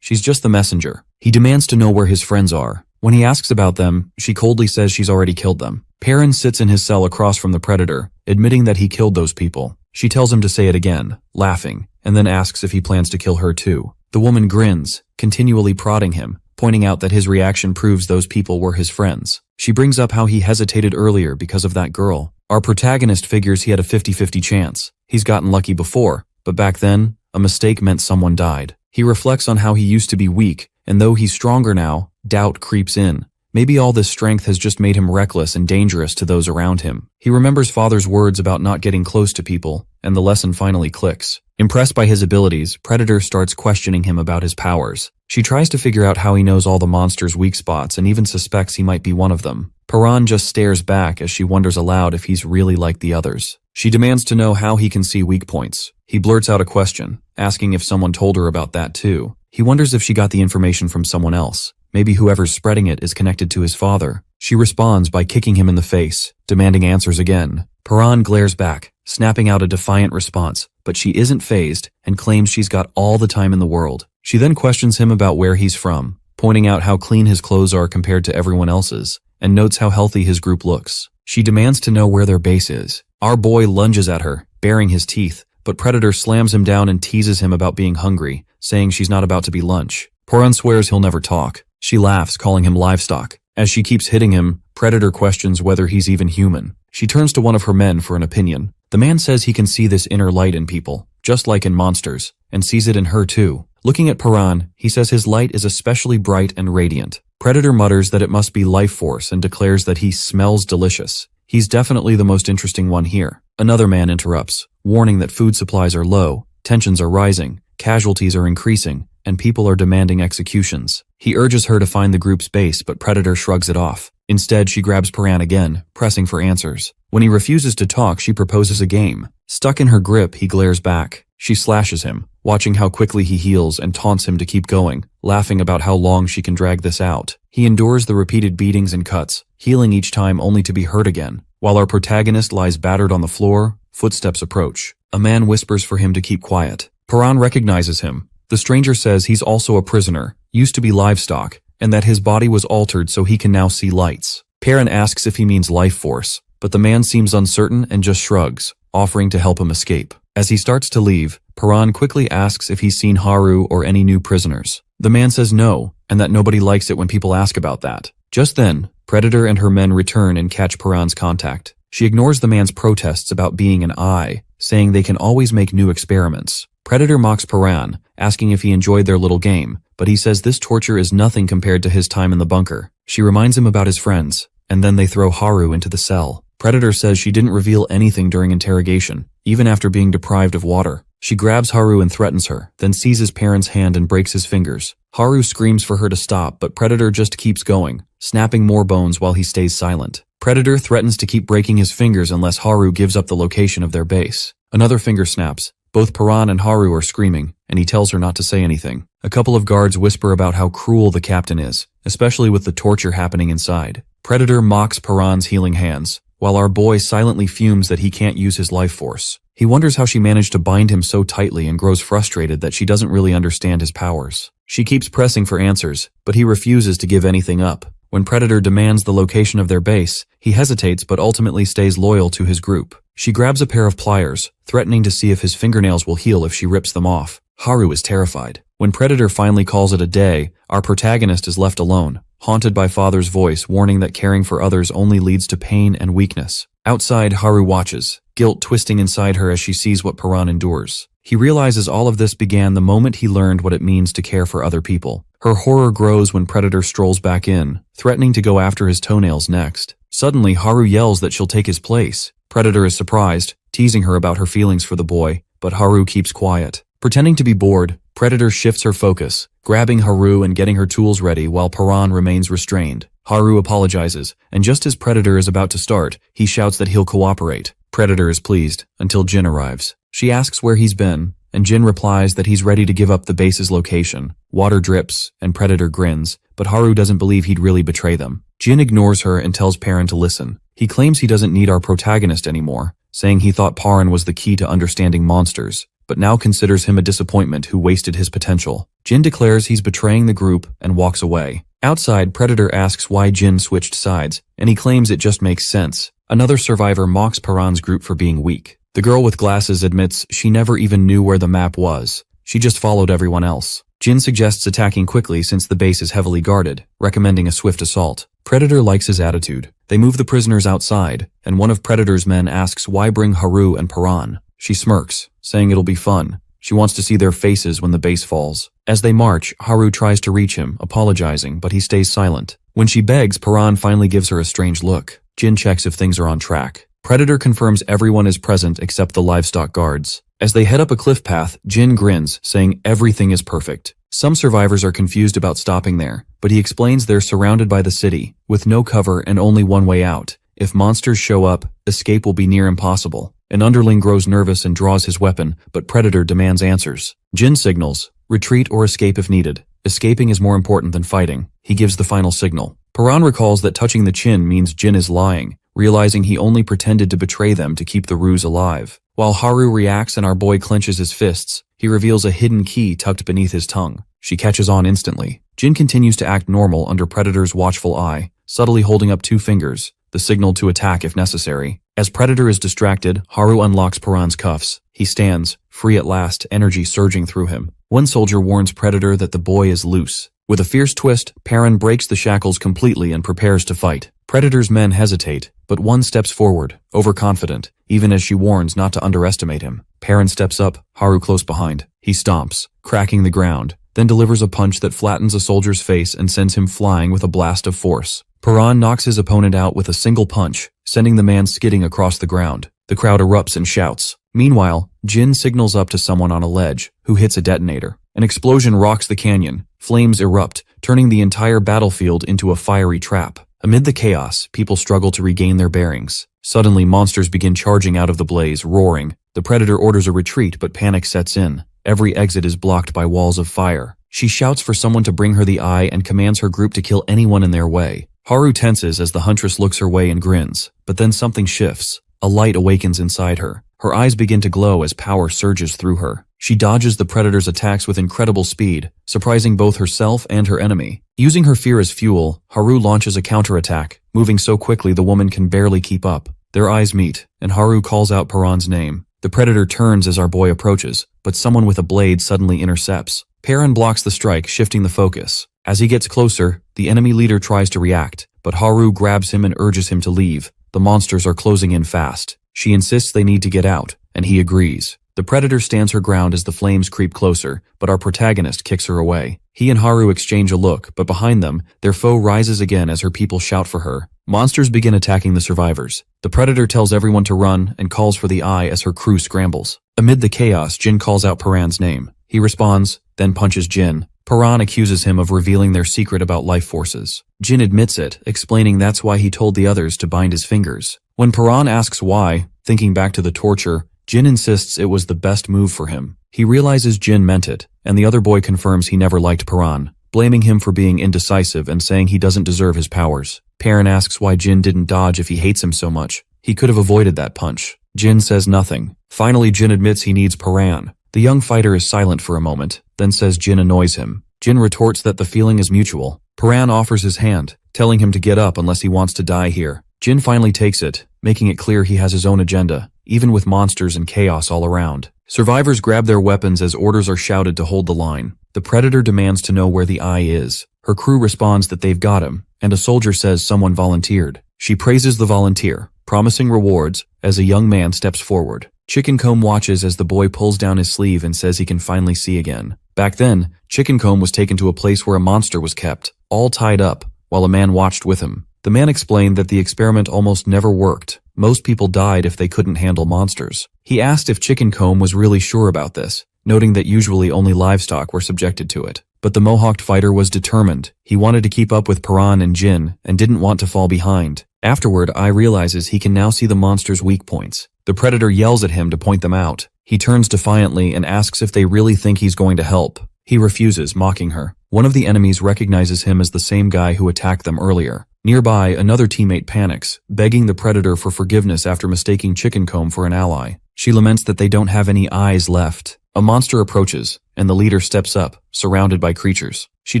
She's just the messenger. He demands to know where his friends are. When he asks about them, she coldly says she's already killed them. Perrin sits in his cell across from the Predator, admitting that he killed those people. She tells him to say it again, laughing, and then asks if he plans to kill her too. The woman grins, continually prodding him, pointing out that his reaction proves those people were his friends. She brings up how he hesitated earlier because of that girl. Our protagonist figures he had a 50-50 chance. He's gotten lucky before, but back then, a mistake meant someone died. He reflects on how he used to be weak, and though he's stronger now, doubt creeps in. Maybe all this strength has just made him reckless and dangerous to those around him. He remembers father's words about not getting close to people, and the lesson finally clicks. Impressed by his abilities, Predator starts questioning him about his powers. She tries to figure out how he knows all the monster's weak spots and even suspects he might be one of them. Perrin just stares back as she wonders aloud if he's really like the others. She demands to know how he can see weak points. He blurts out a question, asking if someone told her about that too. He wonders if she got the information from someone else. Maybe whoever's spreading it is connected to his father. She responds by kicking him in the face, demanding answers again. Perrin glares back, snapping out a defiant response, but she isn't fazed and claims she's got all the time in the world. She then questions him about where he's from, pointing out how clean his clothes are compared to everyone else's, and notes how healthy his group looks. She demands to know where their base is. Our boy lunges at her, baring his teeth, but Predator slams him down and teases him about being hungry, saying she's not about to be lunch. Perrin swears he'll never talk. She laughs, calling him livestock. As she keeps hitting him, Predator questions whether he's even human. She turns to one of her men for an opinion. The man says he can see this inner light in people, just like in monsters, and sees it in her too. Looking at Perrin, he says his light is especially bright and radiant. Predator mutters that it must be life force and declares that he smells delicious. He's definitely the most interesting one here. Another man interrupts, warning that food supplies are low, tensions are rising, casualties are increasing, and people are demanding executions. He urges her to find the group's base, but Predator shrugs it off. Instead, she grabs Perrin again, pressing for answers. When he refuses to talk, she proposes a game. Stuck in her grip, he glares back. She slashes him, watching how quickly he heals and taunts him to keep going, laughing about how long she can drag this out. He endures the repeated beatings and cuts, healing each time only to be hurt again. While our protagonist lies battered on the floor, footsteps approach. A man whispers for him to keep quiet. Perrin recognizes him. The stranger says he's also a prisoner, used to be livestock, and that his body was altered so he can now see lights. Perrin asks if he means life force, but the man seems uncertain and just shrugs, offering to help him escape. As he starts to leave, Perrin quickly asks if he's seen Haru or any new prisoners. The man says no, and that nobody likes it when people ask about that. Just then, Predator and her men return and catch Perrin's contact. She ignores the man's protests about being an eye, saying they can always make new experiments. Predator mocks Perrin, asking if he enjoyed their little game, but he says this torture is nothing compared to his time in the bunker. She reminds him about his friends, and then they throw Haru into the cell. Predator says she didn't reveal anything during interrogation, even after being deprived of water. She grabs Haru and threatens her, then seizes Perrin's hand and breaks his fingers. Haru screams for her to stop, but Predator just keeps going, snapping more bones while he stays silent. Predator threatens to keep breaking his fingers unless Haru gives up the location of their base. Another finger snaps. Both Perrin and Haru are screaming, and he tells her not to say anything. A couple of guards whisper about how cruel the captain is, especially with the torture happening inside. Predator mocks Perrin's healing hands, while our boy silently fumes that he can't use his life force. He wonders how she managed to bind him so tightly and grows frustrated that she doesn't really understand his powers. She keeps pressing for answers, but he refuses to give anything up. When Predator demands the location of their base, He hesitates but ultimately stays loyal to his group. She grabs a pair of pliers, threatening to see if his fingernails will heal if she rips them off. Haru is terrified. When Predator finally calls it a day, our protagonist is left alone, haunted by father's voice warning that caring for others only leads to pain and weakness. Outside, Haru watches, guilt twisting inside her as she sees what Paran endures. He realizes all of this began the moment he learned what it means to care for other people. Her horror grows when Predator strolls back in, threatening to go after his toenails next. Suddenly, Haru yells that she'll take his place. Predator is surprised, teasing her about her feelings for the boy, but Haru keeps quiet. Pretending to be bored, Predator shifts her focus, grabbing Haru and getting her tools ready while Paran remains restrained. Haru apologizes, and just as Predator is about to start, he shouts that he'll cooperate. Predator is pleased, until Jin arrives. She asks where he's been, and Jin replies that he's ready to give up the base's location. Water drips, and Predator grins, but Haru doesn't believe he'd really betray them. Jin ignores her and tells Paran to listen. He claims he doesn't need our protagonist anymore, saying he thought Paran was the key to understanding monsters, but now considers him a disappointment who wasted his potential. Jin declares he's betraying the group and walks away. Outside, Predator asks why Jin switched sides, and he claims it just makes sense. Another survivor mocks Paran's group for being weak. The girl with glasses admits she never even knew where the map was. She just followed everyone else. Jin suggests attacking quickly since the base is heavily guarded, recommending a swift assault. Predator likes his attitude. They move the prisoners outside, and one of Predator's men asks why bring Haru and Paran. She smirks, saying it'll be fun. She wants to see their faces when the base falls. As they march, Haru tries to reach him, apologizing, but he stays silent. When she begs, Paran finally gives her a strange look. Jin checks if things are on track. Predator confirms everyone is present except the livestock guards. As they head up a cliff path, Jin grins, saying everything is perfect. Some survivors are confused about stopping there, but he explains they're surrounded by the city, with no cover and only one way out. If monsters show up, escape will be near impossible. An underling grows nervous and draws his weapon, but Predator demands answers. Jin signals, retreat or escape if needed. Escaping is more important than fighting. He gives the final signal. Paran recalls that touching the chin means Jin is lying, realizing he only pretended to betray them to keep the ruse alive. While Haru reacts and our boy clenches his fists, he reveals a hidden key tucked beneath his tongue. She catches on instantly. Jin continues to act normal under Predator's watchful eye, subtly holding up 2 fingers, the signal to attack if necessary. As Predator is distracted, Haru unlocks Paran's cuffs. He stands, free at last, energy surging through him. One soldier warns Predator that the boy is loose. With a fierce twist, Paran breaks the shackles completely and prepares to fight. Predator's men hesitate, but one steps forward, overconfident, even as she warns not to underestimate him. Paran steps up, Haru close behind. He stomps, cracking the ground, then delivers a punch that flattens a soldier's face and sends him flying with a blast of force. Paran knocks his opponent out with a single punch, sending the man skidding across the ground. The crowd erupts and shouts. Meanwhile, Jin signals up to someone on a ledge, who hits a detonator. An explosion rocks the canyon. Flames erupt, turning the entire battlefield into a fiery trap. Amid the chaos, people struggle to regain their bearings. Suddenly, monsters begin charging out of the blaze, roaring. The Predator orders a retreat, but panic sets in. Every exit is blocked by walls of fire. She shouts for someone to bring her the eye and commands her group to kill anyone in their way. Haru tenses as the huntress looks her way and grins, but then something shifts. A light awakens inside her. Her eyes begin to glow as power surges through her. She dodges the Predator's attacks with incredible speed, surprising both herself and her enemy. Using her fear as fuel, Haru launches a counterattack, moving so quickly the woman can barely keep up. Their eyes meet, and Haru calls out Paran's name. The Predator turns as our boy approaches, but someone with a blade suddenly intercepts. Paran blocks the strike, shifting the focus. As he gets closer, the enemy leader tries to react, but Haru grabs him and urges him to leave. The monsters are closing in fast. She insists they need to get out, and he agrees. The Predator stands her ground as the flames creep closer, but our protagonist kicks her away. He and Haru exchange a look, but behind them, their foe rises again as her people shout for her. Monsters begin attacking the survivors. The Predator tells everyone to run and calls for the eye as her crew scrambles. Amid the chaos, Jin calls out Paran's name. He responds, then punches Jin. Paran accuses him of revealing their secret about life forces. Jin admits it, explaining that's why he told the others to bind his fingers. When Paran asks why, thinking back to the torture, Jin insists it was the best move for him. He realizes Jin meant it, and the other boy confirms he never liked Paran, blaming him for being indecisive and saying he doesn't deserve his powers. Paran asks why Jin didn't dodge if he hates him so much. He could have avoided that punch. Jin says nothing. Finally, Jin admits he needs Paran. The young fighter is silent for a moment, then says Jin annoys him. Jin retorts that the feeling is mutual. Paran offers his hand, telling him to get up unless he wants to die here. Jin finally takes it, making it clear he has his own agenda, even with monsters and chaos all around. Survivors grab their weapons as orders are shouted to hold the line. The Predator demands to know where the eye is. Her crew responds that they've got him, and a soldier says someone volunteered. She praises the volunteer, promising rewards, as a young man steps forward. Chickencomb watches as the boy pulls down his sleeve and says he can finally see again. Back then, Chickencomb was taken to a place where a monster was kept, all tied up, while a man watched with him. The man explained that the experiment almost never worked. Most people died if they couldn't handle monsters. He asked if Chickencomb was really sure about this, noting that usually only livestock were subjected to it. But the Mohawked fighter was determined. He wanted to keep up with Paran and Jin, and didn't want to fall behind. Afterward, Ai realizes he can now see the monster's weak points. The Predator yells at him to point them out. He turns defiantly and asks if they really think he's going to help. He refuses, mocking her. One of the enemies recognizes him as the same guy who attacked them earlier. Nearby, another teammate panics, begging the Predator for forgiveness after mistaking Chickencomb for an ally. She laments that they don't have any eyes left. A monster approaches, and the leader steps up, surrounded by creatures. She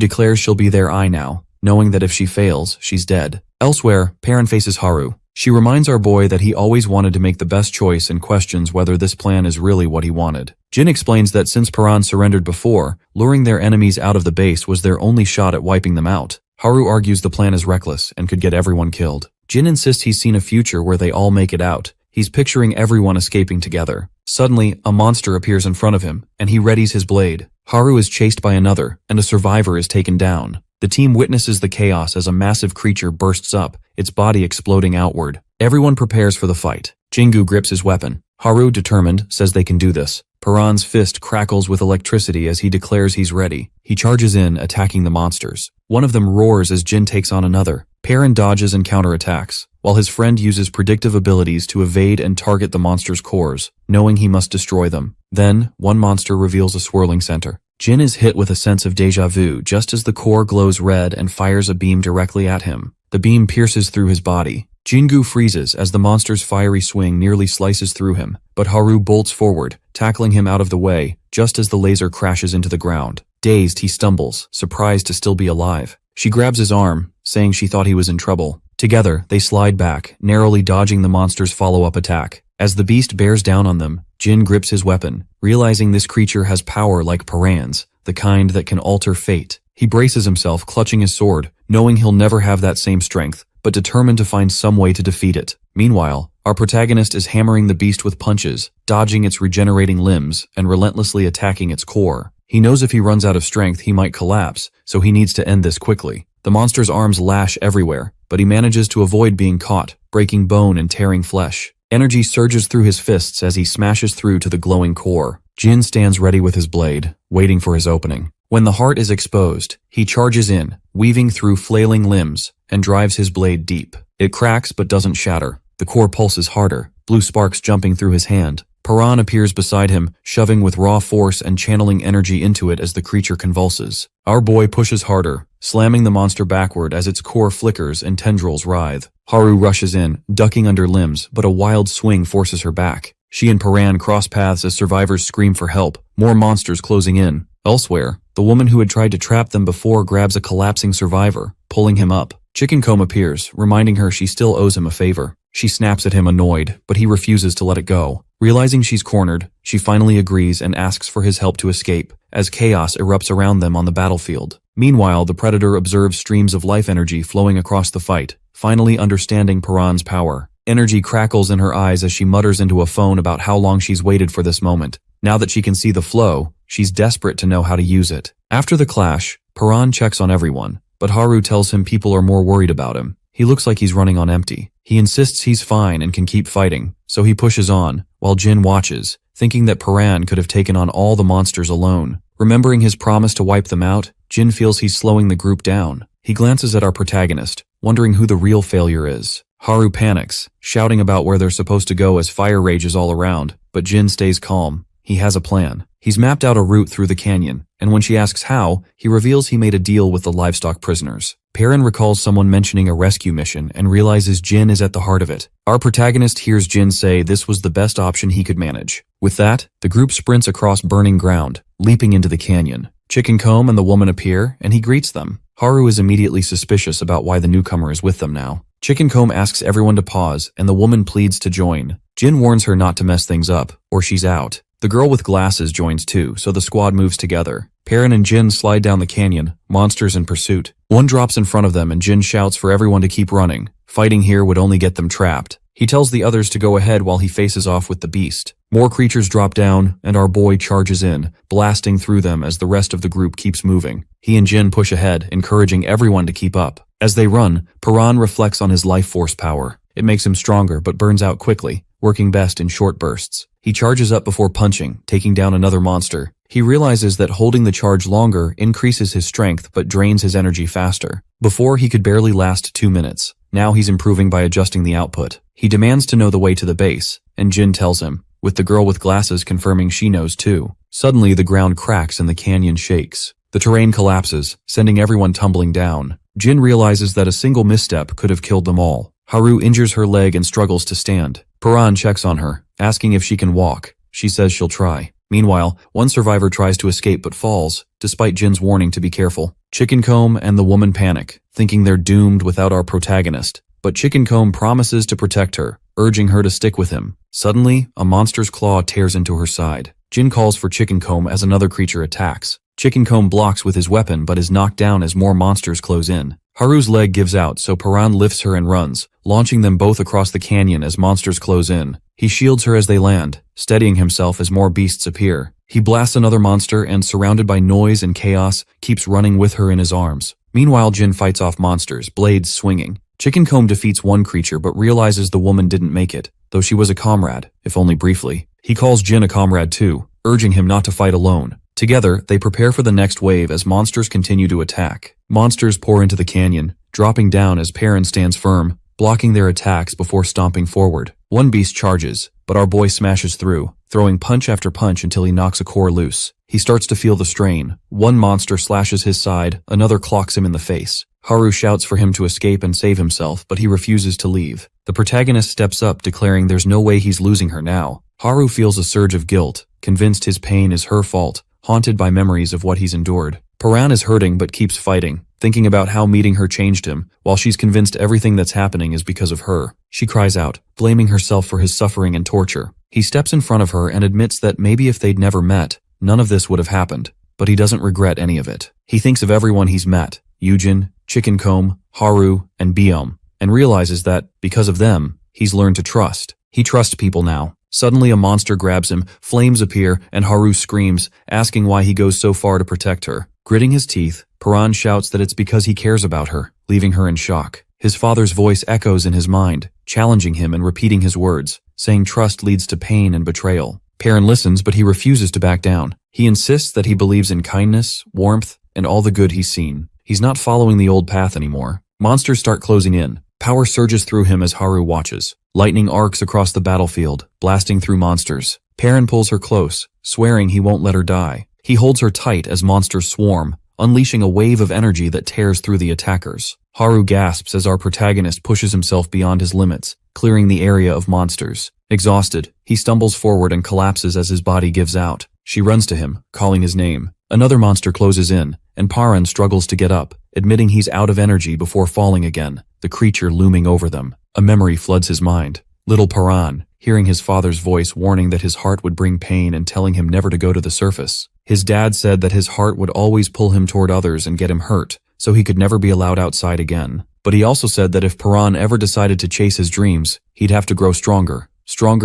declares she'll be their eye now, knowing that if she fails, she's dead. Elsewhere, Paran faces Haru. She reminds our boy that he always wanted to make the best choice and questions whether this plan is really what he wanted. Jin explains that since Paran surrendered before, luring their enemies out of the base was their only shot at wiping them out. Haru argues the plan is reckless and could get everyone killed. Jin insists he's seen a future where they all make it out. He's picturing everyone escaping together. Suddenly, a monster appears in front of him, and he readies his blade. Haru is chased by another, and a survivor is taken down. The team witnesses the chaos as a massive creature bursts up, its body exploding outward. Everyone prepares for the fight. Jingu grips his weapon. Haru, determined, says they can do this. Paran's fist crackles with electricity as he declares he's ready. He charges in, attacking the monsters. One of them roars as Jin takes on another. Paran dodges and counterattacks, while his friend uses predictive abilities to evade and target the monster's cores, knowing he must destroy them. Then, one monster reveals a swirling center. Jin is hit with a sense of déjà vu just as the core glows red and fires a beam directly at him. The beam pierces through his body. Jingu freezes as the monster's fiery swing nearly slices through him, but Haru bolts forward, tackling him out of the way, just as the laser crashes into the ground. Dazed, he stumbles, surprised to still be alive. She grabs his arm, saying she thought he was in trouble. Together, they slide back, narrowly dodging the monster's follow-up attack. As the beast bears down on them, Jin grips his weapon, realizing this creature has power like Paran's, the kind that can alter fate. He braces himself, clutching his sword, knowing he'll never have that same strength, but determined to find some way to defeat it. Meanwhile, our protagonist is hammering the beast with punches, dodging its regenerating limbs, and relentlessly attacking its core. He knows if he runs out of strength, he might collapse, so he needs to end this quickly. The monster's arms lash everywhere, but he manages to avoid being caught, breaking bone and tearing flesh. Energy surges through his fists as he smashes through to the glowing core. Jin stands ready with his blade, waiting for his opening. When the heart is exposed, he charges in, weaving through flailing limbs, and drives his blade deep. It cracks but doesn't shatter. The core pulses harder, blue sparks jumping through his hand. Paran appears beside him, shoving with raw force and channeling energy into it as the creature convulses. Our boy pushes harder, slamming the monster backward as its core flickers and tendrils writhe. Haru rushes in, ducking under limbs, but a wild swing forces her back. She and Paran cross paths as survivors scream for help, more monsters closing in. Elsewhere, the woman who had tried to trap them before grabs a collapsing survivor, pulling him up. Chickencomb appears, reminding her she still owes him a favor. She snaps at him annoyed, but he refuses to let it go. Realizing she's cornered, she finally agrees and asks for his help to escape, as chaos erupts around them on the battlefield. Meanwhile, the Predator observes streams of life energy flowing across the fight, finally understanding Paran's power. Energy crackles in her eyes as she mutters into a phone about how long she's waited for this moment. Now that she can see the flow, she's desperate to know how to use it. After the clash, Paran checks on everyone, but Haru tells him people are more worried about him. He looks like he's running on empty. He insists he's fine and can keep fighting, so he pushes on, while Jin watches, thinking that Paran could have taken on all the monsters alone. Remembering his promise to wipe them out, Jin feels he's slowing the group down. He glances at our protagonist, wondering who the real failure is. Haru panics, shouting about where they're supposed to go as fire rages all around, but Jin stays calm. He has a plan. He's mapped out a route through the canyon, and when she asks how, he reveals he made a deal with the livestock prisoners. Paran recalls someone mentioning a rescue mission and realizes Jin is at the heart of it. Our protagonist hears Jin say this was the best option he could manage. With that, the group sprints across burning ground, leaping into the canyon. Chickencomb and the woman appear, and he greets them. Haru is immediately suspicious about why the newcomer is with them now. Chicken Comb asks everyone to pause, and the woman pleads to join. Jin warns her not to mess things up, or she's out. The girl with glasses joins too, so the squad moves together. Perrin and Jin slide down the canyon, monsters in pursuit. One drops in front of them and Jin shouts for everyone to keep running. Fighting here would only get them trapped. He tells the others to go ahead while he faces off with the beast. More creatures drop down, and our boy charges in, blasting through them as the rest of the group keeps moving. He and Jin push ahead, encouraging everyone to keep up. As they run, Perrin reflects on his life force power. It makes him stronger but burns out quickly, working best in short bursts. He charges up before punching, taking down another monster. He realizes that holding the charge longer increases his strength but drains his energy faster. Before, he could barely last 2 minutes. Now he's improving by adjusting the output. He demands to know the way to the base, and Jin tells him, with the girl with glasses confirming she knows too. Suddenly, the ground cracks and the canyon shakes. The terrain collapses, sending everyone tumbling down. Jin realizes that a single misstep could have killed them all. Haru injures her leg and struggles to stand. Perrin checks on her, asking if she can walk. She says she'll try. Meanwhile, one survivor tries to escape but falls, despite Jin's warning to be careful. Chicken Comb and the woman panic, thinking they're doomed without our protagonist. But Chicken Comb promises to protect her, urging her to stick with him. Suddenly, a monster's claw tears into her side. Jin calls for Chicken Comb as another creature attacks. Chicken Comb blocks with his weapon but is knocked down as more monsters close in. Haru's leg gives out, so Perrin lifts her and runs, launching them both across the canyon as monsters close in. He shields her as they land, steadying himself as more beasts appear. He blasts another monster and, surrounded by noise and chaos, keeps running with her in his arms. Meanwhile, Jin fights off monsters, blades swinging. Chicken Comb defeats one creature but realizes the woman didn't make it, though she was a comrade, if only briefly. He calls Jin a comrade too, urging him not to fight alone. Together, they prepare for the next wave as monsters continue to attack. Monsters pour into the canyon, dropping down as Perrin stands firm, blocking their attacks before stomping forward. One beast charges, but our boy smashes through, throwing punch after punch until he knocks a core loose. He starts to feel the strain. One monster slashes his side, another clocks him in the face. Haru shouts for him to escape and save himself, but he refuses to leave. The protagonist steps up, declaring there's no way he's losing her now. Haru feels a surge of guilt, convinced his pain is her fault, haunted by memories of what he's endured. Perrin is hurting but keeps fighting, thinking about how meeting her changed him, while she's convinced everything that's happening is because of her. She cries out, blaming herself for his suffering and torture. He steps in front of her and admits that maybe if they'd never met, none of this would have happened, but he doesn't regret any of it. He thinks of everyone he's met, Yujin, Chicken Comb, Haru, and Biom, and realizes that, because of them, he's learned to trust. He trusts people now. Suddenly a monster grabs him, flames appear, and Haru screams, asking why he goes so far to protect her. Gritting his teeth, Perrin shouts that it's because he cares about her, leaving her in shock. His father's voice echoes in his mind, challenging him and repeating his words, saying trust leads to pain and betrayal. Perrin listens, but he refuses to back down. He insists that he believes in kindness, warmth, and all the good he's seen. He's not following the old path anymore. Monsters start closing in. Power surges through him as Haru watches. Lightning arcs across the battlefield, blasting through monsters. Perrin pulls her close, swearing he won't let her die. He holds her tight as monsters swarm, unleashing a wave of energy that tears through the attackers. Haru gasps as our protagonist pushes himself beyond his limits, clearing the area of monsters. Exhausted, he stumbles forward and collapses as his body gives out. She runs to him, calling his name. Another monster closes in, and Perrin struggles to get up, admitting he's out of energy before falling again, the creature looming over them. A memory floods his mind. Little Perrin, hearing his father's voice warning that his heart would bring pain and telling him never to go to the surface. His dad said that his heart would always pull him toward others and get him hurt, so he could never be allowed outside again. But he also said that if Perrin ever decided to chase his dreams, he'd have to grow stronger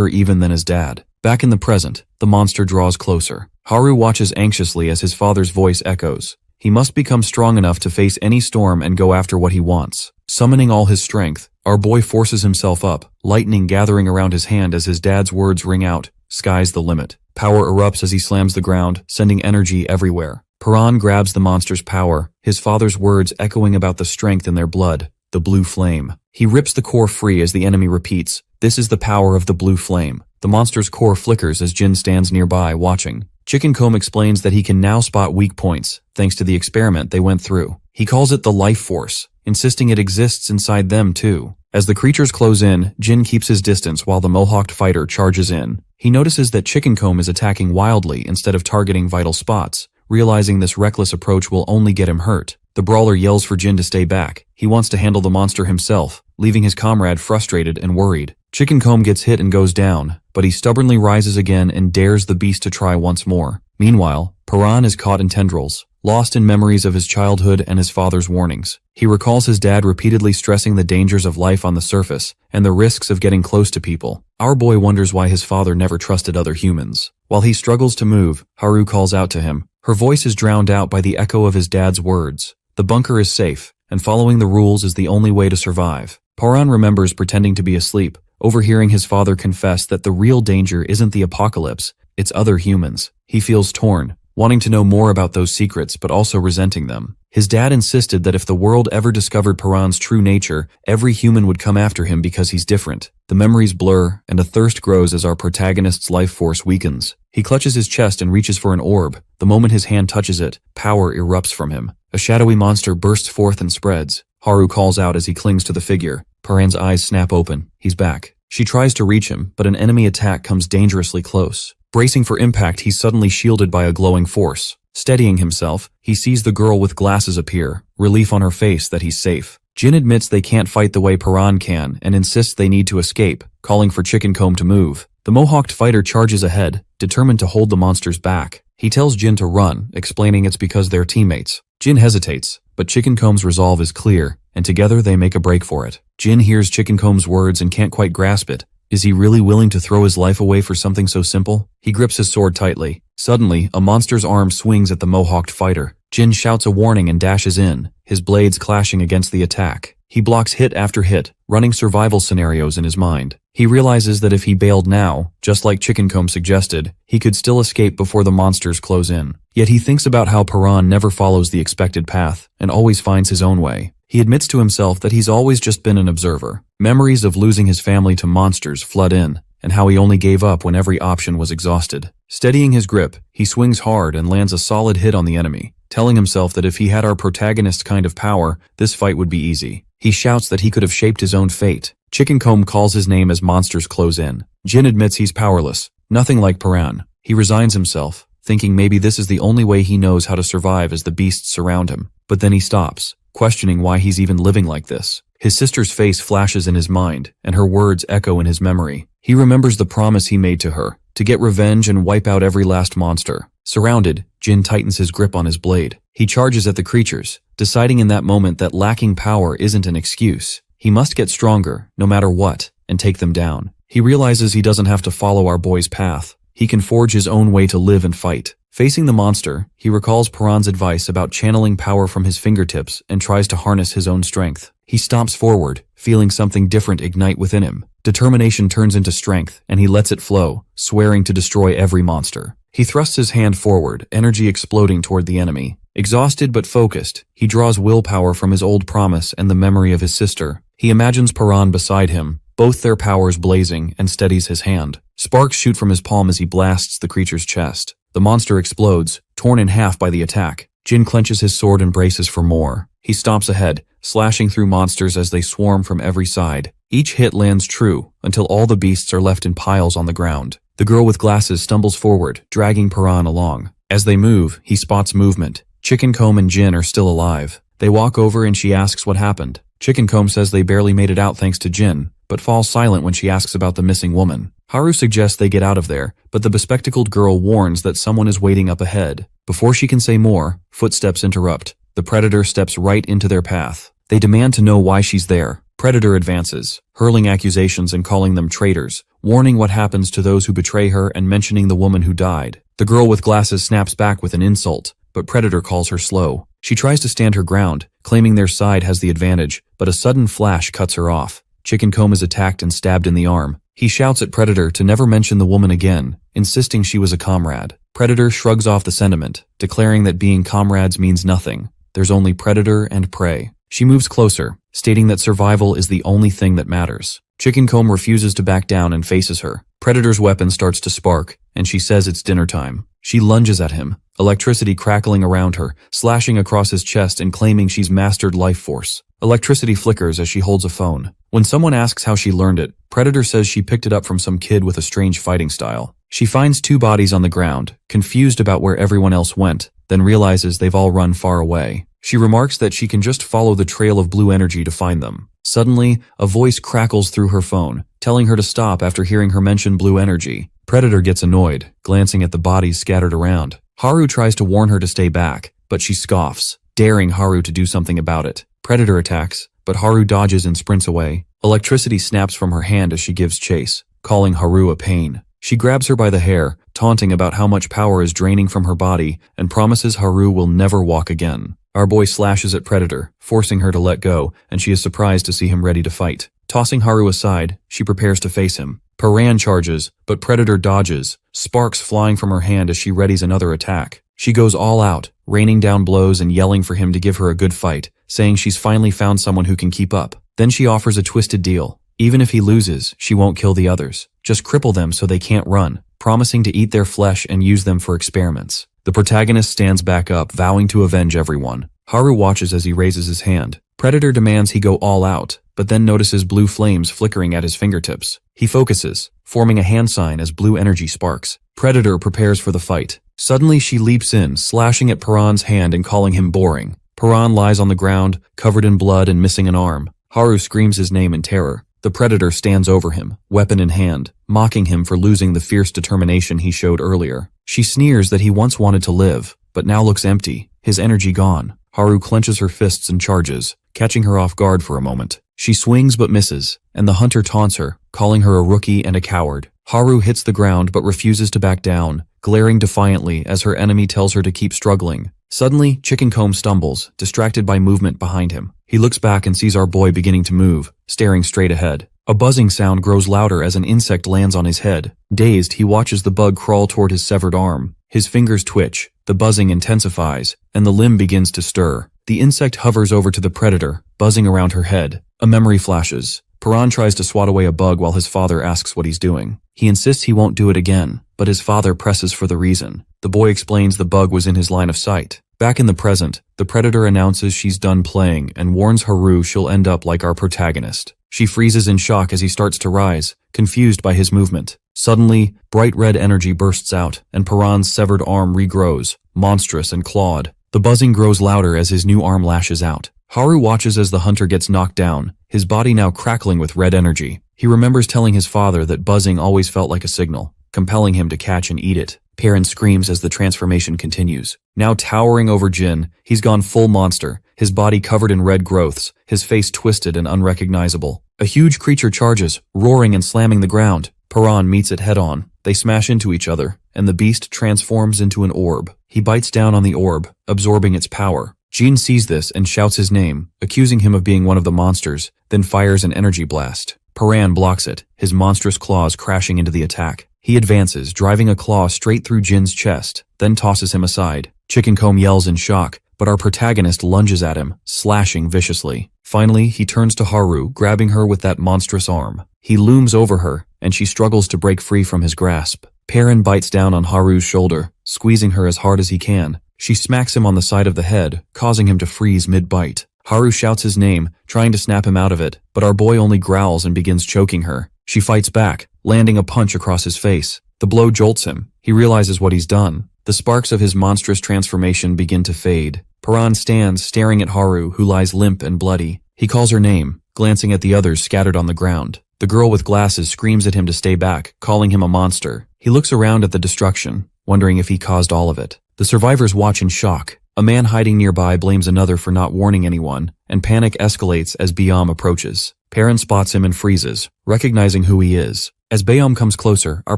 even than his dad. Back in the present, the monster draws closer. Haru watches anxiously as his father's voice echoes. He must become strong enough to face any storm and go after what he wants. Summoning all his strength, our boy forces himself up, lightning gathering around his hand as his dad's words ring out, "Sky's the limit." Power erupts as he slams the ground, sending energy everywhere. Perrin grabs the monster's power, his father's words echoing about the strength in their blood, the blue flame. He rips the core free as the enemy repeats, "This is the power of the blue flame." The monster's core flickers as Jin stands nearby, watching. Chicken Comb explains that he can now spot weak points, thanks to the experiment they went through. He calls it the life force, insisting it exists inside them too. As the creatures close in, Jin keeps his distance while the mohawked fighter charges in. He notices that Chicken Comb is attacking wildly instead of targeting vital spots, realizing this reckless approach will only get him hurt. The brawler yells for Jin to stay back. He wants to handle the monster himself, leaving his comrade frustrated and worried. Chicken Comb gets hit and goes down, but he stubbornly rises again and dares the beast to try once more. Meanwhile, Paran is caught in tendrils, lost in memories of his childhood and his father's warnings. He recalls his dad repeatedly stressing the dangers of life on the surface and the risks of getting close to people. Our boy wonders why his father never trusted other humans. While he struggles to move, Haru calls out to him. Her voice is drowned out by the echo of his dad's words. The bunker is safe, and following the rules is the only way to survive. Paran remembers pretending to be asleep, overhearing his father confess that the real danger isn't the apocalypse, it's other humans. He feels torn, wanting to know more about those secrets but also resenting them. His dad insisted that if the world ever discovered Paran's true nature, every human would come after him because he's different. The memories blur, and a thirst grows as our protagonist's life force weakens. He clutches his chest and reaches for an orb. The moment his hand touches it, power erupts from him. A shadowy monster bursts forth and spreads. Haru calls out as he clings to the figure. Paran's eyes snap open. He's back. She tries to reach him, but an enemy attack comes dangerously close. Bracing for impact, he's suddenly shielded by a glowing force. Steadying himself, he sees the girl with glasses appear, relief on her face that he's safe. Jin admits they can't fight the way Paran can and insists they need to escape, calling for Chicken Comb to move. The mohawked fighter charges ahead, determined to hold the monsters back. He tells Jin to run, explaining it's because they're teammates. Jin hesitates, but Chicken Comb's resolve is clear, and together they make a break for it. Jin hears Chicken Comb's words and can't quite grasp it. Is he really willing to throw his life away for something so simple? He grips his sword tightly. Suddenly, a monster's arm swings at the mohawked fighter. Jin shouts a warning and dashes in, his blades clashing against the attack. He blocks hit after hit, running survival scenarios in his mind. He realizes that if he bailed now, just like Chicken Comb suggested, he could still escape before the monsters close in. Yet he thinks about how Paran never follows the expected path and always finds his own way. He admits to himself that he's always just been an observer. Memories of losing his family to monsters flood in, and how he only gave up when every option was exhausted. Steadying his grip, he swings hard and lands a solid hit on the enemy, telling himself that if he had our protagonist's kind of power, this fight would be easy. He shouts that he could have shaped his own fate. Chicken Comb calls his name as monsters close in. Jin admits he's powerless, nothing like Paran. He resigns himself, thinking maybe this is the only way he knows how to survive as the beasts surround him. But then he stops, questioning why he's even living like this. His sister's face flashes in his mind, and her words echo in his memory. He remembers the promise he made to her, to get revenge and wipe out every last monster. Surrounded, Jin tightens his grip on his blade. He charges at the creatures, deciding in that moment that lacking power isn't an excuse. He must get stronger, no matter what, and take them down. He realizes he doesn't have to follow our boy's path. He can forge his own way to live and fight. Facing the monster, he recalls Paran's advice about channeling power from his fingertips and tries to harness his own strength. He stomps forward, feeling something different ignite within him. Determination turns into strength, and he lets it flow, swearing to destroy every monster. He thrusts his hand forward, energy exploding toward the enemy. Exhausted but focused, he draws willpower from his old promise and the memory of his sister. He imagines Paran beside him, both their powers blazing, and steadies his hand. Sparks shoot from his palm as he blasts the creature's chest. The monster explodes, torn in half by the attack. Jin clenches his sword and braces for more. He stomps ahead, slashing through monsters as they swarm from every side. Each hit lands true, until all the beasts are left in piles on the ground. The girl with glasses stumbles forward, dragging Paran along. As they move, he spots movement. Chicken Comb and Jin are still alive. They walk over and she asks what happened. Chicken Comb says they barely made it out thanks to Jin, but falls silent when she asks about the missing woman. Haru suggests they get out of there, but the bespectacled girl warns that someone is waiting up ahead. Before she can say more, footsteps interrupt. The predator steps right into their path. They demand to know why she's there. Predator advances, hurling accusations and calling them traitors, warning what happens to those who betray her and mentioning the woman who died. The girl with glasses snaps back with an insult, but Predator calls her slow. She tries to stand her ground, claiming their side has the advantage, but a sudden flash cuts her off. Chicken Comb is attacked and stabbed in the arm. He shouts at Predator to never mention the woman again, insisting she was a comrade. Predator shrugs off the sentiment, declaring that being comrades means nothing. There's only predator and prey. She moves closer, stating that survival is the only thing that matters. Chicken Comb refuses to back down and faces her. Predator's weapon starts to spark, and she says it's dinner time. She lunges at him, electricity crackling around her, slashing across his chest and claiming she's mastered life force. Electricity flickers as she holds a phone. When someone asks how she learned it, Predator says she picked it up from some kid with a strange fighting style. She finds 2 bodies on the ground, confused about where everyone else went, then realizes they've all run far away. She remarks that she can just follow the trail of blue energy to find them. Suddenly, a voice crackles through her phone, telling her to stop after hearing her mention blue energy. Predator gets annoyed, glancing at the bodies scattered around. Haru tries to warn her to stay back, but she scoffs, daring Haru to do something about it. Predator attacks, but Haru dodges and sprints away. Electricity snaps from her hand as she gives chase, calling Haru a pain. She grabs her by the hair, taunting about how much power is draining from her body, and promises Haru will never walk again. Our boy slashes at Predator, forcing her to let go, and she is surprised to see him ready to fight. Tossing Haru aside, she prepares to face him. Paran charges, but Predator dodges, sparks flying from her hand as she readies another attack. She goes all out, raining down blows and yelling for him to give her a good fight, saying she's finally found someone who can keep up. Then she offers a twisted deal. Even if he loses, she won't kill the others. Just cripple them so they can't run, promising to eat their flesh and use them for experiments. The protagonist stands back up, vowing to avenge everyone. Haru watches as he raises his hand. Predator demands he go all out, but then notices blue flames flickering at his fingertips. He focuses, forming a hand sign as blue energy sparks. Predator prepares for the fight. Suddenly she leaps in, slashing at Paran's hand and calling him boring. Paran lies on the ground, covered in blood and missing an arm. Haru screams his name in terror. The Predator stands over him, weapon in hand, mocking him for losing the fierce determination he showed earlier. She sneers that he once wanted to live, but now looks empty, his energy gone. Haru clenches her fists and charges, catching her off guard for a moment. She swings but misses, and the hunter taunts her, calling her a rookie and a coward. Haru hits the ground but refuses to back down, glaring defiantly as her enemy tells her to keep struggling. Suddenly, Chicken Comb stumbles, distracted by movement behind him. He looks back and sees our boy beginning to move, staring straight ahead. A buzzing sound grows louder as an insect lands on his head. Dazed, he watches the bug crawl toward his severed arm. His fingers twitch, the buzzing intensifies, and the limb begins to stir. The insect hovers over to the Predator, buzzing around her head. A memory flashes. Paran tries to swat away a bug while his father asks what he's doing. He insists he won't do it again, but his father presses for the reason. The boy explains the bug was in his line of sight. Back in the present, the Predator announces she's done playing and warns Haru she'll end up like our protagonist. She freezes in shock as he starts to rise, confused by his movement. Suddenly, bright red energy bursts out, and Paran's severed arm regrows, monstrous and clawed. The buzzing grows louder as his new arm lashes out. Haru watches as the hunter gets knocked down, his body now crackling with red energy. He remembers telling his father that buzzing always felt like a signal, compelling him to catch and eat it. Perrin screams as the transformation continues. Now towering over Jin, he's gone full monster, his body covered in red growths, his face twisted and unrecognizable. A huge creature charges, roaring and slamming the ground. Paran meets it head-on. They smash into each other, and the beast transforms into an orb. He bites down on the orb, absorbing its power. Jin sees this and shouts his name, accusing him of being one of the monsters, then fires an energy blast. Paran blocks it, his monstrous claws crashing into the attack. He advances, driving a claw straight through Jin's chest, then tosses him aside. Chicken Comb yells in shock, but our protagonist lunges at him, slashing viciously. Finally, he turns to Haru, grabbing her with that monstrous arm. He looms over her, and she struggles to break free from his grasp. Perrin bites down on Haru's shoulder, squeezing her as hard as he can. She smacks him on the side of the head, causing him to freeze mid-bite. Haru shouts his name, trying to snap him out of it, but our boy only growls and begins choking her. She fights back, landing a punch across his face. The blow jolts him. He realizes what he's done. The sparks of his monstrous transformation begin to fade. Paran stands, staring at Haru, who lies limp and bloody. He calls her name, glancing at the others scattered on the ground. The girl with glasses screams at him to stay back, calling him a monster. He looks around at the destruction, wondering if he caused all of it. The survivors watch in shock. A man hiding nearby blames another for not warning anyone, and panic escalates as Bayam approaches. Perrin spots him and freezes, recognizing who he is. As Bayam comes closer, our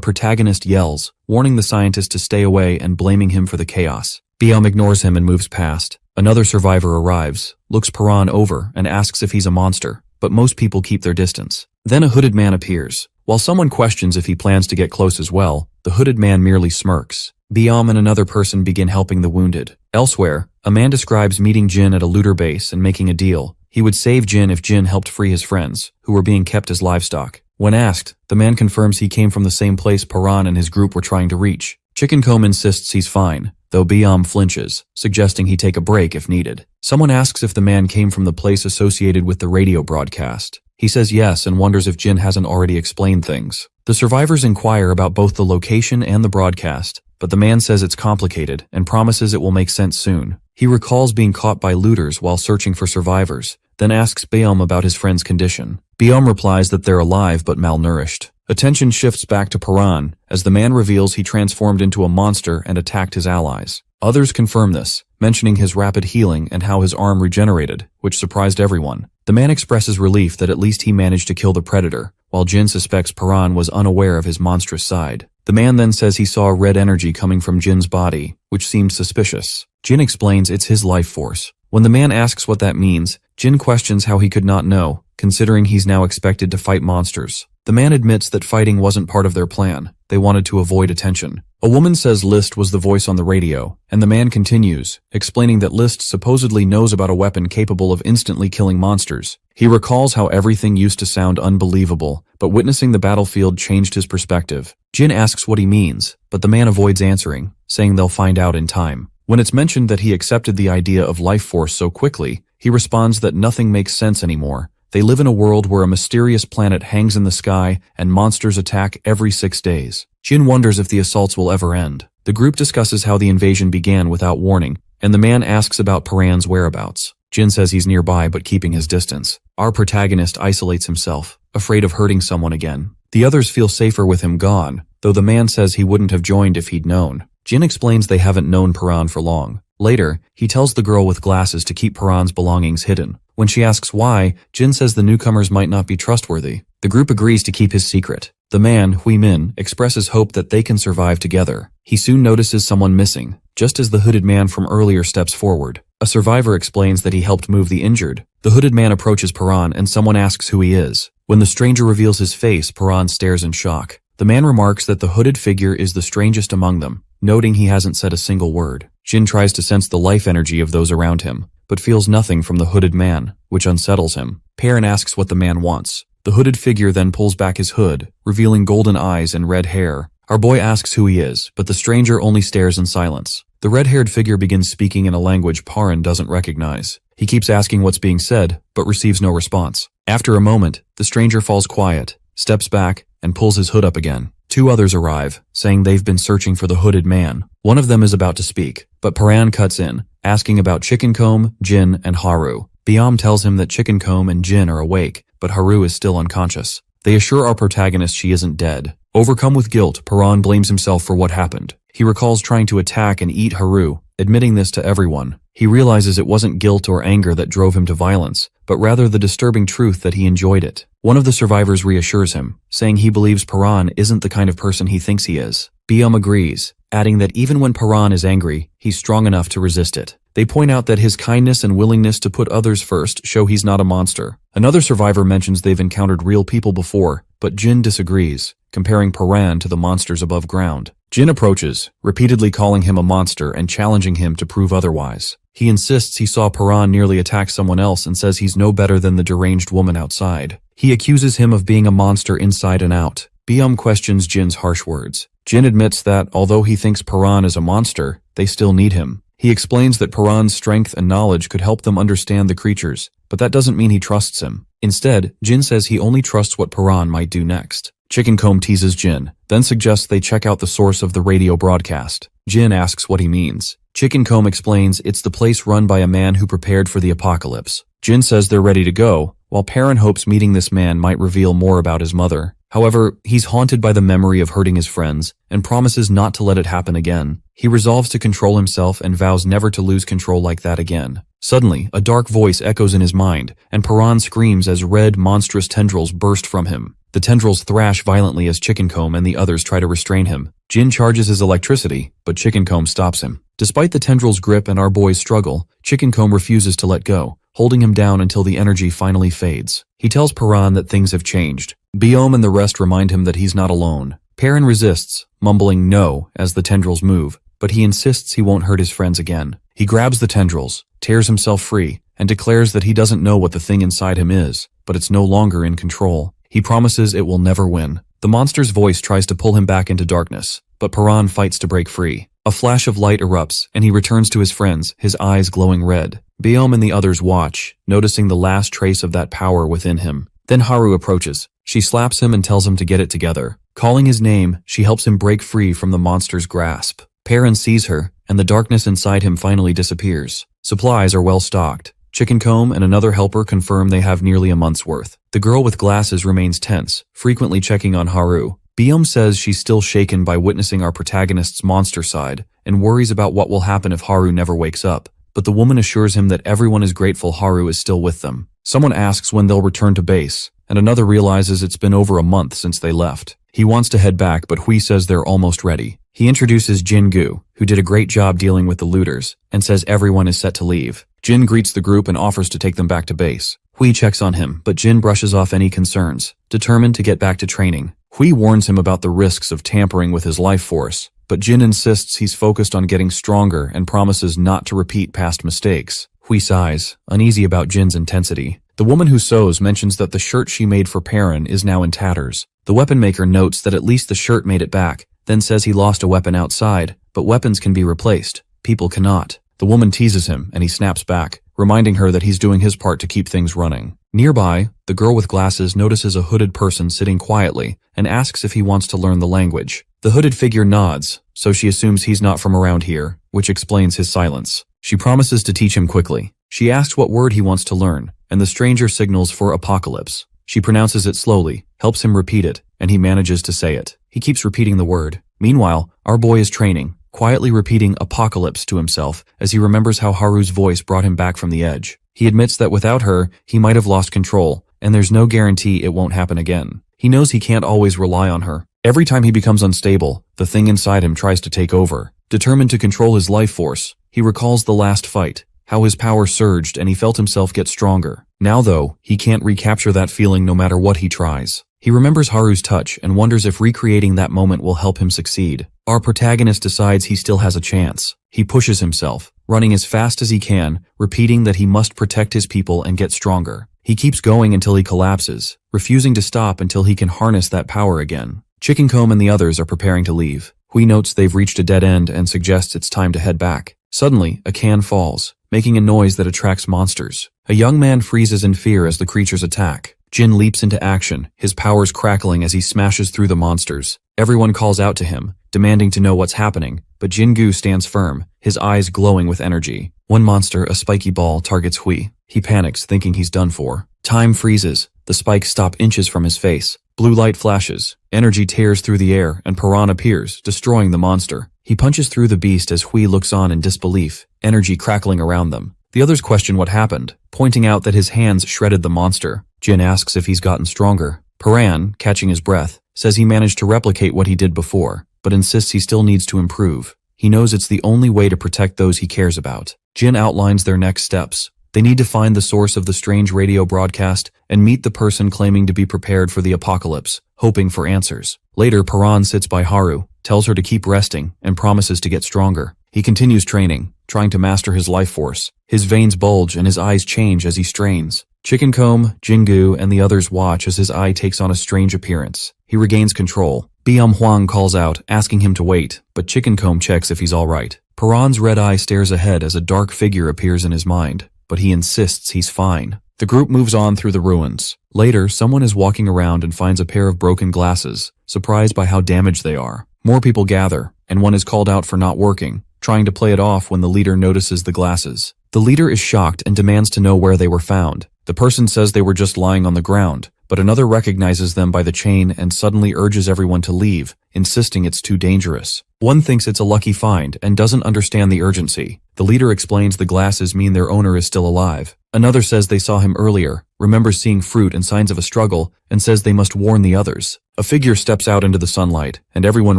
protagonist yells, warning the scientist to stay away and blaming him for the chaos. Bayam ignores him and moves past. Another survivor arrives, looks Paran over, and asks if he's a monster, but most people keep their distance. Then a hooded man appears. While someone questions if he plans to get close as well, the hooded man merely smirks. Bayam and another person begin helping the wounded. Elsewhere, a man describes meeting Jin at a looter base and making a deal. He would save Jin if Jin helped free his friends, who were being kept as livestock. When asked, the man confirms he came from the same place Paran and his group were trying to reach. Chicken Comb insists he's fine, though Bayam flinches, suggesting he take a break if needed. Someone asks if the man came from the place associated with the radio broadcast. He says yes and wonders if Jin hasn't already explained things. The survivors inquire about both the location and the broadcast, but the man says it's complicated and promises it will make sense soon. He recalls being caught by looters while searching for survivors, then asks Beom about his friend's condition. Beom replies that they're alive but malnourished. Attention shifts back to Paran as the man reveals he transformed into a monster and attacked his allies. Others confirm this, mentioning his rapid healing and how his arm regenerated, which surprised everyone. The man expresses relief that at least he managed to kill the predator, while Jin suspects Paran was unaware of his monstrous side. The man then says he saw red energy coming from Jin's body, which seemed suspicious. Jin explains it's his life force. When the man asks what that means, Jin questions how he could not know, considering he's now expected to fight monsters. The man admits that fighting wasn't part of their plan. They wanted to avoid attention. A woman says List was the voice on the radio, and the man continues, explaining that List supposedly knows about a weapon capable of instantly killing monsters. He recalls how everything used to sound unbelievable, but witnessing the battlefield changed his perspective. Jin asks what he means, but the man avoids answering, saying they'll find out in time. When it's mentioned that he accepted the idea of life force so quickly, he responds that nothing makes sense anymore. They live in a world where a mysterious planet hangs in the sky and monsters attack every 6 days. Jin wonders if the assaults will ever end. The group discusses how the invasion began without warning, and the man asks about Paran's whereabouts. Jin says he's nearby but keeping his distance. Our protagonist isolates himself, afraid of hurting someone again. The others feel safer with him gone, though the man says he wouldn't have joined if he'd known. Jin explains they haven't known Paran for long. Later, he tells the girl with glasses to keep Paran's belongings hidden. When she asks why, Jin says the newcomers might not be trustworthy. The group agrees to keep his secret. The man, Hui Min, expresses hope that they can survive together. He soon notices someone missing, just as the hooded man from earlier steps forward. A survivor explains that he helped move the injured. The hooded man approaches Paran and someone asks who he is. When the stranger reveals his face, Paran stares in shock. The man remarks that the hooded figure is the strangest among them, noting he hasn't said a single word. Jin tries to sense the life energy of those around him, but feels nothing from the hooded man, which unsettles him. Perrin asks what the man wants. The hooded figure then pulls back his hood, revealing golden eyes and red hair. Our boy asks who he is, but the stranger only stares in silence. The red-haired figure begins speaking in a language Perrin doesn't recognize. He keeps asking what's being said, but receives no response. After a moment, the stranger falls quiet, steps back, and pulls his hood up again. Two others arrive, saying they've been searching for the hooded man. One of them is about to speak, but Paran cuts in, asking about Chickencomb, Jin, and Haru. Beom tells him that Chickencomb and Jin are awake, but Haru is still unconscious. They assure our protagonist she isn't dead. Overcome with guilt, Paran blames himself for what happened. He recalls trying to attack and eat Haru, admitting this to everyone. He realizes it wasn't guilt or anger that drove him to violence, but rather the disturbing truth that he enjoyed it. One of the survivors reassures him, saying he believes Paran isn't the kind of person he thinks he is. Beom agrees, adding that even when Paran is angry, he's strong enough to resist it. They point out that his kindness and willingness to put others first show he's not a monster. Another survivor mentions they've encountered real people before, but Jin disagrees, comparing Paran to the monsters above ground. Jin approaches, repeatedly calling him a monster and challenging him to prove otherwise. He insists he saw Paran nearly attack someone else and says he's no better than the deranged woman outside. He accuses him of being a monster inside and out. Beom questions Jin's harsh words. Jin admits that, although he thinks Paran is a monster, they still need him. He explains that Paran's strength and knowledge could help them understand the creatures, but that doesn't mean he trusts him. Instead, Jin says he only trusts what Paran might do next. Chickencomb teases Jin, then suggests they check out the source of the radio broadcast. Jin asks what he means. Chickencomb explains it's the place run by a man who prepared for the apocalypse. Jin says they're ready to go, while Perrin hopes meeting this man might reveal more about his mother. However, he's haunted by the memory of hurting his friends and promises not to let it happen again. He resolves to control himself and vows never to lose control like that again. Suddenly, a dark voice echoes in his mind, and Paran screams as red, monstrous tendrils burst from him. The tendrils thrash violently as Chickencomb and the others try to restrain him. Jin charges his electricity, but Chickencomb stops him. Despite the tendrils' grip and our boy's struggle, Chickencomb refuses to let go, holding him down until the energy finally fades. He tells Paran that things have changed. Beom and the rest remind him that he's not alone. Perrin resists, mumbling no as the tendrils move, but he insists he won't hurt his friends again. He grabs the tendrils, tears himself free, and declares that he doesn't know what the thing inside him is, but it's no longer in control. He promises it will never win. The monster's voice tries to pull him back into darkness, but Paran fights to break free. A flash of light erupts, and he returns to his friends, his eyes glowing red. Beom and the others watch, noticing the last trace of that power within him. Then Haru approaches. She slaps him and tells him to get it together. Calling his name, she helps him break free from the monster's grasp. Perrin sees her, and the darkness inside him finally disappears. Supplies are well stocked. Chicken Comb and another helper confirm they have nearly a month's worth. The girl with glasses remains tense, frequently checking on Haru. Byum says she's still shaken by witnessing our protagonist's monster side, and worries about what will happen if Haru never wakes up. But the woman assures him that everyone is grateful Haru is still with them. Someone asks when they'll return to base, and another realizes it's been over a month since they left. He wants to head back, but Hui says they're almost ready. He introduces Jin-gu, who did a great job dealing with the looters, and says everyone is set to leave. Jin greets the group and offers to take them back to base. Hui checks on him, but Jin brushes off any concerns, determined to get back to training. Hui warns him about the risks of tampering with his life force, but Jin insists he's focused on getting stronger and promises not to repeat past mistakes. Hui sighs, uneasy about Jin's intensity. The woman who sews mentions that the shirt she made for Perrin is now in tatters. The weapon maker notes that at least the shirt made it back, then says he lost a weapon outside, but weapons can be replaced. People cannot. The woman teases him, and he snaps back, reminding her that he's doing his part to keep things running. Nearby, the girl with glasses notices a hooded person sitting quietly and asks if he wants to learn the language. The hooded figure nods, so she assumes he's not from around here, which explains his silence. She promises to teach him quickly. She asks what word he wants to learn, and the stranger signals for apocalypse. She pronounces it slowly, helps him repeat it, and he manages to say it. He keeps repeating the word. Meanwhile, our boy is training, quietly repeating apocalypse to himself as he remembers how Haru's voice brought him back from the edge. He admits that without her, he might have lost control, and there's no guarantee it won't happen again. He knows he can't always rely on her. Every time he becomes unstable, the thing inside him tries to take over. Determined to control his life force, he recalls the last fight, how his power surged and he felt himself get stronger. Now though, he can't recapture that feeling no matter what he tries. He remembers Haru's touch and wonders if recreating that moment will help him succeed. Our protagonist decides he still has a chance. He pushes himself, running as fast as he can, repeating that he must protect his people and get stronger. He keeps going until he collapses, refusing to stop until he can harness that power again. Chicken Comb and the others are preparing to leave. Hui notes they've reached a dead end and suggests it's time to head back. Suddenly, a can falls, making a noise that attracts monsters. A young man freezes in fear as the creatures attack. Jin leaps into action, his powers crackling as he smashes through the monsters. Everyone calls out to him, demanding to know what's happening, but Jin-gu stands firm, his eyes glowing with energy. One monster, a spiky ball, targets Hui. He panics, thinking he's done for. Time freezes. The spikes stop inches from his face. Blue light flashes. Energy tears through the air, and Paran appears, destroying the monster. He punches through the beast as Hui looks on in disbelief, energy crackling around them. The others question what happened, pointing out that his hands shredded the monster. Jin asks if he's gotten stronger. Paran, catching his breath, says he managed to replicate what he did before, but insists he still needs to improve. He knows it's the only way to protect those he cares about. Jin outlines their next steps. They need to find the source of the strange radio broadcast and meet the person claiming to be prepared for the apocalypse, hoping for answers. Later, Paran sits by Haru, tells her to keep resting, and promises to get stronger. He continues training, trying to master his life force. His veins bulge and his eyes change as he strains. Chicken Comb, Jingu, and the others watch as his eye takes on a strange appearance. He regains control. Byum Huang calls out, asking him to wait, but Chicken Comb checks if he's alright. Paran's red eye stares ahead as a dark figure appears in his mind, but he insists he's fine. The group moves on through the ruins. Later, someone is walking around and finds a pair of broken glasses, surprised by how damaged they are. More people gather, and one is called out for not working, trying to play it off when the leader notices the glasses. The leader is shocked and demands to know where they were found. The person says they were just lying on the ground, but another recognizes them by the chain and suddenly urges everyone to leave, insisting it's too dangerous. One thinks it's a lucky find and doesn't understand the urgency. The leader explains the glasses mean their owner is still alive. Another says they saw him earlier, remembers seeing fruit and signs of a struggle, and says they must warn the others. A figure steps out into the sunlight, and everyone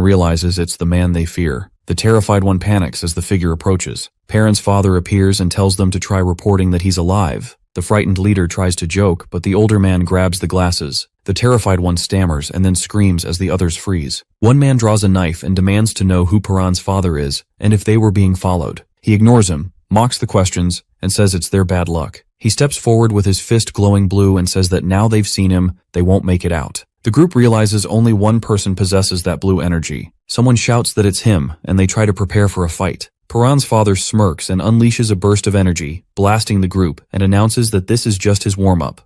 realizes it's the man they fear. The terrified one panics as the figure approaches. Perrin's father appears and tells them to try reporting that he's alive. The frightened leader tries to joke, but the older man grabs the glasses. The terrified one stammers and then screams as the others freeze. One man draws a knife and demands to know who Perrin's father is and if they were being followed. He ignores him, mocks the questions, and says it's their bad luck. He steps forward with his fist glowing blue and says that now they've seen him, they won't make it out. The group realizes only one person possesses that blue energy. Someone shouts that it's him, and they try to prepare for a fight. Perrin's father smirks and unleashes a burst of energy, blasting the group, and announces that this is just his warm-up.